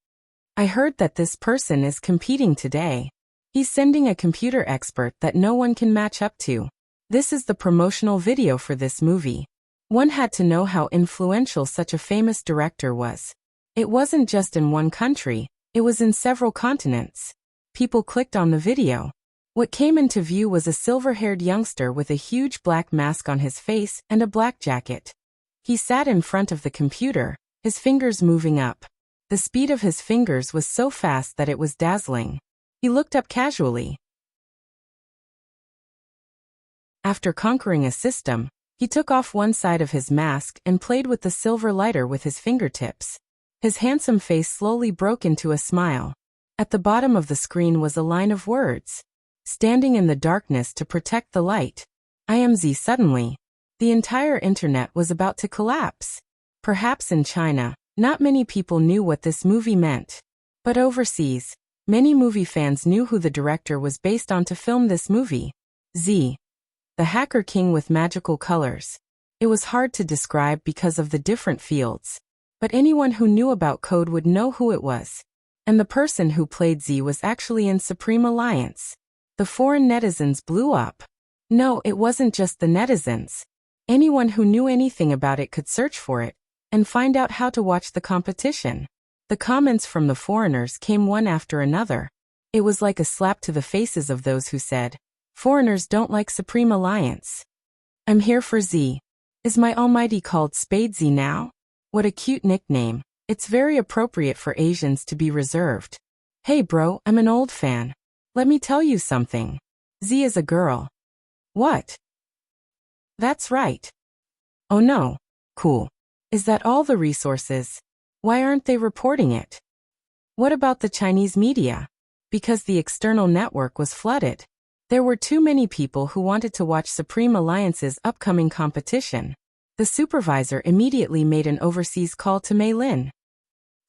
I heard that this person is competing today. He's sending a computer expert that no one can match up to. This is the promotional video for this movie. One had to know how influential such a famous director was. It wasn't just in one country, it was in several continents. People clicked on the video. What came into view was a silver-haired youngster with a huge black mask on his face and a black jacket. He sat in front of the computer, his fingers moving up. The speed of his fingers was so fast that it was dazzling. He looked up casually. After conquering a system, he took off one side of his mask and played with the silver lighter with his fingertips. His handsome face slowly broke into a smile. At the bottom of the screen was a line of words. Standing in the darkness to protect the light. I am Z. Suddenly, the entire internet was about to collapse. Perhaps in China, not many people knew what this movie meant. But overseas, many movie fans knew who the director was based on to film this movie. Z. The hacker king with magical colors. It was hard to describe because of the different fields. But anyone who knew about code would know who it was. And the person who played Z was actually in Supreme Alliance. The foreign netizens blew up. No, it wasn't just the netizens. Anyone who knew anything about it could search for it and find out how to watch the competition. The comments from the foreigners came one after another. It was like a slap to the faces of those who said, "Foreigners don't like Supreme Alliance. I'm here for Z. Is my almighty called Spade Z now? What a cute nickname. It's very appropriate for Asians to be reserved. Hey bro, I'm an old fan. Let me tell you something. Z is a girl." What? That's right. Oh no. Cool. Is that all the resources? Why aren't they reporting it? What about the Chinese media? Because the external network was flooded. There were too many people who wanted to watch Supreme Alliance's upcoming competition. The supervisor immediately made an overseas call to Mei Lin.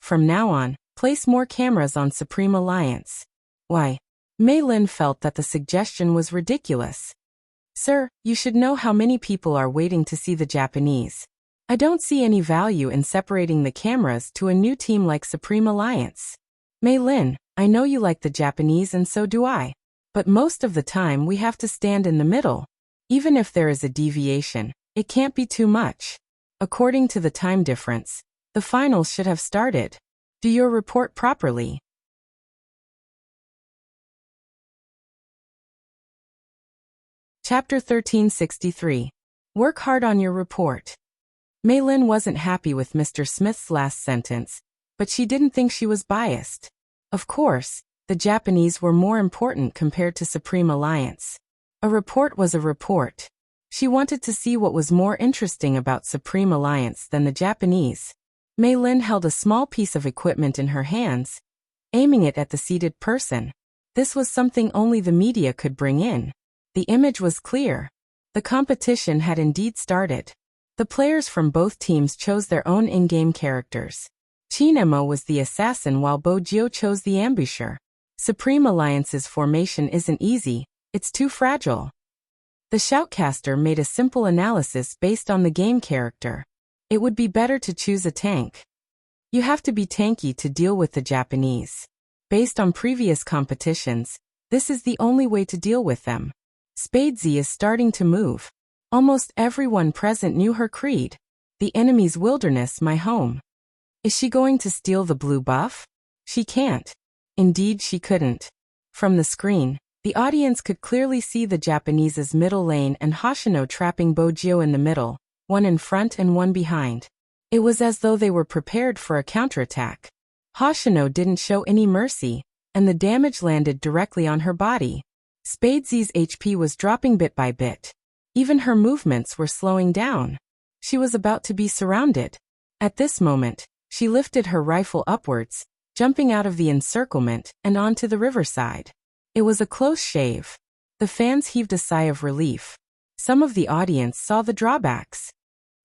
From now on, place more cameras on Supreme Alliance. Why? Mei Lin felt that the suggestion was ridiculous. Sir, you should know how many people are waiting to see the Japanese. I don't see any value in separating the cameras to a new team like Supreme Alliance. Mei Lin, I know you like the Japanese and so do I. But most of the time we have to stand in the middle. Even if there is a deviation, it can't be too much. According to the time difference, the finals should have started. Do your report properly. Chapter 1363. Work hard on your report. Mei Lin wasn't happy with Mr. Smith's last sentence, but she didn't think she was biased. Of course, the Japanese were more important compared to Supreme Alliance. A report was a report. She wanted to see what was more interesting about Supreme Alliance than the Japanese. Mei Lin held a small piece of equipment in her hands, aiming it at the seated person. This was something only the media could bring in. The image was clear. The competition had indeed started. The players from both teams chose their own in-game characters. Chinemo was the assassin while Bo Jiu chose the ambusher. Supreme Alliance's formation isn't easy, it's too fragile. The shoutcaster made a simple analysis based on the game character. It would be better to choose a tank. You have to be tanky to deal with the Japanese. Based on previous competitions, this is the only way to deal with them. Spadesy is starting to move. Almost everyone present knew her creed. The enemy's wilderness, my home. Is she going to steal the blue buff? She can't. Indeed, she couldn't. From the screen, The audience could clearly see the Japanese's middle lane and Hoshino trapping Bojio in the middle, one in front and one behind. It was as though they were prepared for a counterattack. Hoshino didn't show any mercy, and the damage landed directly on her body. Spadesy's HP was dropping bit by bit. Even her movements were slowing down. She was about to be surrounded. At this moment, she lifted her rifle upwards, jumping out of the encirclement and onto the riverside. It was a close shave. The fans heaved a sigh of relief. Some of the audience saw the drawbacks.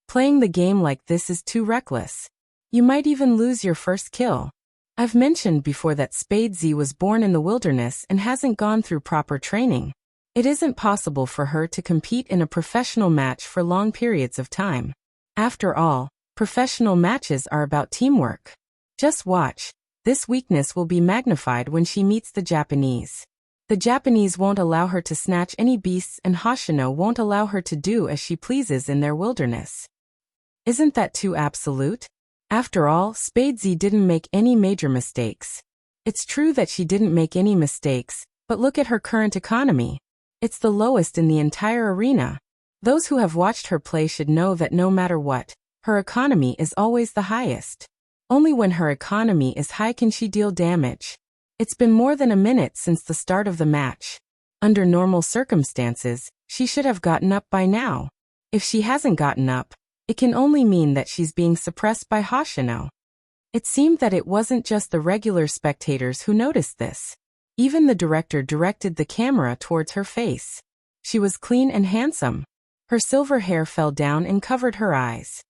Playing the game like this is too reckless. You might even lose your first kill. I've mentioned before that Spadesy was born in the wilderness and hasn't gone through proper training. It isn't possible for her to compete in a professional match for long periods of time. After all, professional matches are about teamwork. Just watch. This weakness will be magnified when she meets the Japanese. The Japanese won't allow her to snatch any beasts and Hoshino won't allow her to do as she pleases in their wilderness. Isn't that too absolute? After all, Spadesy didn't make any major mistakes. It's true that she didn't make any mistakes, but look at her current economy. It's the lowest in the entire arena. Those who have watched her play should know that no matter what, her economy is always the highest. Only when her economy is high can she deal damage. It's been more than a minute since the start of the match. Under normal circumstances, she should have gotten up by now. If she hasn't gotten up, it can only mean that she's being suppressed by Hoshino. It seemed that it wasn't just the regular spectators who noticed this. Even the director directed the camera towards her face. She was clean and handsome. Her silver hair fell down and covered her eyes.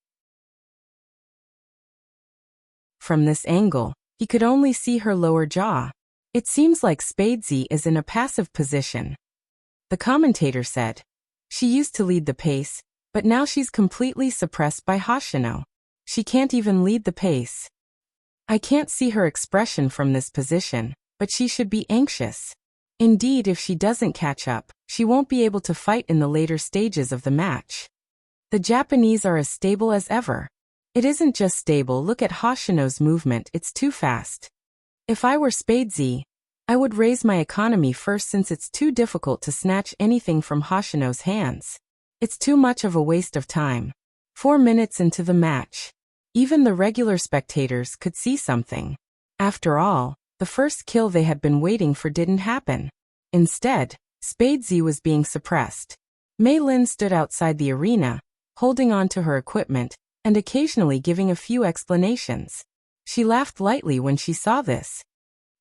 From this angle, he could only see her lower jaw. It seems like Spadesy is in a passive position. The commentator said, "She used to lead the pace, but now she's completely suppressed by Hoshino. She can't even lead the pace. I can't see her expression from this position, but she should be anxious. Indeed, if she doesn't catch up, she won't be able to fight in the later stages of the match." The Japanese are as stable as ever. It isn't just stable, look at Hoshino's movement, it's too fast. If I were Spadesy, I would raise my economy first since it's too difficult to snatch anything from Hoshino's hands. It's too much of a waste of time. 4 minutes into the match. Even the regular spectators could see something. After all, the first kill they had been waiting for didn't happen. Instead, Spadesy was being suppressed. Mei Lin stood outside the arena, holding on to her equipment, and occasionally giving a few explanations. She laughed lightly when she saw this.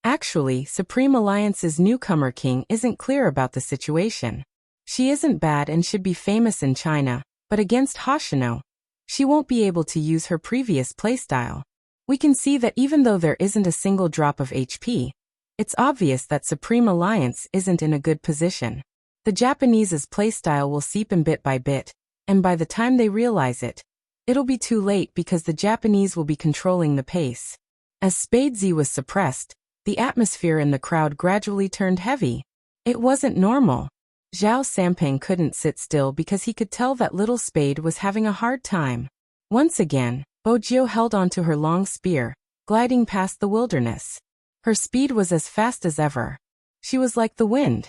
Actually, Supreme Alliance's newcomer king isn't clear about the situation. She isn't bad and should be famous in China, but against Hoshino, she won't be able to use her previous playstyle. We can see that even though there isn't a single drop of HP, it's obvious that Supreme Alliance isn't in a good position. The Japanese's playstyle will seep in bit by bit, and by the time they realize it, it'll be too late because the Japanese will be controlling the pace. As Spadesy was suppressed, the atmosphere in the crowd gradually turned heavy. It wasn't normal. Zhao Sampeng couldn't sit still because he could tell that little Spade was having a hard time. Once again, Bojio held onto her long spear, gliding past the wilderness. Her speed was as fast as ever. She was like the wind.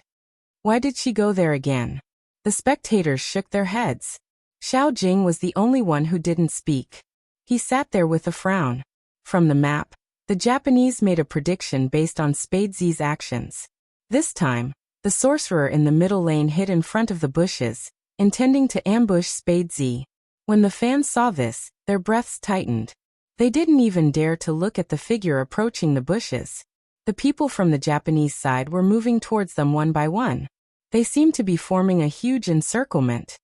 Why did she go there again? The spectators shook their heads. Xiao Jing was the only one who didn't speak. He sat there with a frown. From the map, the Japanese made a prediction based on Spadesy's actions. This time, the sorcerer in the middle lane hid in front of the bushes, intending to ambush Spadesy. When the fans saw this, their breaths tightened. They didn't even dare to look at the figure approaching the bushes. The people from the Japanese side were moving towards them one by one. They seemed to be forming a huge encirclement.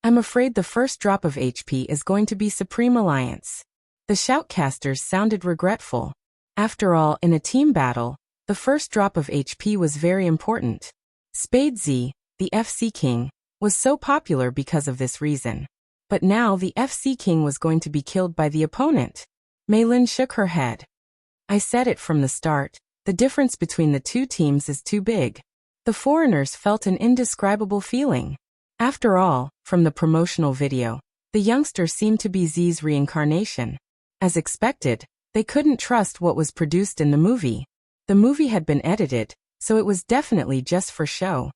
I'm afraid the first drop of HP is going to be Supreme Alliance. The shoutcasters sounded regretful. After all, in a team battle, the first drop of HP was very important. Spadesy, the FC King, was so popular because of this reason. But now the FC King was going to be killed by the opponent. Mei Lin shook her head. I said it from the start, the difference between the two teams is too big. The foreigners felt an indescribable feeling. After all, from the promotional video, the youngster seemed to be Z's reincarnation. As expected, they couldn't trust what was produced in the movie. The movie had been edited, so it was definitely just for show.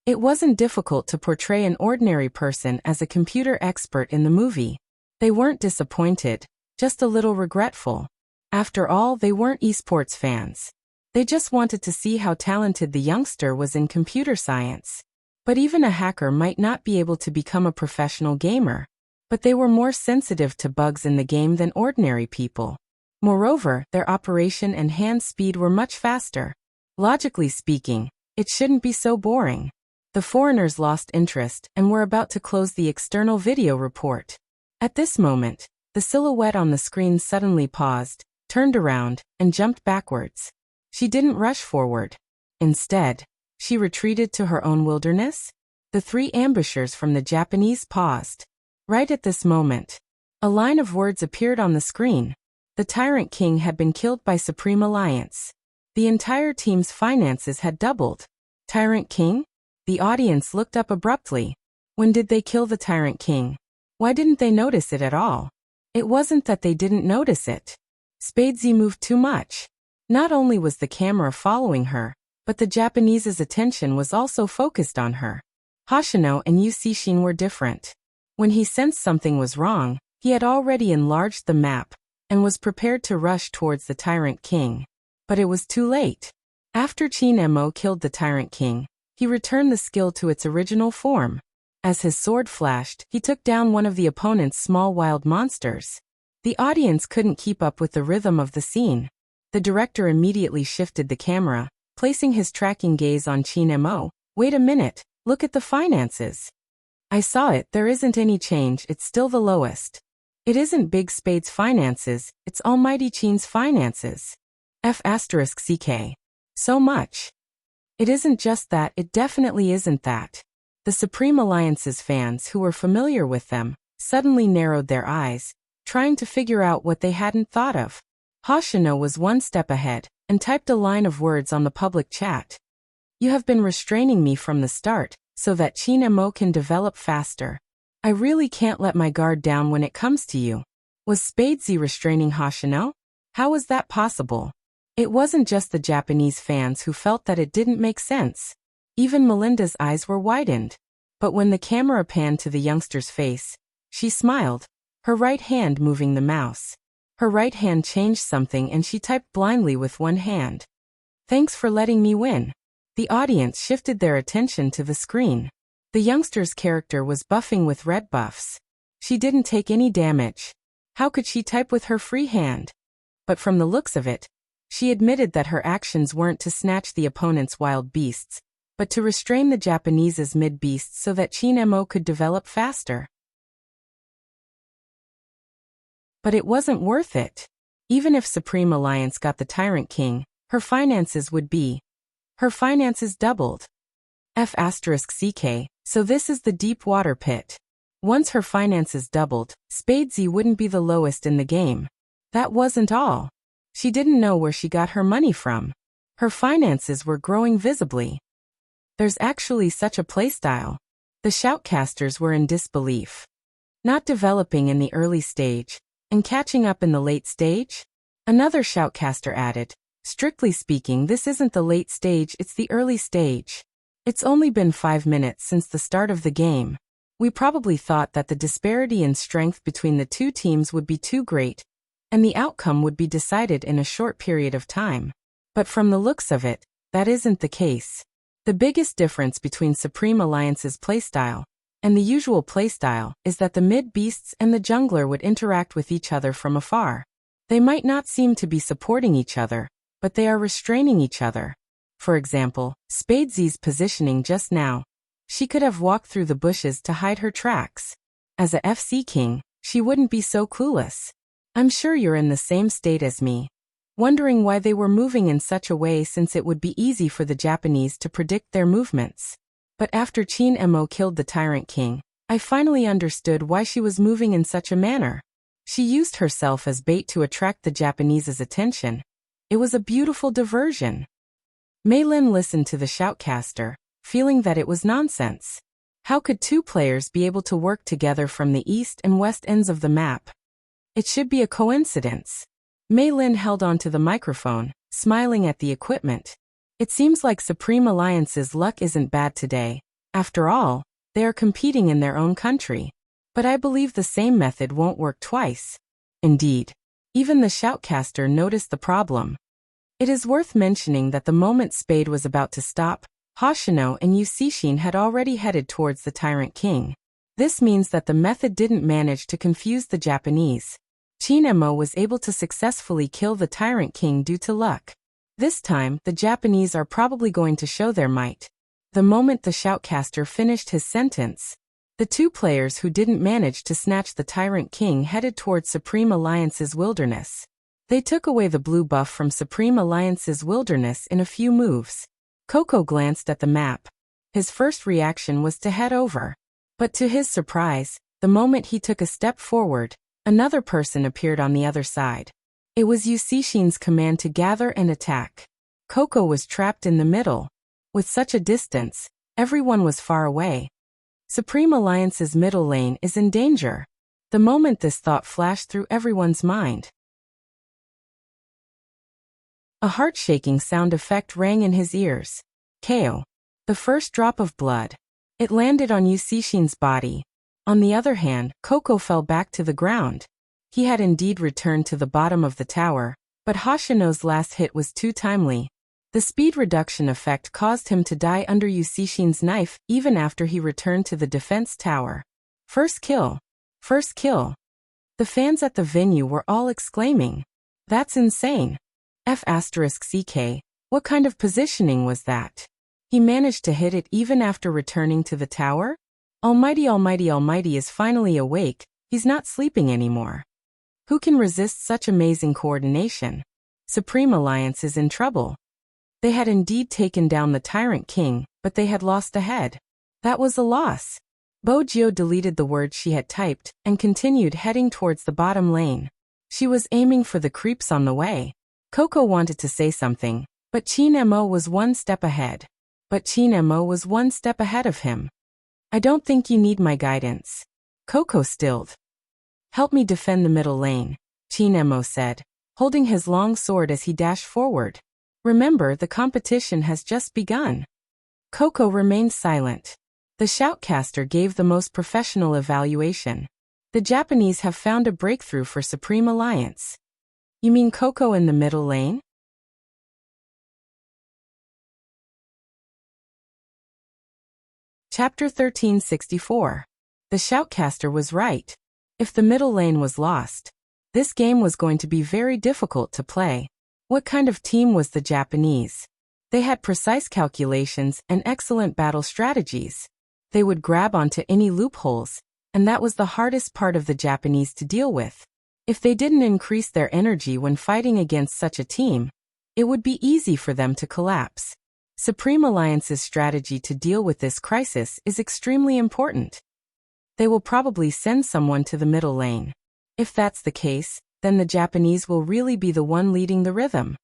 It wasn't difficult to portray an ordinary person as a computer expert in the movie. They weren't disappointed, just a little regretful. After all, they weren't esports fans. They just wanted to see how talented the youngster was in computer science. But even a hacker might not be able to become a professional gamer. But they were more sensitive to bugs in the game than ordinary people. Moreover, their operation and hand speed were much faster. Logically speaking, it shouldn't be so boring. The foreigners lost interest and were about to close the external video report. At this moment, the silhouette on the screen suddenly paused, turned around, and jumped backwards. She didn't rush forward. Instead, she retreated to her own wilderness. The three ambushers from the Japanese paused. Right at this moment, a line of words appeared on the screen. The Tyrant King had been killed by Supreme Alliance. The entire team's finances had doubled. Tyrant King? The audience looked up abruptly. When did they kill the Tyrant King? Why didn't they notice it at all? It wasn't that they didn't notice it. Spadesy moved too much. Not only was the camera following her, but the Japanese's attention was also focused on her. Hoshino and Yusishin were different. When he sensed something was wrong, he had already enlarged the map and was prepared to rush towards the Tyrant King. But it was too late. After Chin Mo killed the Tyrant King, he returned the skill to its original form. As his sword flashed, he took down one of the opponent's small wild monsters. The audience couldn't keep up with the rhythm of the scene. The director immediately shifted the camera, placing his tracking gaze on Chin Mo. Wait a minute, look at the finances. I saw it, there isn't any change, it's still the lowest. It isn't Big Spade's finances, it's Almighty Chin's finances. F***CK. So much. It isn't just that, it definitely isn't that. The Supreme Alliance's fans who were familiar with them suddenly narrowed their eyes, trying to figure out what they hadn't thought of. Hoshino was one step ahead and typed a line of words on the public chat. You have been restraining me from the start, so that Chin Mo can develop faster. I really can't let my guard down when it comes to you. Was Spadesy restraining Hoshino? How was that possible? It wasn't just the Japanese fans who felt that it didn't make sense. Even Melinda's eyes were widened. But when the camera panned to the youngster's face, she smiled, her right hand moving the mouse. Her right hand changed something and she typed blindly with one hand. Thanks for letting me win. The audience shifted their attention to the screen. The youngster's character was buffing with red buffs. She didn't take any damage. How could she type with her free hand? But from the looks of it, she admitted that her actions weren't to snatch the opponent's wild beasts, but to restrain the Japanese's mid-beasts so that Chin Mo could develop faster. But it wasn't worth it. Even if Supreme Alliance got the Tyrant King, her finances would be. Her finances doubled. F***CK, so this is the deep water pit. Once her finances doubled, Spadesy wouldn't be the lowest in the game. That wasn't all. She didn't know where she got her money from. Her finances were growing visibly. There's actually such a playstyle. The shoutcasters were in disbelief. Not developing in the early stage, and catching up in the late stage? Another shoutcaster added, strictly speaking, this isn't the late stage, it's the early stage. It's only been 5 minutes since the start of the game. We probably thought that the disparity in strength between the two teams would be too great, and the outcome would be decided in a short period of time. But from the looks of it, that isn't the case. The biggest difference between Supreme Alliance's playstyle and the usual playstyle is that the mid-beasts and the jungler would interact with each other from afar. They might not seem to be supporting each other, but they are restraining each other. For example, Spadesy's positioning just now. She could have walked through the bushes to hide her tracks. As a FC King, she wouldn't be so clueless. I'm sure you're in the same state as me, wondering why they were moving in such a way since it would be easy for the Japanese to predict their movements. But after Chin Mo killed the Tyrant King, I finally understood why she was moving in such a manner. She used herself as bait to attract the Japanese's attention. It was a beautiful diversion. Mei Lin listened to the shoutcaster, feeling that it was nonsense. How could two players be able to work together from the east and west ends of the map? It should be a coincidence. Mei Lin held onto the microphone, smiling at the equipment. It seems like Supreme Alliance's luck isn't bad today. After all, they are competing in their own country. But I believe the same method won't work twice. Indeed. Even the shoutcaster noticed the problem. It is worth mentioning that the moment Spade was about to stop, Hoshino and Yusishin had already headed towards the Tyrant King. This means that the method didn't manage to confuse the Japanese. Chinemo was able to successfully kill the Tyrant King due to luck. This time, the Japanese are probably going to show their might. The moment the shoutcaster finished his sentence, the two players who didn't manage to snatch the Tyrant King headed towards Supreme Alliance's wilderness. They took away the blue buff from Supreme Alliance's wilderness in a few moves. Coco glanced at the map. His first reaction was to head over. But to his surprise, the moment he took a step forward, another person appeared on the other side. It was Yusishin's command to gather and attack. Coco was trapped in the middle. With such a distance, everyone was far away. Supreme Alliance's middle lane is in danger. The moment this thought flashed through everyone's mind, a heart-shaking sound effect rang in his ears. KO. The first drop of blood. It landed on Yusishin's body. On the other hand, Coco fell back to the ground. He had indeed returned to the bottom of the tower, but Hoshino's last hit was too timely. The speed reduction effect caused him to die under Yusishin's knife even after he returned to the defense tower. First kill. First kill. The fans at the venue were all exclaiming. That's insane. F*CK, what kind of positioning was that? He managed to hit it even after returning to the tower? Almighty Almighty Almighty is finally awake, he's not sleeping anymore. Who can resist such amazing coordination? Supreme Alliance is in trouble. They had indeed taken down the Tyrant King, but they had lost a head. That was a loss. Bojio deleted the words she had typed and continued heading towards the bottom lane. She was aiming for the creeps on the way. Coco wanted to say something, but Chinemo was one step ahead. Of him. I don't think you need my guidance. Coco stilled. Help me defend the middle lane, Chinemo said, holding his long sword as he dashed forward. Remember, the competition has just begun. Coco remained silent. The shoutcaster gave the most professional evaluation. The Japanese have found a breakthrough for Supreme Alliance. You mean Coco in the middle lane? Chapter 1364. The shoutcaster was right. If the middle lane was lost, this game was going to be very difficult to play. What kind of team was the Japanese? They had precise calculations and excellent battle strategies. They would grab onto any loopholes, and that was the hardest part of the Japanese to deal with. If they didn't increase their energy when fighting against such a team, it would be easy for them to collapse. Supreme Alliance's strategy to deal with this crisis is extremely important. They will probably send someone to the middle lane. If that's the case, then the Japanese will really be the one leading the rhythm.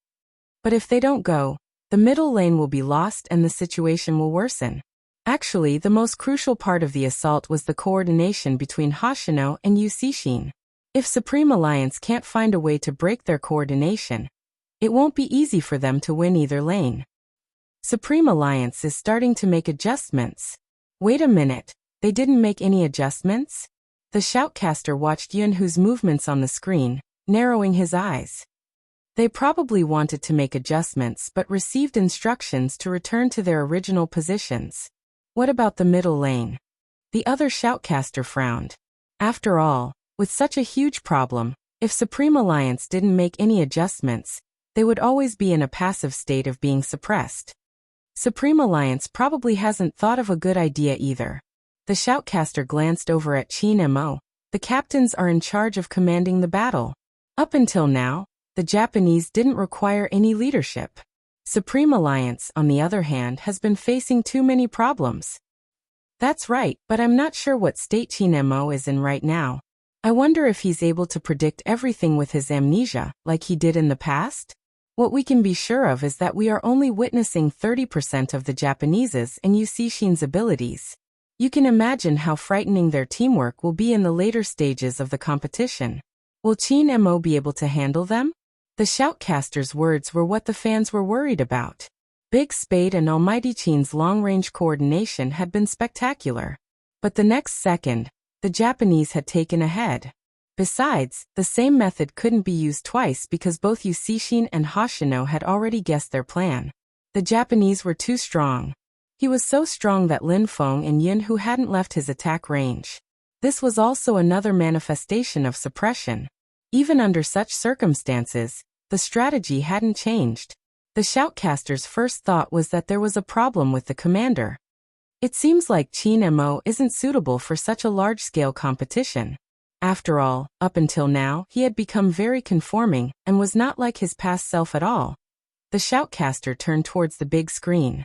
But if they don't go, the middle lane will be lost and the situation will worsen. Actually, the most crucial part of the assault was the coordination between Hoshino and Yusishin. If Supreme Alliance can't find a way to break their coordination, it won't be easy for them to win either lane. Supreme Alliance is starting to make adjustments. Wait a minute, they didn't make any adjustments? The shoutcaster watched Yunhu's movements on the screen, narrowing his eyes. They probably wanted to make adjustments but received instructions to return to their original positions. What about the middle lane? The other shoutcaster frowned. After all, with such a huge problem, if Supreme Alliance didn't make any adjustments, they would always be in a passive state of being suppressed. Supreme Alliance probably hasn't thought of a good idea either. The shoutcaster glanced over at Chinemo. The captains are in charge of commanding the battle. Up until now, the Japanese didn't require any leadership. Supreme Alliance, on the other hand, has been facing too many problems. That's right, but I'm not sure what state Chinemo is in right now. I wonder if he's able to predict everything with his amnesia, like he did in the past? What we can be sure of is that we are only witnessing 30% of the Japanese's and Yusishin's abilities. You can imagine how frightening their teamwork will be in the later stages of the competition. Will Chinemo be able to handle them? The shoutcaster's words were what the fans were worried about. Big Spade and Almighty Chin's long-range coordination had been spectacular. But the next second, the Japanese had taken ahead. Besides, the same method couldn't be used twice because both Yusishin and Hoshino had already guessed their plan. The Japanese were too strong. He was so strong that Lin Feng and Yin Hu hadn't left his attack range. This was also another manifestation of suppression. Even under such circumstances, the strategy hadn't changed. The shoutcaster's first thought was that there was a problem with the commander. It seems like Qin Mo isn't suitable for such a large-scale competition. After all, up until now, he had become very conforming and was not like his past self at all. The shoutcaster turned towards the big screen.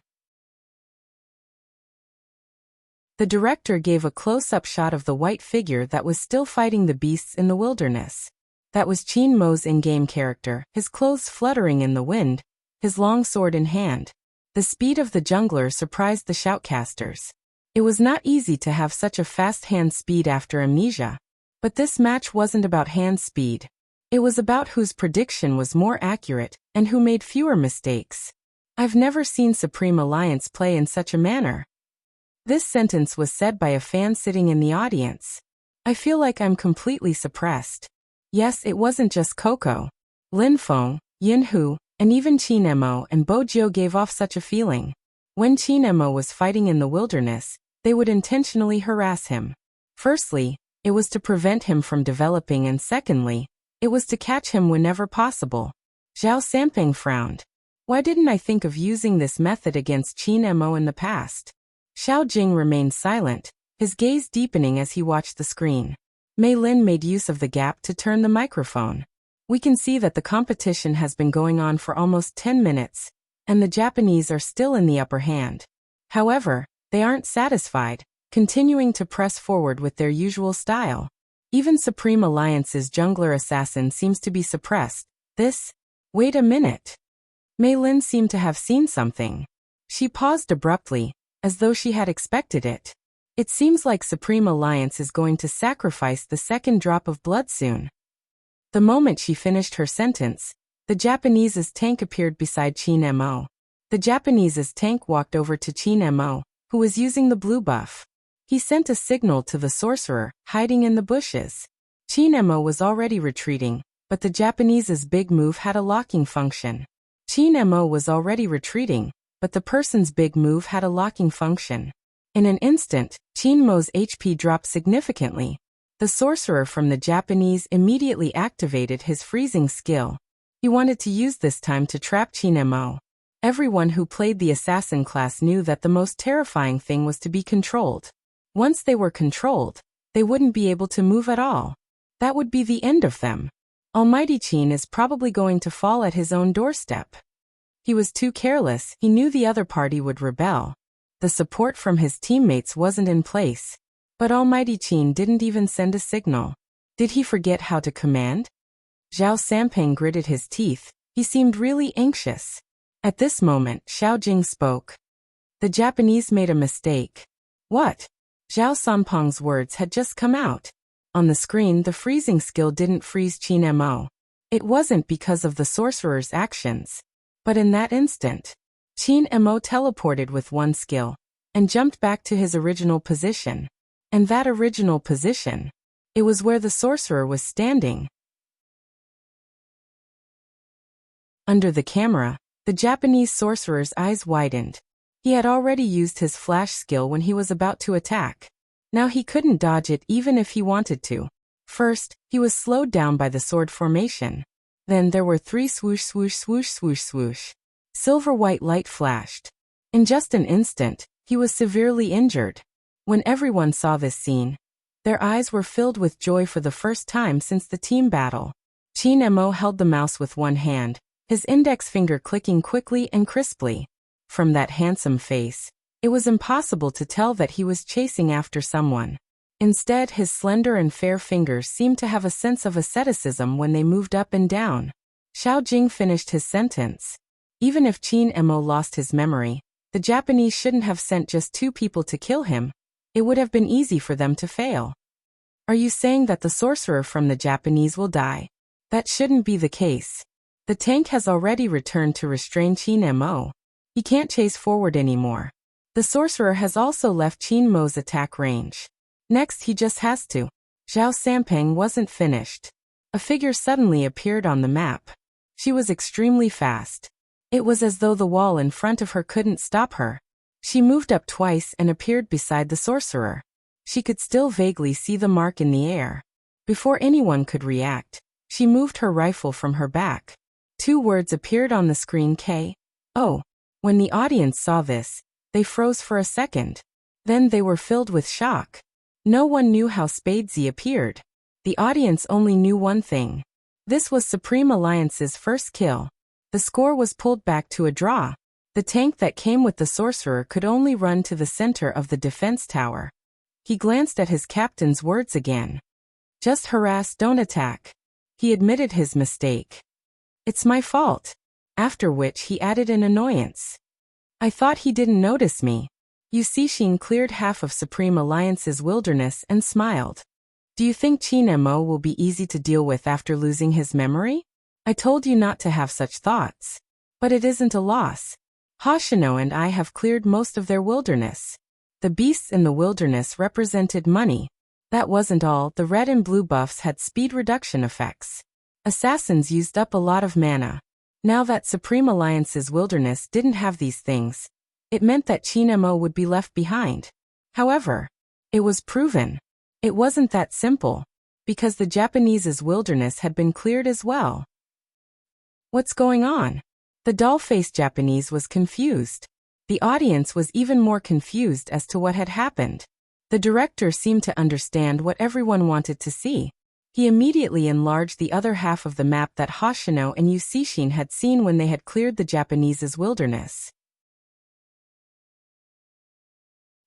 The director gave a close-up shot of the white figure that was still fighting the beasts in the wilderness. That was Qin Mo's in-game character, his clothes fluttering in the wind, his long sword in hand. The speed of the jungler surprised the shoutcasters. It was not easy to have such a fast hand speed after amnesia. But this match wasn't about hand speed. It was about whose prediction was more accurate and who made fewer mistakes. I've never seen Supreme Alliance play in such a manner. This sentence was said by a fan sitting in the audience. I feel like I'm completely suppressed. Yes, it wasn't just Coco. Lin Feng, Yin Hu, and even Qin Mo and Bojo gave off such a feeling. When Qin Mo was fighting in the wilderness, they would intentionally harass him. Firstly, it was to prevent him from developing, and secondly, it was to catch him whenever possible. Zhao Samping frowned. Why didn't I think of using this method against Qin Mo in the past? Xiao Jing remained silent, his gaze deepening as he watched the screen. Mei Lin made use of the gap to turn the microphone. We can see that the competition has been going on for almost 10 minutes, and the Japanese are still in the upper hand. However, they aren't satisfied, continuing to press forward with their usual style. Even Supreme Alliance's jungler assassin seems to be suppressed. Wait a minute. Mei Lin seemed to have seen something. She paused abruptly, as though she had expected it. It seems like Supreme Alliance is going to sacrifice the second drop of blood soon. The moment she finished her sentence, the Japanese's tank appeared beside Qin Mo. The Japanese's tank walked over to Qin Mo, who was using the blue buff. He sent a signal to the sorcerer, hiding in the bushes. Qin Mo was already retreating, but the Japanese's big move had a locking function. Qin Mo was already retreating, but the person's big move had a locking function. In an instant, Qin Mo's HP dropped significantly. The sorcerer from the Japanese immediately activated his freezing skill. He wanted to use this time to trap Qin Mo. Everyone who played the assassin class knew that the most terrifying thing was to be controlled. Once they were controlled, they wouldn't be able to move at all. That would be the end of them. Almighty Qin is probably going to fall at his own doorstep. He was too careless, he knew the other party would rebel. The support from his teammates wasn't in place. But Almighty Qin didn't even send a signal. Did he forget how to command? Zhao Samping gritted his teeth. He seemed really anxious. At this moment, Xiao Jing spoke. The Japanese made a mistake. What? Zhao Samping's words had just come out. On the screen, the freezing skill didn't freeze Qin Mo. It wasn't because of the sorcerer's actions. But in that instant, Qin Mo teleported with one skill and jumped back to his original position. And that original position, it was where the sorcerer was standing. Under the camera, the Japanese sorcerer's eyes widened. He had already used his flash skill when he was about to attack. Now he couldn't dodge it even if he wanted to. First, he was slowed down by the sword formation. Then there were 3 swoosh swoosh swoosh swoosh swoosh. Silver-white light flashed. In just an instant, he was severely injured. When everyone saw this scene, their eyes were filled with joy for the first time since the team battle. Qin Mo held the mouse with one hand, his index finger clicking quickly and crisply. From that handsome face, it was impossible to tell that he was chasing after someone. Instead, his slender and fair fingers seemed to have a sense of asceticism when they moved up and down. Xiao Jing finished his sentence. Even if Qin Mo lost his memory, the Japanese shouldn't have sent just 2 people to kill him. It would have been easy for them to fail. Are you saying that the sorcerer from the Japanese will die? That shouldn't be the case. The tank has already returned to restrain Qin Mo. He can't chase forward anymore. The sorcerer has also left Qin Mo's attack range. Next he just has to. Zhao Sampeng wasn't finished. A figure suddenly appeared on the map. She was extremely fast. It was as though the wall in front of her couldn't stop her. She moved up twice and appeared beside the sorcerer. She could still vaguely see the mark in the air. Before anyone could react, she moved her rifle from her back. 2 words appeared on the screen: K.O. When the audience saw this, they froze for a second. Then they were filled with shock. No one knew how Spadesy appeared. The audience only knew one thing. This was Supreme Alliance's first kill. The score was pulled back to a draw. The tank that came with the sorcerer could only run to the center of the defense tower. He glanced at his captain's words again. Just harass, don't attack. He admitted his mistake. It's my fault. After which he added in annoyance. I thought he didn't notice me. Yu Cixin cleared half of Supreme Alliance's wilderness and smiled. Do you think Qin Mo will be easy to deal with after losing his memory? I told you not to have such thoughts. But it isn't a loss. Hoshino and I have cleared most of their wilderness. The beasts in the wilderness represented money. That wasn't all. The red and blue buffs had speed reduction effects. Assassins used up a lot of mana. Now that Supreme Alliance's wilderness didn't have these things, it meant that Qin Mo would be left behind. However, it was proven. It wasn't that simple, because the Japanese's wilderness had been cleared as well. What's going on? The doll-faced Japanese was confused. The audience was even more confused as to what had happened. The director seemed to understand what everyone wanted to see. He immediately enlarged the other half of the map that Hoshino and Yu Cixin had seen when they had cleared the Japanese's wilderness.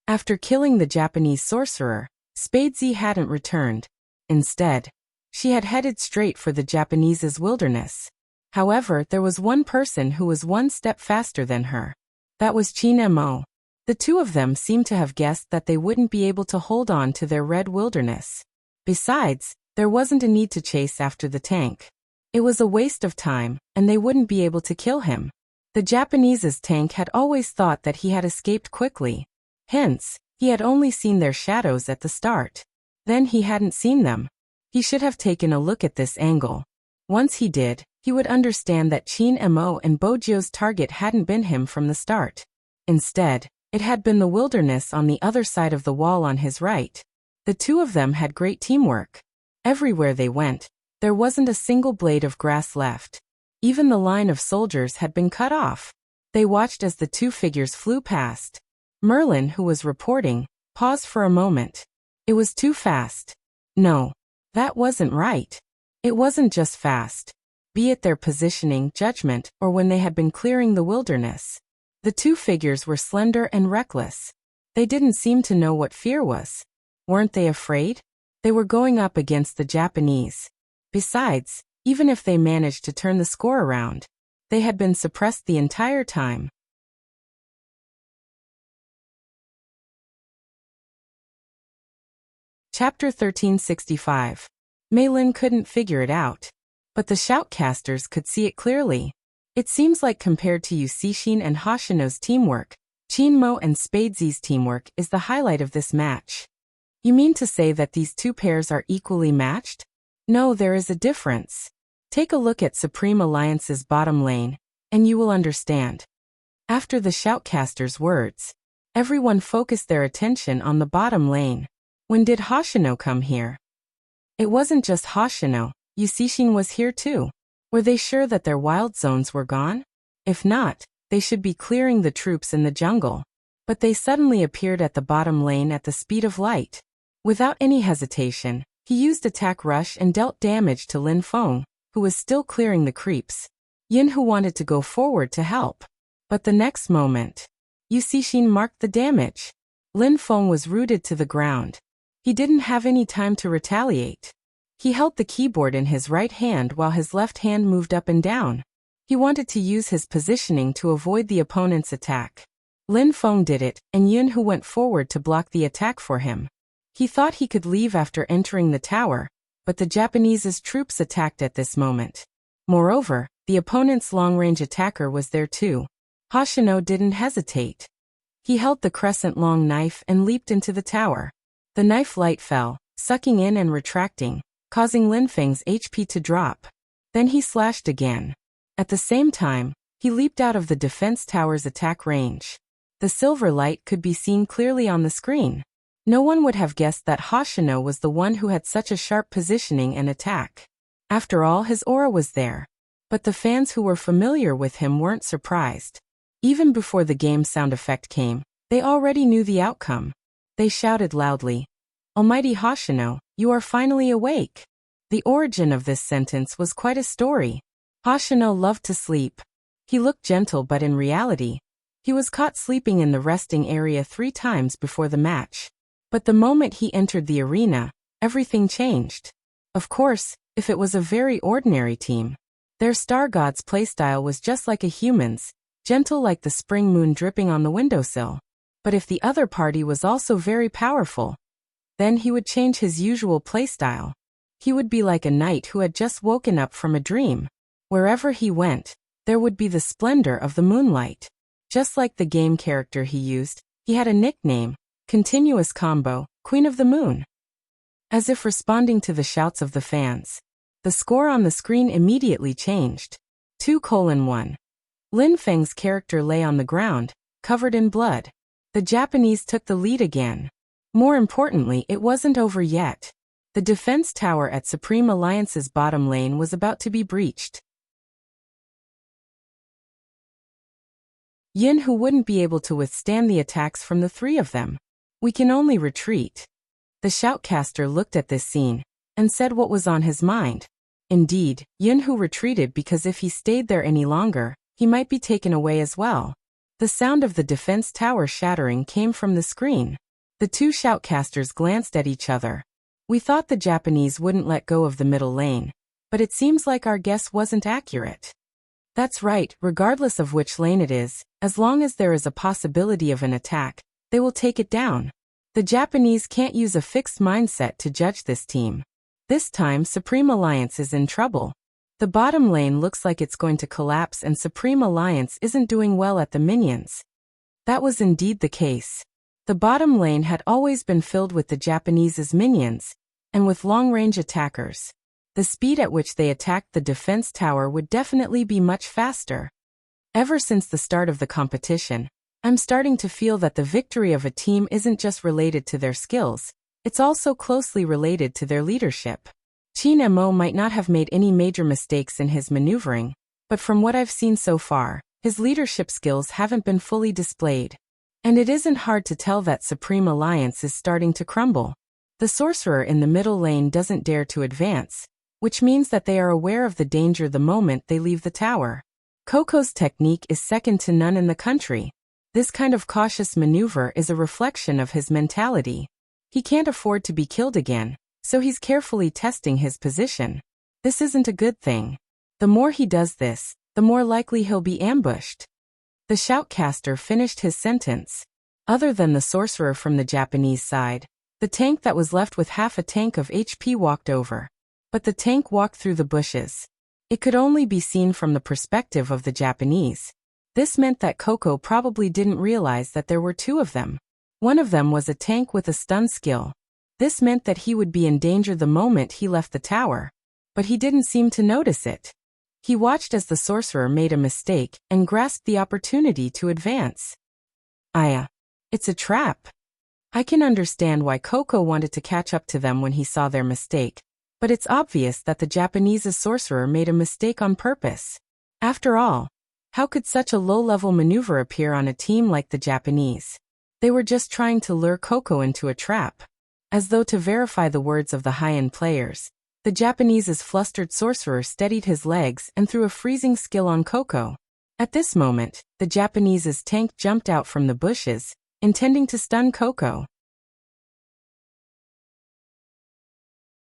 After killing the Japanese sorcerer, Spadesy hadn't returned. Instead, she had headed straight for the Japanese's wilderness. However, there was one person who was one step faster than her. That was Qin Mo. The 2 of them seemed to have guessed that they wouldn't be able to hold on to their red wilderness. Besides, there wasn't a need to chase after the tank. It was a waste of time, and they wouldn't be able to kill him. The Japanese's tank had always thought that he had escaped quickly. Hence, he had only seen their shadows at the start. Then he hadn't seen them. He should have taken a look at this angle. Once he did, he would understand that Qin Mo and Bojio's target hadn't been him from the start. Instead, it had been the wilderness on the other side of the wall on his right. The 2 of them had great teamwork. Everywhere they went, there wasn't a single blade of grass left. Even the line of soldiers had been cut off. They watched as the 2 figures flew past. Merlin, who was reporting, paused for a moment. It was too fast. No, that wasn't right. It wasn't just fast. Be it their positioning, judgment, or when they had been clearing the wilderness. The 2 figures were slender and reckless. They didn't seem to know what fear was. Weren't they afraid? They were going up against the Japanese. Besides, even if they managed to turn the score around, they had been suppressed the entire time. Chapter 1365. Meilin couldn't figure it out. But the shoutcasters could see it clearly. It seems like compared to Yu Cixin and Hoshino's teamwork, Qin Mo and Spadesy's teamwork is the highlight of this match. You mean to say that these 2 pairs are equally matched? No, there is a difference. Take a look at Supreme Alliance's bottom lane, and you will understand. After the shoutcasters' words, everyone focused their attention on the bottom lane. When did Hoshino come here? It wasn't just Hoshino, Yu Cixin was here too. Were they sure that their wild zones were gone? If not, they should be clearing the troops in the jungle. But they suddenly appeared at the bottom lane at the speed of light. Without any hesitation, he used attack rush and dealt damage to Lin Feng, who was still clearing the creeps. Yin, who wanted to go forward to help. But the next moment, Yu Cixin marked the damage. Lin Feng was rooted to the ground. He didn't have any time to retaliate. He held the keyboard in his right hand while his left hand moved up and down. He wanted to use his positioning to avoid the opponent's attack. Lin Feng did it, and Yun, who went forward to block the attack for him. He thought he could leave after entering the tower, but the Japanese's troops attacked at this moment. Moreover, The opponent's long-range attacker was there too. Hoshino didn't hesitate. He held the crescent-long knife and leaped into the tower. The knife light fell, sucking in and retracting, causing Linfeng's HP to drop. Then he slashed again. At the same time, he leaped out of the defense tower's attack range. The silver light could be seen clearly on the screen. No one would have guessed that Hoshino was the one who had such a sharp positioning and attack. After all, his aura was there. But the fans who were familiar with him weren't surprised. Even before the game sound effect came, they already knew the outcome. They shouted loudly, "Almighty Hoshino, you are finally awake." The origin of this sentence was quite a story. Hoshino loved to sleep. He looked gentle, but in reality, he was caught sleeping in the resting area 3 times before the match. But the moment he entered the arena, everything changed. Of course, if it was a very ordinary team, their star god's playstyle was just like a human's, gentle like the spring moon dripping on the windowsill. But if the other party was also very powerful, then he would change his usual playstyle. He would be like a knight who had just woken up from a dream. Wherever he went, there would be the splendor of the moonlight. Just like the game character he used, he had a nickname, Continuous Combo, Queen of the Moon. As if responding to the shouts of the fans, the score on the screen immediately changed. 2:1. Linfeng's character lay on the ground, covered in blood. The Japanese took the lead again. More importantly, it wasn't over yet. The defense tower at Supreme Alliance's bottom lane was about to be breached. Yin who wouldn't be able to withstand the attacks from the 3 of them. "We can only retreat." The shoutcaster looked at this scene and said what was on his mind. Indeed, Yin who retreated because if he stayed there any longer, he might be taken away as well. The sound of the defense tower shattering came from the screen. The 2 shoutcasters glanced at each other. "We thought the Japanese wouldn't let go of the middle lane, but it seems like our guess wasn't accurate." That's right, regardless of which lane it is, as long as there is a possibility of an attack, they will take it down. The Japanese can't use a fixed mindset to judge this team. This time, Supreme Alliance is in trouble. The bottom lane looks like it's going to collapse and Supreme Alliance isn't doing well at the minions. That was indeed the case. The bottom lane had always been filled with the Japanese's minions, and with long-range attackers. The speed at which they attacked the defense tower would definitely be much faster. Ever since the start of the competition, I'm starting to feel that the victory of a team isn't just related to their skills, it's also closely related to their leadership. Qin Mo might not have made any major mistakes in his maneuvering, but from what I've seen so far, his leadership skills haven't been fully displayed. And it isn't hard to tell that Supreme Alliance is starting to crumble. The sorcerer in the middle lane doesn't dare to advance, which means that they are aware of the danger the moment they leave the tower. Coco's technique is second to none in the country. This kind of cautious maneuver is a reflection of his mentality. He can't afford to be killed again, so he's carefully testing his position. This isn't a good thing. The more he does this, the more likely he'll be ambushed. The shoutcaster finished his sentence. Other than the sorcerer from the Japanese side, the tank that was left with half a tank of HP walked over. But the tank walked through the bushes. It could only be seen from the perspective of the Japanese. This meant that Coco probably didn't realize that there were 2 of them. One of them was a tank with a stun skill. This meant that he would be in danger the moment he left the tower. But he didn't seem to notice it. He watched as the sorcerer made a mistake and grasped the opportunity to advance. It's a trap. I can understand why Coco wanted to catch up to them when he saw their mistake, but it's obvious that the Japanese sorcerer made a mistake on purpose. After all, how could such a low-level maneuver appear on a team like the Japanese? They were just trying to lure Coco into a trap. As though to verify the words of the high-end players, the Japanese's flustered sorcerer steadied his legs and threw a freezing skill on Coco. At this moment, the Japanese's tank jumped out from the bushes, intending to stun Coco.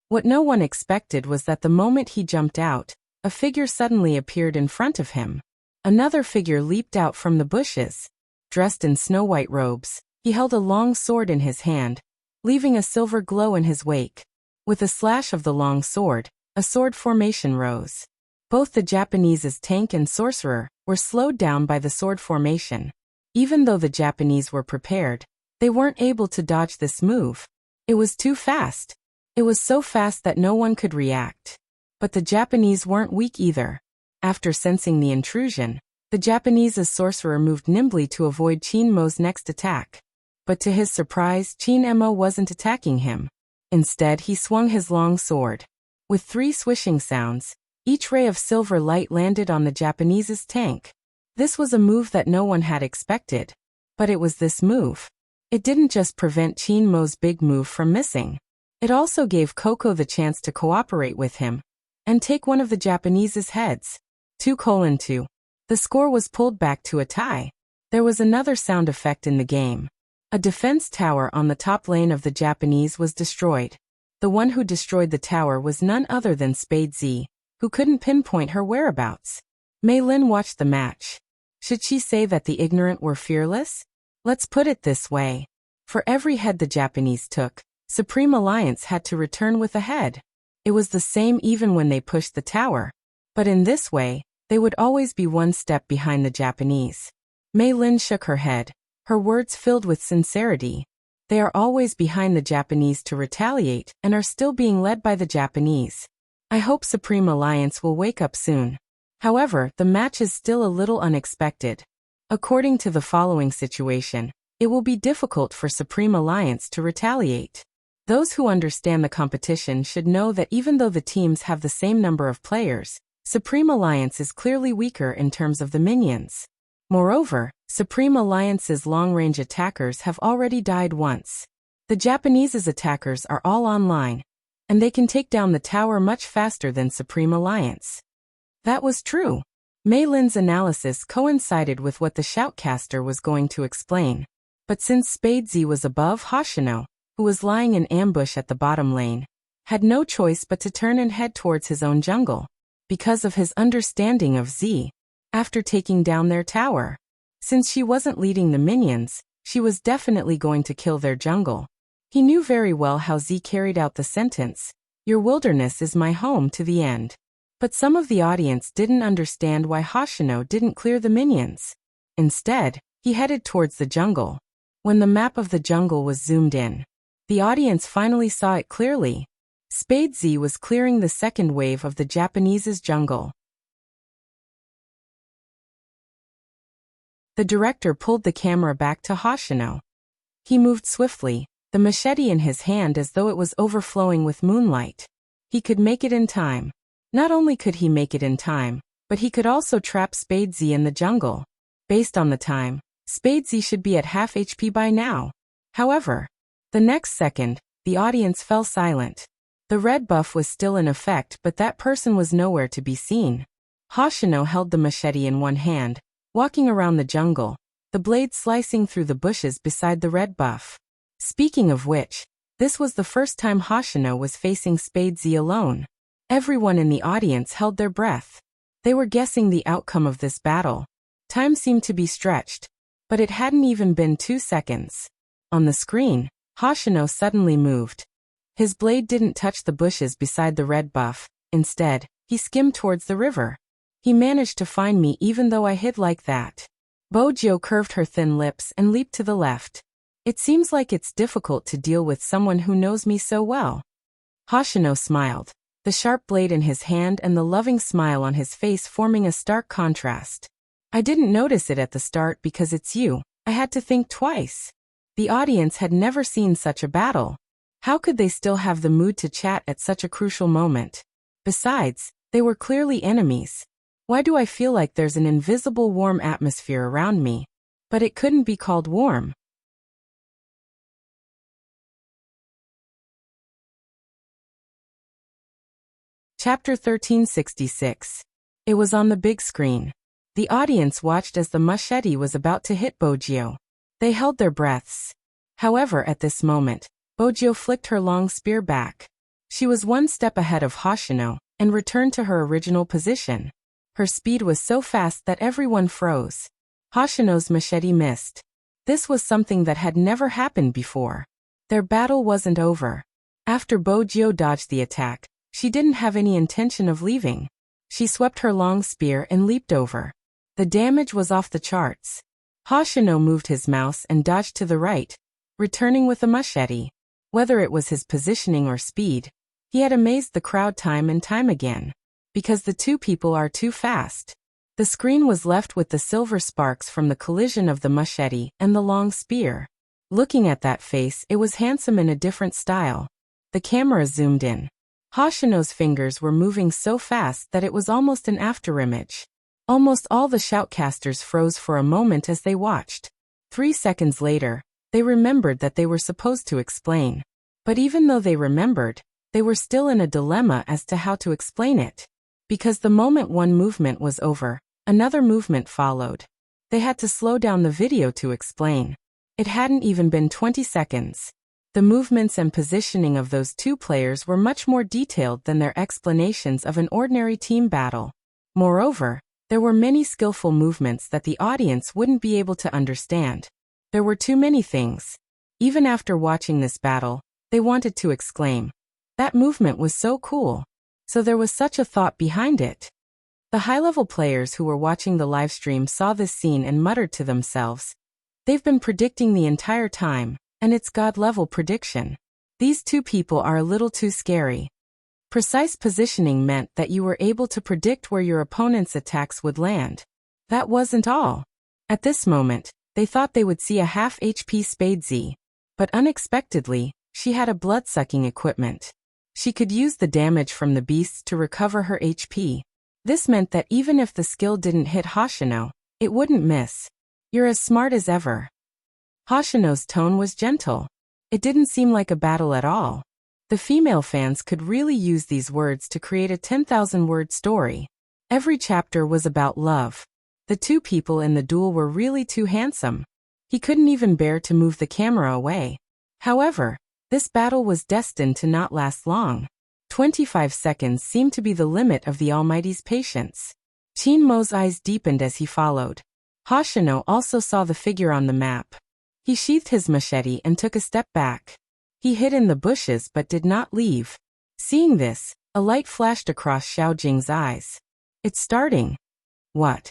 What no one expected was that the moment he jumped out, a figure suddenly appeared in front of him. Another figure leaped out from the bushes. Dressed in snow-white robes, he held a long sword in his hand, leaving a silver glow in his wake. With a slash of the long sword, a sword formation rose. Both the Japanese's tank and sorcerer were slowed down by the sword formation. Even though the Japanese were prepared, they weren't able to dodge this move. It was too fast. It was so fast that no one could react. But the Japanese weren't weak either. After sensing the intrusion, the Japanese's sorcerer moved nimbly to avoid Qin Mo's next attack. But to his surprise, Qin Mo wasn't attacking him. Instead, he swung his long sword. With 3 swishing sounds, each ray of silver light landed on the Japanese's tank. This was a move that no one had expected. But it was this move. It didn't just prevent Qin Mo's big move from missing. It also gave Coco the chance to cooperate with him and take one of the Japanese's heads. 2:2. The score was pulled back to a tie. There was another sound effect in the game. A defense tower on the top lane of the Japanese was destroyed. The one who destroyed the tower was none other than Spade Z, who couldn't pinpoint her whereabouts. Mei Lin watched the match. Should she say that the ignorant were fearless? Let's put it this way. For every head the Japanese took, Supreme Alliance had to return with a head. It was the same even when they pushed the tower. But in this way, they would always be one step behind the Japanese. Mei Lin shook her head, her words filled with sincerity. They are always behind the Japanese to retaliate and are still being led by the Japanese. I hope Supreme Alliance will wake up soon. However, the match is still a little unexpected. According to the following situation, it will be difficult for Supreme Alliance to retaliate. Those who understand the competition should know that even though the teams have the same number of players, Supreme Alliance is clearly weaker in terms of the minions. Moreover, Supreme Alliance's long-range attackers have already died once. The Japanese's attackers are all online, and they can take down the tower much faster than Supreme Alliance. That was true. Mei Lin's analysis coincided with what the shoutcaster was going to explain. But since Spade Z was above, Hoshino, who was lying in ambush at the bottom lane, had no choice but to turn and head towards his own jungle. Because of his understanding of Z, after taking down their tower. Since she wasn't leading the minions, she was definitely going to kill their jungle. He knew very well how Z carried out the sentence, "Your wilderness is my home," to the end. But some of the audience didn't understand why Hoshino didn't clear the minions. Instead, he headed towards the jungle. When the map of the jungle was zoomed in, the audience finally saw it clearly. Spade Z was clearing the second wave of the Japanese's jungle. The director pulled the camera back to Hoshino. He moved swiftly, the machete in his hand as though it was overflowing with moonlight. He could make it in time. Not only could he make it in time, but he could also trap Spade Z in the jungle. Based on the time, Spade Z should be at half HP by now. However, the next second, the audience fell silent. The red buff was still in effect, but that person was nowhere to be seen. Hoshino held the machete in one hand, walking around the jungle, the blade slicing through the bushes beside the red buff. Speaking of which, this was the first time Hoshino was facing Spade Z alone. Everyone in the audience held their breath. They were guessing the outcome of this battle. Time seemed to be stretched, but it hadn't even been 2 seconds. On the screen, Hoshino suddenly moved. His blade didn't touch the bushes beside the red buff. Instead, he skimmed towards the river. He managed to find me even though I hid like that. Bojo curved her thin lips and leaped to the left. It seems like it's difficult to deal with someone who knows me so well. Hoshino smiled, the sharp blade in his hand and the loving smile on his face forming a stark contrast. I didn't notice it at the start because it's you. I had to think twice. The audience had never seen such a battle. How could they still have the mood to chat at such a crucial moment? Besides, they were clearly enemies. Why do I feel like there's an invisible warm atmosphere around me? But it couldn't be called warm. Chapter 1366. It was on the big screen. The audience watched as the machete was about to hit Bojo. They held their breaths. However, at this moment, Bojo flicked her long spear back. She was one step ahead of Hoshino and returned to her original position. Her speed was so fast that everyone froze. Hoshino's machete missed. This was something that had never happened before. Their battle wasn't over. After Bojo dodged the attack, she didn't have any intention of leaving. She swept her long spear and leaped over. The damage was off the charts. Hoshino moved his mouse and dodged to the right, returning with a machete. Whether it was his positioning or speed, he had amazed the crowd time and time again. Because the two people are too fast. The screen was left with the silver sparks from the collision of the machete and the long spear. Looking at that face, it was handsome in a different style. The camera zoomed in. Hoshino's fingers were moving so fast that it was almost an afterimage. Almost all the shoutcasters froze for a moment as they watched. 3 seconds later, they remembered that they were supposed to explain. But even though they remembered, they were still in a dilemma as to how to explain it. Because the moment one movement was over, another movement followed. They had to slow down the video to explain. It hadn't even been 20 seconds. The movements and positioning of those two players were much more detailed than their explanations of an ordinary team battle. Moreover, there were many skillful movements that the audience wouldn't be able to understand. There were too many things. Even after watching this battle, they wanted to exclaim, "That movement was so cool." So there was such a thought behind it. The high-level players who were watching the livestream saw this scene and muttered to themselves, "They've been predicting the entire time, and it's God-level prediction. These two people are a little too scary." Precise positioning meant that you were able to predict where your opponent's attacks would land. That wasn't all. At this moment, they thought they would see a half HP Spadesy. But unexpectedly, she had a blood-sucking equipment. She could use the damage from the beasts to recover her HP. This meant that even if the skill didn't hit Hoshino, it wouldn't miss. "You're as smart as ever." Hoshino's tone was gentle. It didn't seem like a battle at all. The female fans could really use these words to create a 10,000-word story. Every chapter was about love. The two people in the duel were really too handsome. He couldn't even bear to move the camera away. However, this battle was destined to not last long. 25 seconds seemed to be the limit of the Almighty's patience. Shinmo's eyes deepened as he followed. Hoshino also saw the figure on the map. He sheathed his machete and took a step back. He hid in the bushes but did not leave. Seeing this, a light flashed across Xiao Jing's eyes. "It's starting." "What?"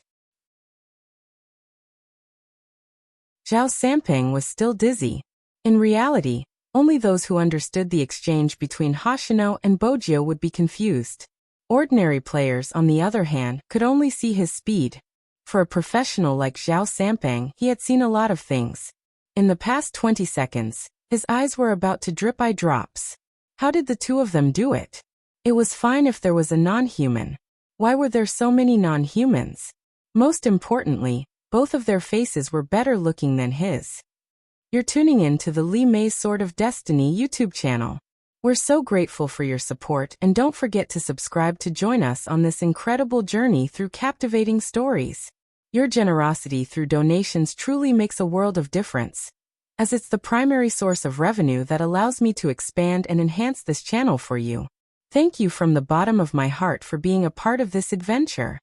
Zhao Sampang was still dizzy. In reality, only those who understood the exchange between Hoshino and Bojio would be confused. Ordinary players, on the other hand, could only see his speed. For a professional like Zhao Sampang, he had seen a lot of things. In the past 20 seconds, his eyes were about to drip eye drops. How did the two of them do it? It was fine if there was a non-human. Why were there so many non-humans? Most importantly, both of their faces were better looking than his. You're tuning in to the Li Mei's Sword of Destiny YouTube channel. We're so grateful for your support, and don't forget to subscribe to join us on this incredible journey through captivating stories. Your generosity through donations truly makes a world of difference, as it's the primary source of revenue that allows me to expand and enhance this channel for you. Thank you from the bottom of my heart for being a part of this adventure.